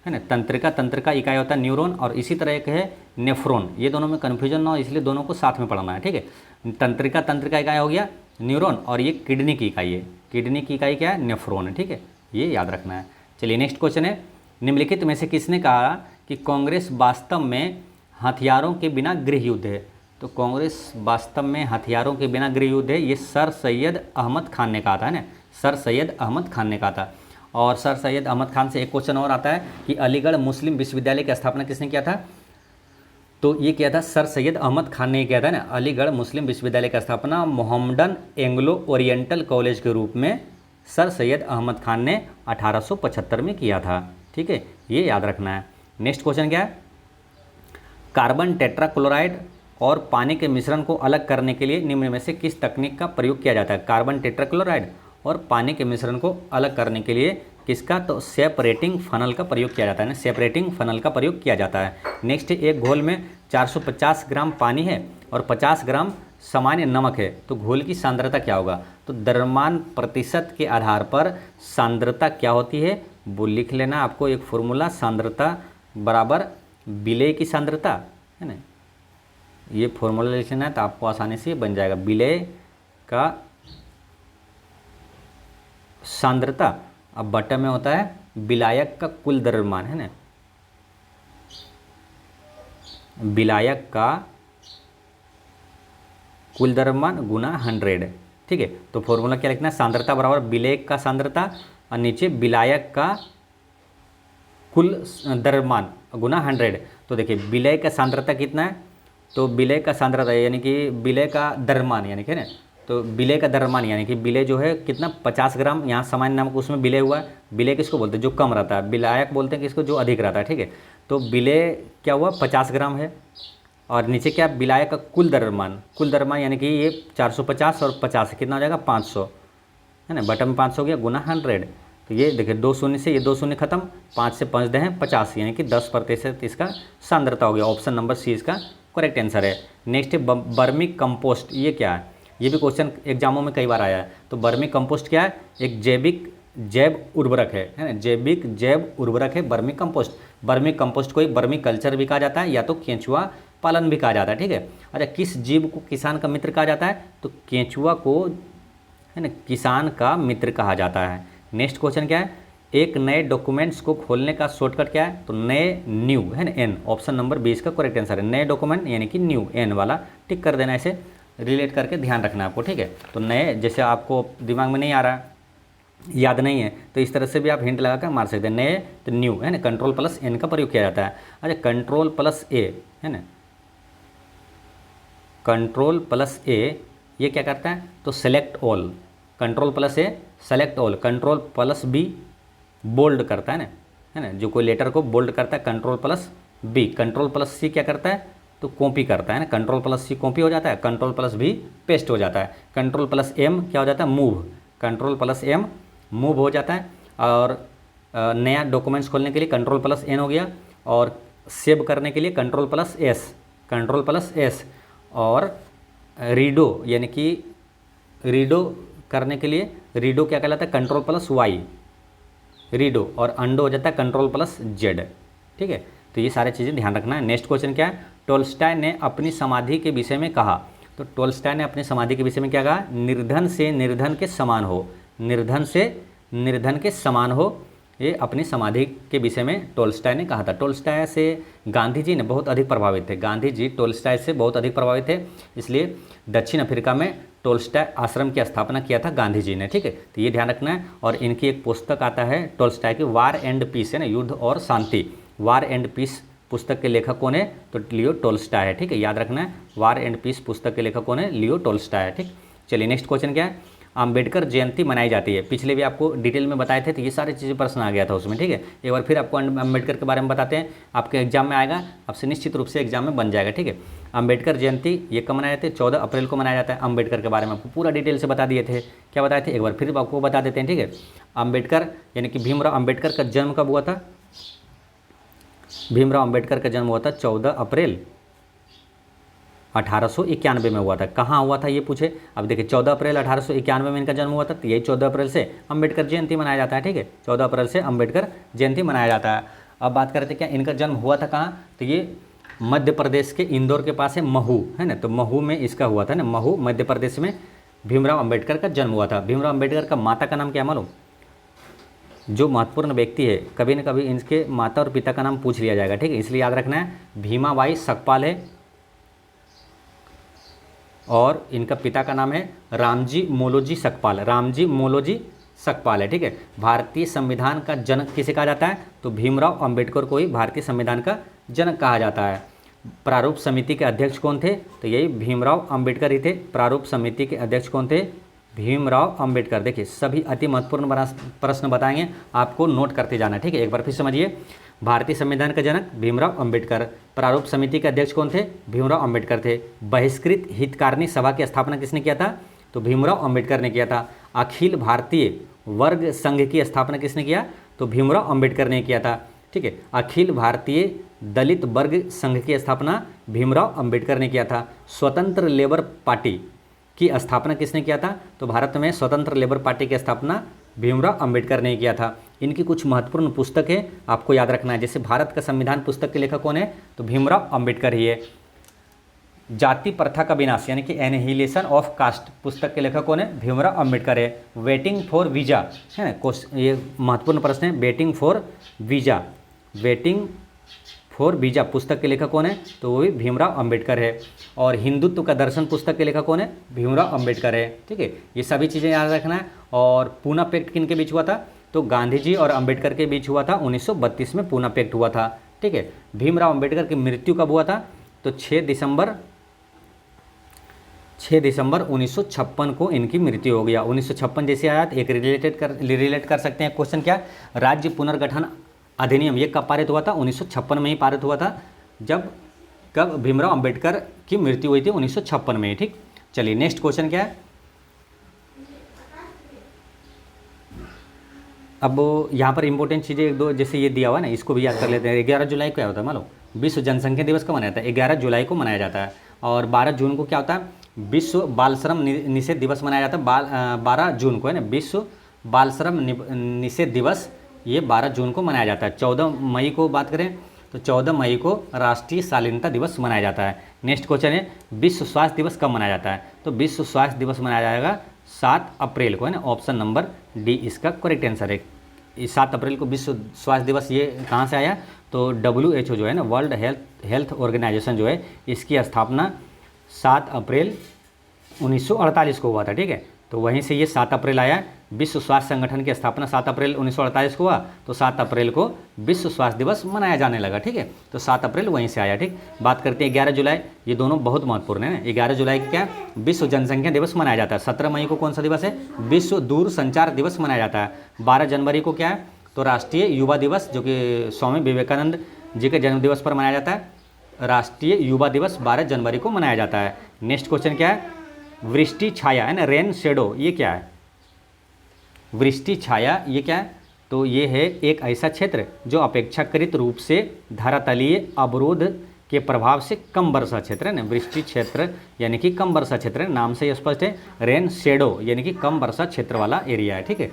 है ना, तंत्र का इकाई होता है न्यूरॉन, और इसी तरह एक है नेफ्रॉन, ये दोनों में कन्फ्यूजन ना हो इसलिए दोनों को साथ में पढ़ना है, ठीक है। तंत्र का इकाई हो गया न्यूरॉन, और ये किडनी की इकाई है, किडनी की इकाई क्या है, नेफ्रॉन है, ठीक है, ये याद रखना है। चलिए नेक्स्ट क्वेश्चन है, निम्नलिखित में से किसने कहा कि कांग्रेस वास्तव में हथियारों के बिना गृह युद्ध है, तो कांग्रेस वास्तव में हथियारों के बिना गृह युद्ध है, ये सर सैयद अहमद खान ने कहा था, है ना, सर सैयद अहमद खान ने कहा था। और सर सैयद अहमद खान से एक क्वेश्चन और आता है कि अलीगढ़ मुस्लिम विश्वविद्यालय की स्थापना किसने किया था, तो ये क्या था, सर सैयद अहमद खान ने किया था ना, अलीगढ़ मुस्लिम विश्वविद्यालय का स्थापना मोहम्मडन एंग्लो ओरिएंटल कॉलेज के रूप में सर सैयद अहमद खान ने 1875 में किया था। ठीक है, ये याद रखना है। नेक्स्ट क्वेश्चन क्या है, कार्बन टेट्राक्लोराइड और पानी के मिश्रण को अलग करने के लिए निम्न में से किस तकनीक का प्रयोग किया जाता है। कार्बन टेट्राक्लोराइड और पानी के मिश्रण को अलग करने के लिए किसका, तो सेपरेटिंग फनल का प्रयोग किया जाता है ना, सेपरेटिंग फनल का प्रयोग किया जाता है। नेक्स्ट, एक घोल में 450 ग्राम पानी है और 50 ग्राम सामान्य नमक है, तो घोल की सांद्रता क्या होगा। तो द्रव्यमान प्रतिशत के आधार पर सांद्रता क्या होती है, वो लिख लेना आपको एक फॉर्मूला, सांद्रता बराबर विलेय की सांद्रता, है ना, ये फॉर्मूला लिख लेना है तो आपको आसानी से बन जाएगा। विलेय का सांद्रता, अब बटा में होता है विलायक का कुल द्रव्यमान, है ना, विलायक का कुल द्रव्यमान गुना 100। ठीक है, तो फॉर्मूला क्या लिखना है, सांद्रता बराबर विलेयक का सांद्रता और नीचे विलायक का कुल द्रव्यमान गुना 100। तो देखिए विलेय का सांद्रता कितना है, तो विलेय का सांद्रता यानी कि विलेय का द्रव्यमान यानी कि ना, तो विलेय का द्रव्यमान यानी कि विलेय जो है कितना 50 ग्राम, यहाँ सामान्य नमक उसमें विलेय हुआ है। विलेय किसको बोलते हैं, जो कम रहता है, विलायक बोलते हैं किसको, जो अधिक रहता है। ठीक है, तो विलेय क्या हुआ 50 ग्राम है और नीचे क्या विलायक का कुल द्रव्यमान, कुल द्रव्यमान यानी कि ये 450 और 50 कितना हो जाएगा 500, है ना, बटन में 500 हो गया गुना 100। तो ये देखिए 2 शून्य से ये 2 शून्य खत्म, 5 से 5 दे हैं 50 यानी कि 10% इसका सांद्रता हो गया। ऑप्शन नंबर सी इसका करेक्ट आंसर है। नेक्स्ट है बर्मी कंपोस्ट, ये क्या है, ये भी क्वेश्चन एग्जामों में कई बार आया है। तो बर्मी कंपोस्ट क्या है, एक जैविक जैव उर्वरक है ना, जैविक जैव उर्वरक है बर्मी कंपोस्ट। बर्मी कंपोस्ट को बर्मी कल्चर भी कहा जाता है या तो केंचुआ पालन भी कहा जाता है। ठीक है, अच्छा किस जीव को किसान का मित्र कहा जाता है, तो केंचुआ को, है ना, किसान का मित्र कहा जाता है। नेक्स्ट क्वेश्चन क्या है, एक नए डॉक्यूमेंट्स को खोलने का शॉर्टकट क्या है, तो नए न्यू, है ना, एन, ऑप्शन नंबर 20 का करेक्ट आंसर है। नए डॉक्यूमेंट यानी कि न्यू, एन वाला टिक कर देना, ऐसे रिलेट करके ध्यान रखना है आपको। ठीक है, तो नए जैसे आपको दिमाग में नहीं आ रहा, याद नहीं है, तो इस तरह से भी आप हिंट लगा कर मार सकते हैं। नए तो न्यू, है ना, कंट्रोल प्लस एन का प्रयोग किया जाता है। अच्छा कंट्रोल प्लस ए, है ना, कंट्रोल प्लस ए ये क्या करता है, तो select all, control plus A select all. Control plus B bold करता है ना, जो कोई लेटर को बोल्ड करता है, control plus B. Control plus C क्या करता है, तो कॉपी करता है ना, कंट्रोल प्लस सी कॉपी हो जाता है, कंट्रोल प्लस बी पेस्ट हो जाता है। कंट्रोल प्लस एम क्या हो जाता है, move, control plus M move हो जाता है। और नया डॉक्यूमेंट्स खोलने के लिए कंट्रोल प्लस एन हो गया, और सेव करने के लिए control plus S, control plus S. और रीडो यानी कि रीडो करने के लिए रीडो क्या कहलाता है, कंट्रोल प्लस वाई रीडो। और अंडो हो जाता है कंट्रोल प्लस जेड। ठीक है, तो ये सारी चीज़ें ध्यान रखना है। नेक्स्ट क्वेश्चन क्या है, टोल्स्टॉय ने अपनी समाधि के विषय में कहा, तो टोल्स्टॉय ने अपनी समाधि के विषय में क्या कहा, निर्धन से निर्धन के समान हो, निर्धन से निर्धन के समान हो, ये अपनी समाधि के विषय में टोल्स्टॉय ने कहा था। टोल्स्टॉय से गांधी जी ने बहुत अधिक प्रभावित थे, गांधी जी टोल्स्टॉय से बहुत अधिक प्रभावित थे, इसलिए दक्षिण अफ्रीका में टोल्स्टॉय आश्रम की स्थापना किया था गांधी जी ने। ठीक है, तो ये ध्यान रखना है। और इनकी एक पुस्तक आता है टोल्स्टॉय की, वार एंड पीस, है ना, युद्ध और शांति। वार एंड पीस पुस्तक के लेखक कौन है, तो लियो टोल्स्टॉय है। ठीक है, याद रखना है, वार एंड पीस पुस्तक के लेखक कौन है, लियो टोल्स्टॉय है। ठीक, चलिए नेक्स्ट क्वेश्चन क्या है, अंबेडकर जयंती मनाई जाती है। पिछले भी आपको डिटेल में बताए थे, तो ये सारी चीज़ें प्रश्न आ गया था उसमें। ठीक है, एक बार फिर आपको अंबेडकर के बारे में बताते हैं, आपके एग्जाम में आएगा, आपसे निश्चित रूप से एग्जाम में बन जाएगा। ठीक है, अंबेडकर जयंती ये कब मनाए जाते हैं, 14 अप्रैल को मनाया जाता है। अंबेडकर के बारे में आपको पूरा डिटेल से बता दिए थे, क्या बताए थे, एक बार फिर आपको बता देते हैं। ठीक है, अंबेडकर यानी कि भीमराव अंबेडकर का जन्म कब हुआ था, भीमराव अंबेडकर का जन्म हुआ था 14 अप्रैल 1891 में हुआ था। कहाँ हुआ था ये पूछे, अब देखिए 14 अप्रैल 1891 में इनका जन्म हुआ था, तो यही 14 अप्रैल से अम्बेडकर जयंती मनाया जाता है। ठीक है, 14 अप्रैल से अम्बेडकर जयंती मनाया जाता है। अब बात करते हैं क्या इनका जन्म हुआ था कहाँ, तो ये मध्य प्रदेश के इंदौर के पास है महू, है ना, तो महू में इसका हुआ था ना, महू मध्य प्रदेश में भीमराव अम्बेडकर का जन्म हुआ था। भीमराव अम्बेडकर का माता का नाम क्या मालूम, जो महत्वपूर्ण व्यक्ति है कभी न कभी इनके माता और पिता का नाम पूछ लिया जाएगा। ठीक है, इसलिए याद रखना है, भीमाबाई सकपाल है और इनका पिता का नाम है रामजी मोलोजी सकपाल, रामजी मोलोजी सकपाल है। ठीक है, भारतीय संविधान का जनक किसे कहा जाता है, तो भीमराव अंबेडकर को ही भारतीय संविधान का जनक कहा जाता है। प्रारूप समिति के अध्यक्ष कौन थे? तो यही भीमराव अंबेडकर ही थे। प्रारूप समिति के अध्यक्ष कौन थे? भीमराव अंबेडकर। देखिए सभी अति महत्वपूर्ण प्रश्न बताएंगे, आपको नोट करते जाना, ठीक है। एक बार फिर समझिए, भारतीय संविधान के जनक भीमराव अंबेडकर। प्रारूप समिति के अध्यक्ष कौन थे? भीमराव अंबेडकर थे। बहिष्कृत हितकारिणी सभा की स्थापना किसने किया था? तो भीमराव अंबेडकर ने किया था। अखिल भारतीय वर्ग संघ की स्थापना किसने किया? तो भीमराव अंबेडकर ने किया था, ठीक है। अखिल भारतीय दलित वर्ग संघ की स्थापना भीमराव अंबेडकर ने किया था। स्वतंत्र लेबर पार्टी की स्थापना किसने किया था? तो भारत में स्वतंत्र लेबर पार्टी की स्थापना भीमराव अंबेडकर ने किया था। इनकी कुछ महत्वपूर्ण पुस्तकें आपको याद रखना है, जैसे भारत का संविधान पुस्तक के लेखक कौन है? तो भीमराव अंबेडकर ही है। जाति प्रथा का विनाश यानी कि एनिहिलेशन ऑफ कास्ट पुस्तक के लेखक कौन है? भीमराव अंबेडकर है। वेटिंग फॉर वीजा है ना, ये महत्वपूर्ण प्रश्न है। Waiting for visa, waiting for visa पुस्तक के लेखक कौन है? तो वो भी भीमराव अंबेडकर है। और हिंदुत्व का दर्शन पुस्तक के लेखक कौन है? भीमराव अंबेडकर है, ठीक है। ये सभी चीज़ें याद रखना है। और पूना पैक्ट किन के बीच हुआ था? तो गांधी जी और अंबेडकर के बीच हुआ था। 1932 में पूना पैक्ट हुआ था, ठीक है। भीमराव अंबेडकर की मृत्यु कब हुआ था? तो 6 दिसंबर 1956 को इनकी मृत्यु हो गया। 1956 जैसे आया तो एक रिलेट कर सकते हैं क्वेश्चन, क्या? राज्य पुनर्गठन अधिनियम ये कब पारित हुआ था? 1956 में ही पारित हुआ था। जब कब? भीमराव अंबेडकर की मृत्यु हुई थी 1956 में ही, ठीक। चलिए नेक्स्ट क्वेश्चन क्या है? अब यहाँ पर इंपॉर्टेंट चीज़ें एक दो जैसे ये दिया हुआ ना, इसको भी याद कर लेते हैं। 11 जुलाई को क्या होता है मालूम? विश्व जनसंख्या दिवस कब मनाया जाता है? 11 जुलाई को मनाया जाता है। और 12 जून को क्या होता है? विश्व बाल श्रम निषेध दिवस मनाया जाता है। 12 जून को है ना, विश्व बाल श्रम निषेध दिवस, ये 12 जून को मनाया जाता है। 14 मई को बात करें तो 14 मई को राष्ट्रीय शालीनता दिवस मनाया जाता है। नेक्स्ट क्वेश्चन है, विश्व स्वास्थ्य दिवस कब मनाया जाता है? तो विश्व स्वास्थ्य दिवस मनाया जाएगा 7 अप्रैल को, है ना। ऑप्शन नंबर डी इसका करेक्ट आंसर है। 7 अप्रैल को विश्व स्वास्थ्य दिवस ये कहाँ से आया? तो WHO जो है ना, वर्ल्ड हेल्थ ऑर्गेनाइजेशन जो है, इसकी स्थापना 7 अप्रैल 1948 को हुआ था, ठीक है। तो वहीं से ये 7 अप्रैल आया। विश्व स्वास्थ्य संगठन की स्थापना 7 अप्रैल 1948 को हुआ, तो 7 अप्रैल को विश्व स्वास्थ्य दिवस मनाया जाने लगा, ठीक है। तो 7 अप्रैल वहीं से आया, ठीक। बात करते हैं 11 जुलाई, ये दोनों बहुत महत्वपूर्ण है। 11 जुलाई को क्या? विश्व जनसंख्या दिवस मनाया जाता है। 17 मई को कौन सा दिवस है? विश्व दूर संचार दिवस मनाया जाता है। 12 जनवरी को क्या है? तो राष्ट्रीय युवा दिवस, जो कि स्वामी विवेकानंद जी के जन्मदिवस पर मनाया जाता है। राष्ट्रीय युवा दिवस 12 जनवरी को मनाया जाता है। नेक्स्ट क्वेश्चन क्या है? वृष्टि छाया, है ना, रेन शेडो, ये क्या है? वृष्टि छाया ये क्या है? तो ये है एक ऐसा क्षेत्र जो अपेक्षाकृत रूप से धरातलीय अवरोध के प्रभाव से कम वर्षा क्षेत्र है ना। वृष्टि क्षेत्र यानी कि कम वर्षा क्षेत्र है, नाम से स्पष्ट है। रेन शेडो यानी कि कम वर्षा क्षेत्र वाला एरिया है, ठीक है।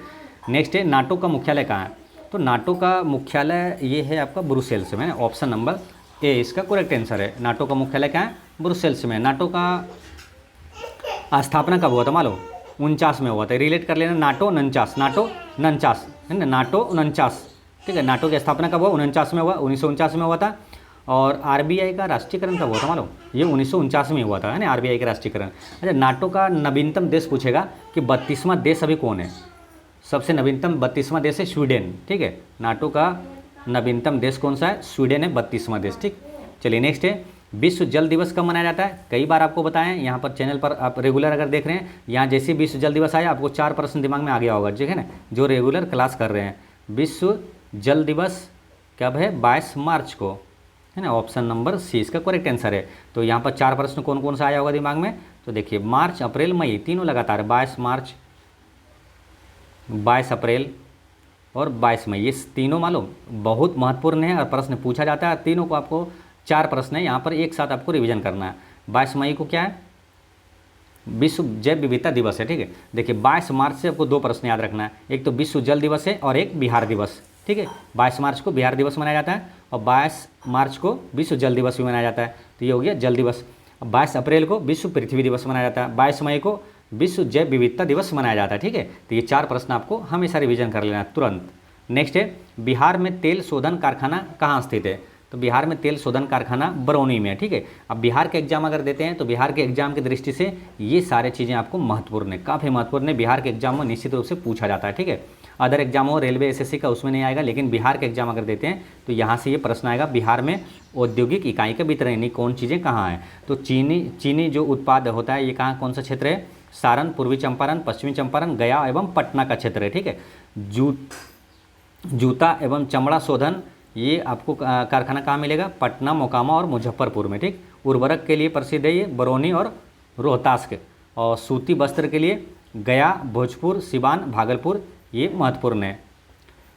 नेक्स्ट है, नाटो का मुख्यालय कहाँ है? तो नाटो का मुख्यालय ये है आपका ब्रुसेल्स में, ऑप्शन नंबर ए इसका करेक्ट आंसर है। नाटो का मुख्यालय कहाँ है? ब्रुसेल्स में। नाटो का स्थापना कब हुआ था मालूम? 49 में हुआ था। रिलेट कर लेना, नाटो 49, नाटो 49 है ना, नाटो 49, ठीक है। नाटो की स्थापना कब हुआ? 49 में हुआ, 1949 में हुआ था। और RBI का राष्ट्रीयकरण कब हुआ था मालूम? ये 1949 में हुआ था, है ना, RBI का राष्ट्रीयकरण। अच्छा, नाटो का नवीनतम देश पूछेगा कि 32वां देश अभी कौन है? सबसे नवीनतम 32वां देश है स्वीडन, ठीक है। नाटो का नवीनतम देश कौन सा है? स्वीडन है 32वां देश, ठीक। चलिए नेक्स्ट है, विश्व जल दिवस कब मनाया जाता है? कई बार आपको बताएं, यहाँ पर चैनल पर आप रेगुलर अगर देख रहे हैं, यहाँ जैसे विश्व जल दिवस आया आपको 4 प्रश्न दिमाग में आ गया होगा, ठीक है ना, जो रेगुलर क्लास कर रहे हैं। विश्व जल दिवस कब है? 22 मार्च को, है ना। ऑप्शन नंबर सी इसका करेक्ट आंसर है। तो यहाँ पर 4 प्रश्न कौन कौन सा आया होगा दिमाग में? तो देखिए, मार्च, अप्रैल, मई, तीनों लगातार, 22 मार्च, 22 अप्रैल और 22 मई, ये तीनों मालूम बहुत महत्वपूर्ण है और प्रश्न पूछा जाता है। तीनों को आपको 4 प्रश्न है यहाँ पर एक साथ आपको रिवीजन करना है। 22 मई को क्या है? विश्व जैव विविधता दिवस है, ठीक है। देखिए 22 मार्च से आपको 2 प्रश्न याद रखना है, एक तो विश्व जल दिवस है और एक बिहार दिवस, ठीक है। 22 मार्च को बिहार दिवस मनाया जाता है और 22 मार्च को विश्व जल दिवस भी मनाया जाता है, तो ये हो गया जल दिवस। 22 अप्रैल को विश्व पृथ्वी दिवस मनाया जाता है, 22 मई को विश्व जैव विविधता दिवस मनाया जाता है, ठीक है। तो ये 4 प्रश्न आपको हमेशा रिवीजन कर लेना तुरंत। नेक्स्ट है, बिहार में तेल शोधन कारखाना कहाँ स्थित है? तो बिहार में तेल शोधन कारखाना बरौनी में है, ठीक है। अब बिहार के एग्जाम अगर देते हैं तो बिहार के एग्जाम की दृष्टि से ये सारे चीज़ें आपको महत्वपूर्ण है, काफ़ी महत्वपूर्ण है, बिहार के एग्जाम में निश्चित रूप से पूछा जाता है, ठीक है। अदर एग्जाम हो रेलवे एसएससी का उसमें नहीं आएगा, लेकिन बिहार के एग्जाम अगर देते हैं तो यहाँ से ये प्रश्न आएगा, बिहार में औद्योगिक इकाई का वितरण यानी कौन चीज़ें कहाँ हैं। तो चीनी जो उत्पाद होता है ये कहाँ कौन सा क्षेत्र है, सारण, पूर्वी चंपारण, पश्चिमी चंपारण, गया एवं पटना का क्षेत्र है, ठीक है। जूता एवं चमड़ा शोधन ये आपको कारखाना कहाँ मिलेगा, पटना, मोकामा और मुजफ्फरपुर में, ठीक। उर्वरक के लिए प्रसिद्ध है ये बरौनी और रोहतास के, और सूती वस्त्र के लिए गया, भोजपुर, सिवान, भागलपुर ये महत्वपूर्ण है,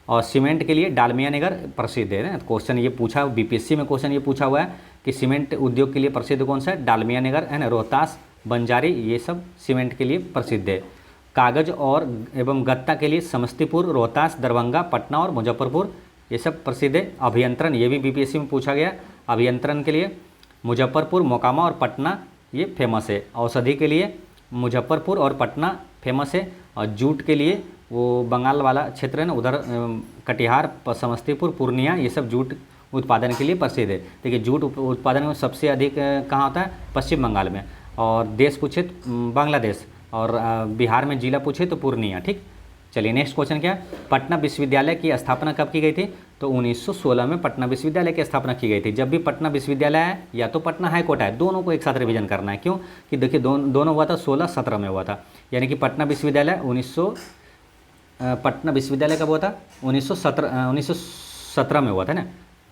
और सीमेंट के लिए डालमिया नगर प्रसिद्ध है ना। क्वेश्चन ये पूछा बीपीएससी में, क्वेश्चन ये पूछा हुआ है कि सीमेंट उद्योग के लिए प्रसिद्ध कौन सा है, डालमिया नगर है ना, रोहतास, बंजारी ये सब सीमेंट के लिए प्रसिद्ध है। कागज और एवं गत्ता के लिए समस्तीपुर, रोहतास, दरभंगा, पटना और मुजफ्फरपुर ये सब प्रसिद्ध है। अभियंत्रण ये भी बीपीएससी में पूछा गया, अभियंत्रण के लिए मुजफ्फरपुर, मोकामा और पटना ये फेमस है। औषधि के लिए मुजफ्फरपुर और पटना फेमस है, और जूट के लिए वो बंगाल वाला क्षेत्र है ना उधर कटिहार, समस्तीपुर, पूर्णिया ये सब जूट उत्पादन के लिए प्रसिद्ध है। देखिए जूट उत्पादन में सबसे अधिक कहाँ होता है, पश्चिम बंगाल में, और देश पूछे बांग्लादेश, और बिहार में जिला पूछे तो पूर्णिया, ठीक। चलिए नेक्स्ट क्वेश्चन क्या है, पटना विश्वविद्यालय की स्थापना कब की गई थी, तो 1916 में पटना विश्वविद्यालय की स्थापना की गई थी। जब भी पटना विश्वविद्यालय है या तो पटना हाई कोर्ट है, दोनों को एक साथ रिवीजन करना है, क्यों कि देखिए दोनों हुआ था 16-17 में हुआ था, यानी कि पटना विश्वविद्यालय पटना विश्वविद्यालय कब हुआ था, 1917 में हुआ था ना,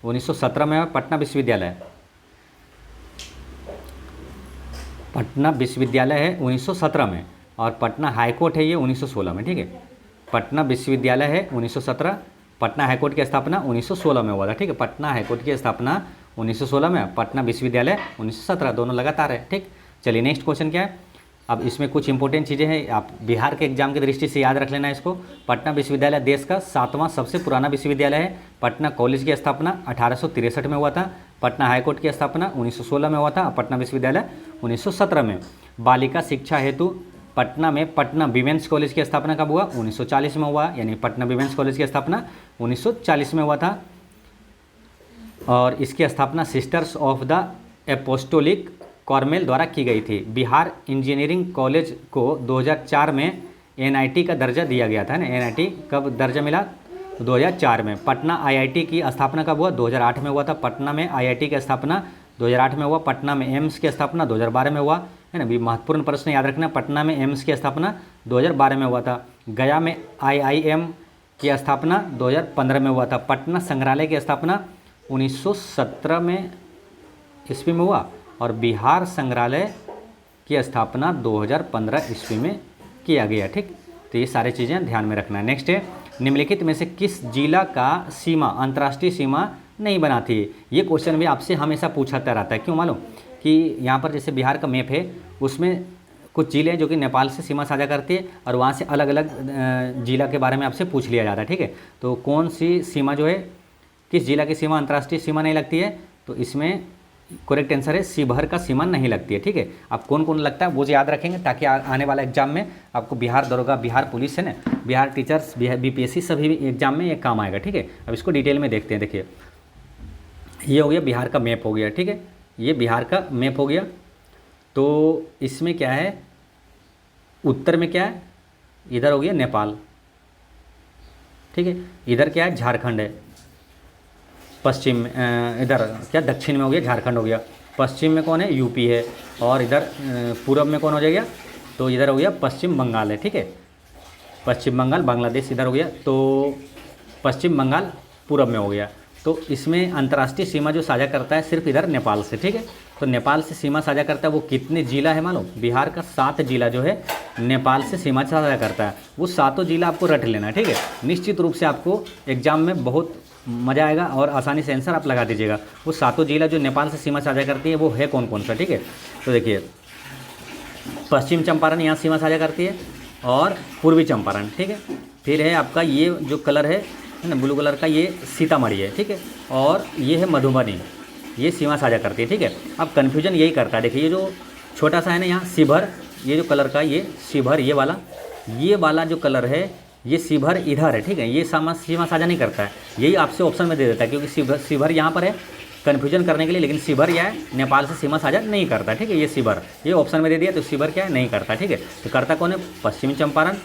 1917 में पटना विश्वविद्यालय है 1917 में, और पटना हाईकोर्ट है ये 1916 में, ठीक है। पटना विश्वविद्यालय है 1917, पटना हाईकोर्ट की स्थापना 1916 में हुआ था, ठीक है। पटना हाईकोर्ट की स्थापना 1916 में, पटना विश्वविद्यालय 1917, दोनों लगातार है, ठीक। चलिए नेक्स्ट क्वेश्चन क्या है, अब इसमें कुछ इंपॉर्टेंट चीज़ें हैं, आप बिहार के एग्जाम की दृष्टि से याद रख लेना इसको। पटना विश्वविद्यालय देश का 7वां सबसे पुराना विश्वविद्यालय है। पटना कॉलेज की स्थापना 1863 में हुआ था। पटना हाईकोर्ट की स्थापना 1916 में हुआ था, पटना विश्वविद्यालय 1917 में। बालिका शिक्षा हेतु पटना में पटना विमेंस कॉलेज की स्थापना कब हुआ, 1940 में हुआ, यानी पटना विमेंस कॉलेज की स्थापना 1940 में हुआ था। और इसकी स्थापना सिस्टर्स ऑफ द एपोस्टोलिक कॉर्मेल द्वारा की गई थी। बिहार इंजीनियरिंग कॉलेज को 2004 में एनआईटी का दर्जा दिया गया था ना, एनआईटी कब दर्जा मिला, 2004 में। पटना आईआईटी की स्थापना कब हुआ, 2008 में हुआ था। पटना में आईआईटी की स्थापना 2008 में हुआ। पटना में एम्स की स्थापना 2012 में हुआ, है ना। भी महत्वपूर्ण प्रश्न याद रखना, पटना में एम्स की स्थापना 2012 में हुआ था। गया में आईआईएम की स्थापना 2015 में हुआ था। पटना संग्रहालय की स्थापना 1917 में ईस्वी में हुआ, और बिहार संग्रहालय की स्थापना 2015 ईस्वी में किया गया, ठीक। तो ये सारी चीज़ें ध्यान में रखना है। नेक्स्ट है, निम्नलिखित में से किस जिला का सीमा अंतर्राष्ट्रीय सीमा नहीं बनाती है। ये क्वेश्चन भी आपसे हमेशा पूछाता रहता है, क्यों मालूम कि यहाँ पर जैसे बिहार का मैप है, उसमें कुछ जिले जो कि नेपाल से सीमा साझा करती है, और वहाँ से अलग अलग जिला के बारे में आपसे पूछ लिया जाता है, ठीक है। तो कौन सी सीमा जो है, किस जिला की सीमा अंतर्राष्ट्रीय सीमा नहीं लगती है, तो इसमें करेक्ट आंसर है शिवहर का सीमा नहीं लगती है, ठीक है। आप कौन कौन लगता है वो याद रखेंगे, ताकि आने वाला एग्जाम में आपको बिहार दरोगा, बिहार पुलिस है ना, बिहार टीचर्स, बिहार बीपीएससी सभी एग्जाम में ये काम आएगा, ठीक है। अब इसको डिटेल में देखते हैं। देखिए ये हो गया बिहार का मैप हो गया, ठीक है, ये बिहार का मैप हो गया। तो इसमें क्या है, उत्तर में क्या है, इधर हो गया नेपाल, ठीक है। इधर क्या है, झारखंड है। पश्चिम इधर क्या, दक्षिण में हो गया झारखंड हो गया। पश्चिम में कौन है, यूपी है। और इधर पूरब में कौन हो जाएगा, तो इधर हो गया पश्चिम बंगाल है, ठीक है। पश्चिम बंगाल, बांग्लादेश इधर हो गया। तो पश्चिम बंगाल पूरब में हो गया। तो इसमें अंतर्राष्ट्रीय सीमा जो साझा करता है सिर्फ इधर नेपाल से, ठीक है। तो नेपाल से सीमा साझा करता है वो कितने जिला है मालूम, बिहार का 7 जिला जो है नेपाल से सीमा साझा करता है। वो 7 जिला आपको रट लेना है, ठीक है। निश्चित रूप से आपको एग्जाम में बहुत मज़ा आएगा और आसानी से आंसर आप लगा दीजिएगा। वो 7 जिला जो नेपाल से सीमा साझा करती है वो है कौन कौन सा, ठीक है। तो देखिए पश्चिम चंपारण यहाँ सीमा साझा करती है, और पूर्वी चंपारण, ठीक है। फिर है आपका ये जो कलर है ना, ब्लू कलर का, ये सीतामढ़ी है, ठीक है। और ये है मधुबनी, ये सीमा साझा करती है, ठीक है। अब कन्फ्यूजन यही करता है, देखिए ये जो छोटा सा है ना यहाँ शिवहर, ये जो कलर का, ये शिवहर, ये वाला जो कलर है ये शिवहर इधर है, ठीक है। ये सीमा साझा नहीं करता है, यही आपसे ऑप्शन में दे देता है, क्योंकि शिवहर यहाँ पर है, कन्फ्यूजन करने के लिए, लेकिन शिवहर यह है नेपाल से सीमा साझा नहीं करता, ठीक है। ये शिवहर, ये ऑप्शन में दे दिया, तो शिवहर क्या है, नहीं करता, ठीक है। तो करता कौन है, पश्चिमी चंपारण,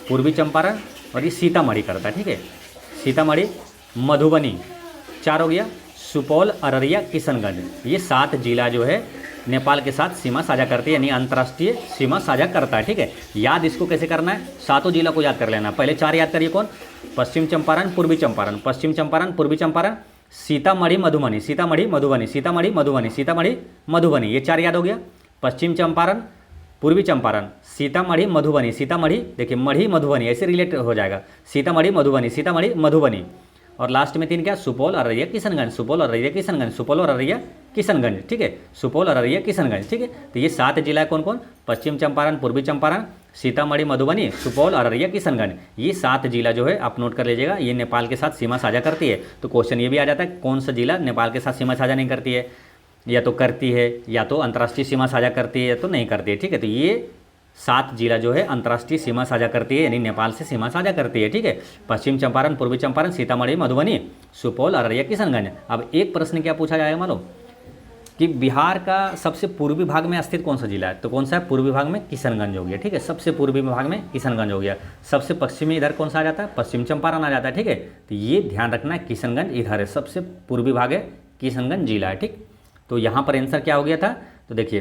पूर्वी चंपारण और ये सीतामढ़ी करता है, ठीक है। सीतामढ़ी, मधुबनी, 4 हो गया, सुपौल, अररिया, किशनगंज, ये 7 जिला जो है नेपाल के साथ सीमा साझा करती है, यानी अंतर्राष्ट्रीय सीमा साझा करता है, ठीक है। याद इसको कैसे करना है, 7 जिला को याद कर लेना। पहले 4 याद करिए, कौन, पश्चिम चंपारण, पूर्वी चंपारण, पश्चिम चंपारण, पूर्वी चंपारण, सीतामढ़ी, मधुबनी, सीतामढ़ी, मधुबनी, सीतामढ़ी, मधुबनी, सीतामढ़ी, मधुबनी, ये 4 याद हो गया। पश्चिम चंपारण, पूर्वी चंपारण, सीतामढ़ी, मधुबनी, सीतामढ़ी, देखिए मढ़ी, मधुबनी, ऐसे रिलेट हो जाएगा, सीतामढ़ी, मधुबनी, सीतामढ़ी, मधुबनी, और लास्ट में 3 क्या, सुपौल, अररिया, किशनगंज, सुपौल, अररिया, किशनगंज, सुपौल और अररिया, किशनगंज, ठीक है, सुपौल, अररिया, किशनगंज, ठीक है। तो ये 7 जिला है, कौन कौन, पश्चिम चंपारण, पूर्वी चंपारण, सीतामढ़ी, मधुबनी, सुपौल, अररिया, किशनगंज, ये 7 जिला जो है आप नोट कर लीजिएगा, ये नेपाल के साथ सीमा साझा करती है। तो क्वेश्चन ये भी आ जाता है, कौन सा जिला नेपाल के साथ सीमा साझा नहीं करती है, या तो करती है, या तो अंतर्राष्ट्रीय सीमा साझा करती है, या तो नहीं करती है, ठीक है। तो ये 7 जिला जो है अंतर्राष्ट्रीय सीमा साझा करती है, यानी नेपाल से सीमा साझा करती है, ठीक है। पश्चिम चंपारण, पूर्वी चंपारण, सीतामढ़ी, मधुबनी, सुपौल, अररिया, किशनगंज। अब एक प्रश्न क्या पूछा जाएगा मालूम, कि बिहार का सबसे पूर्वी भाग में स्थित कौन सा जिला है, तो कौन सा है, पूर्वी भाग में किशनगंज हो गया, ठीक है, सबसे पूर्वी भाग में किशनगंज हो गया। सबसे पश्चिमी इधर कौन सा आ जाता है, पश्चिम चंपारण आ जाता है, ठीक है। तो ये ध्यान रखना है, किशनगंज इधर है, सबसे पूर्वी भाग है किशनगंज जिला है, ठीक। तो यहाँ पर आंसर क्या हो गया था, तो देखिए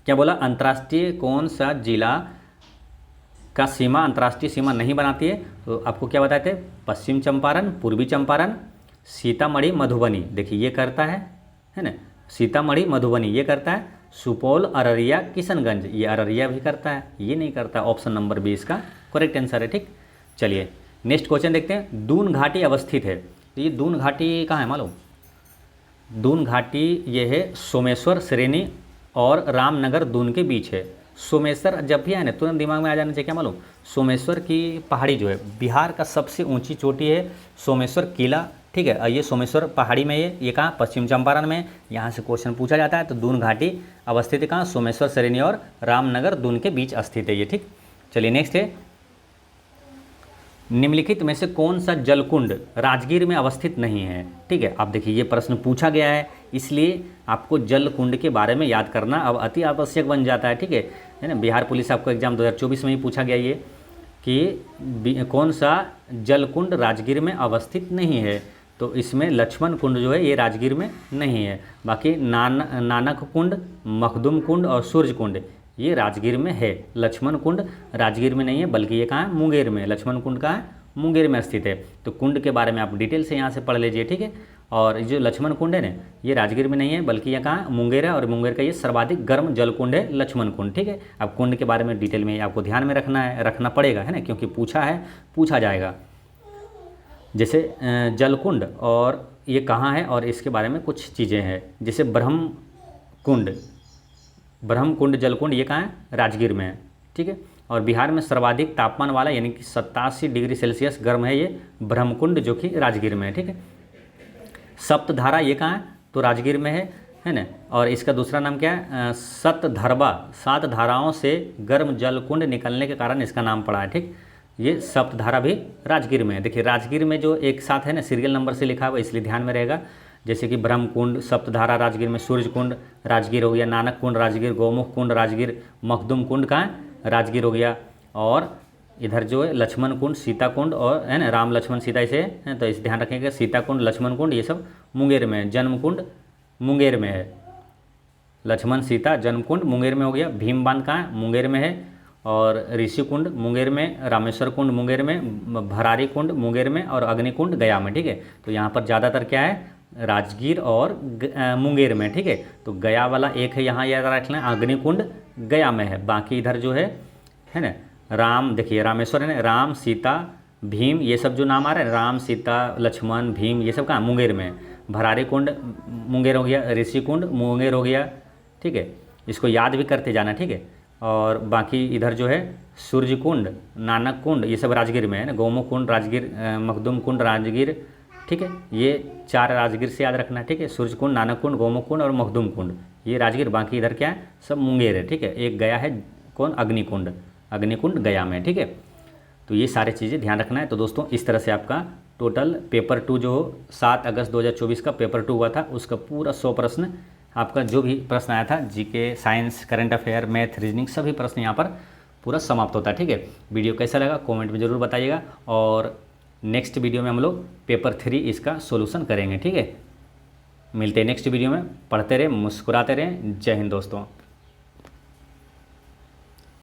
क्या बोला, अंतर्राष्ट्रीय कौन सा जिला का सीमा अंतर्राष्ट्रीय सीमा नहीं बनाती है, तो आपको क्या बताए थे, पश्चिम चंपारण, पूर्वी चंपारण, सीतामढ़ी, मधुबनी, देखिए ये करता है ना, सीतामढ़ी, मधुबनी ये करता है, सुपौल, अररिया, किशनगंज, ये अररिया भी करता है, ये नहीं करता। ऑप्शन नंबर 20 का करेक्ट आंसर है, ठीक। चलिए नेक्स्ट क्वेश्चन देखते हैं, दून घाटी अवस्थित है, तो ये दून घाटी कहाँ है मालूम, दून घाटी ये है सोमेश्वर श्रेणी और रामनगर दून के बीच है। सोमेश्वर जब भी आए ना तुरंत दिमाग में आ जाना चाहिए, क्या मालूम, सोमेश्वर की पहाड़ी जो है बिहार का सबसे ऊंची चोटी है सोमेश्वर किला, ठीक है। ये सोमेश्वर पहाड़ी में ये कहाँ, पश्चिम चंपारण में, यहाँ से क्वेश्चन पूछा जाता है। तो दून घाटी अवस्थित है कहाँ, सोमेश्वर श्रेणी और रामनगर दून के बीच स्थित है ये, ठीक। चलिए नेक्स्ट है, निम्नलिखित में से कौन सा जलकुंड राजगीर में अवस्थित नहीं है, ठीक है। अब देखिए ये प्रश्न पूछा गया है, इसलिए आपको जलकुंड के बारे में याद करना अब अति आवश्यक बन जाता है, ठीक है ना। बिहार पुलिस आपको एग्जाम 2024 में ही पूछा गया ये, कि कौन सा जलकुंड राजगीर में अवस्थित नहीं है, तो इसमें लक्ष्मण कुंड जो है ये राजगीर में नहीं है। बाकी नानक कुंड, मखदूम कुंड और सूर्य कुंड ये राजगीर में है। लक्ष्मण कुंड राजगीर में नहीं है, बल्कि ये कहाँ है, मुंगेर में। लक्ष्मण कुंड कहाँ है, मुंगेर में स्थित है। तो कुंड के बारे में आप डिटेल से यहाँ से पढ़ लीजिए, ठीक है। और जो लक्ष्मण कुंड है ना, ये राजगीर में नहीं है, बल्कि ये कहाँ, मुंगेर है, और मुंगेर का ये सर्वाधिक गर्म जल कुंड है लक्ष्मण कुंड, ठीक है। अब कुंड के बारे में डिटेल में आपको ध्यान में रखना पड़ेगा, है ना, क्योंकि पूछा जाएगा। जैसे जलकुंड और ये कहाँ है, और इसके बारे में कुछ चीज़ें हैं, जैसे ब्रह्म कुंड जलकुंड ये कहाँ है, राजगीर में है, ठीक है। और बिहार में सर्वाधिक तापमान वाला यानी कि 87 डिग्री सेल्सियस गर्म है ये ब्रह्मकुंड, जो कि राजगीर में है, ठीक है। सप्तधारा ये कहाँ है, तो राजगीर में है ना। और इसका दूसरा नाम क्या है, सतधरबा, 7 धाराओं से गर्म जलकुंड निकलने के कारण इसका नाम पड़ा है, ठीक। ये सप्तधारा भी राजगीर में है। देखिए राजगीर में जो एक साथ है ना सीरियल नंबर से लिखा हुआ, इसलिए ध्यान में रहेगा। जैसे कि ब्रह्मकुंड, सप्तधारा राजगीर में, सूर्य कुंड राजगीर हो गया, नानक कुंड राजगीर, गौमुख कुंड राजगीर, मखदूम कुंड कहाँ है, राजगीर हो गया। और इधर जो है लक्ष्मण कुंड, सीता कुंड और है ना, राम लक्ष्मण सीता इसे है, तो इसे ध्यान रखेंगे। सीता कुंड, लक्ष्मण कुंड ये सब मुंगेर में है। जन्म कुंड मुंगेर में है, लक्ष्मण सीता जन्म कुंड मुंगेर में हो गया। भीम बांध कहाँ है, मुंगेर में है। और ऋषि कुंड मुंगेर में, रामेश्वर कुंड मुंगेर में, भरारी कुंड मुंगेर में, और अग्नि कुंड गया में, ठीक है। तो यहाँ पर ज़्यादातर क्या है, राजगीर और मुंगेर में, ठीक है। तो गया वाला एक है, यहाँ याद रख लें, अग्नि कुंड गया में है। बाकी इधर जो है ना, राम, देखिए रामेश्वर है ना, राम सीता भीम ये सब जो नाम आ रहे हैं, राम सीता लक्ष्मण भीम ये सब कहाँ, मुंगेर में। भरारी कुंड मुंगेर हो गया, ऋषि कुंड मुंगेर हो गया, ठीक है। इसको याद भी करते जाना, ठीक है। और बाकी इधर जो है सूर्य कुंड, नानक कुंड ये सब राजगीर में है ना। गौमुख कुंड राजगीर, मखदूम कुंड राजगीर, ठीक है। ये 4 राजगीर से याद रखना, ठीक है। सूर्य कुंड, नानक कुंड, गौमुख कुंड और मखदूम कुंड ये राजगीर। बाकी इधर क्या है, सब मुंगेर है, ठीक है। एक गया है कौन, अग्निकुंड गया में, ठीक है। तो ये सारी चीज़ें ध्यान रखना है। तो दोस्तों इस तरह से आपका टोटल पेपर 2 जो 7 अगस्त 2024 का पेपर 2 हुआ था, उसका पूरा 100 प्रश्न आपका जो भी प्रश्न आया था, GK, science, current affair, math, reasoning, सभी प्रश्न यहाँ पर पूरा समाप्त होता है। ठीक है, वीडियो कैसा लगा कमेंट में ज़रूर बताइएगा, और नेक्स्ट वीडियो में हम लोग पेपर 3 इसका सोल्यूशन करेंगे। ठीक है, मिलते हैं नेक्स्ट वीडियो में। पढ़ते रहें, मुस्कुराते रहें। जय हिंद दोस्तों।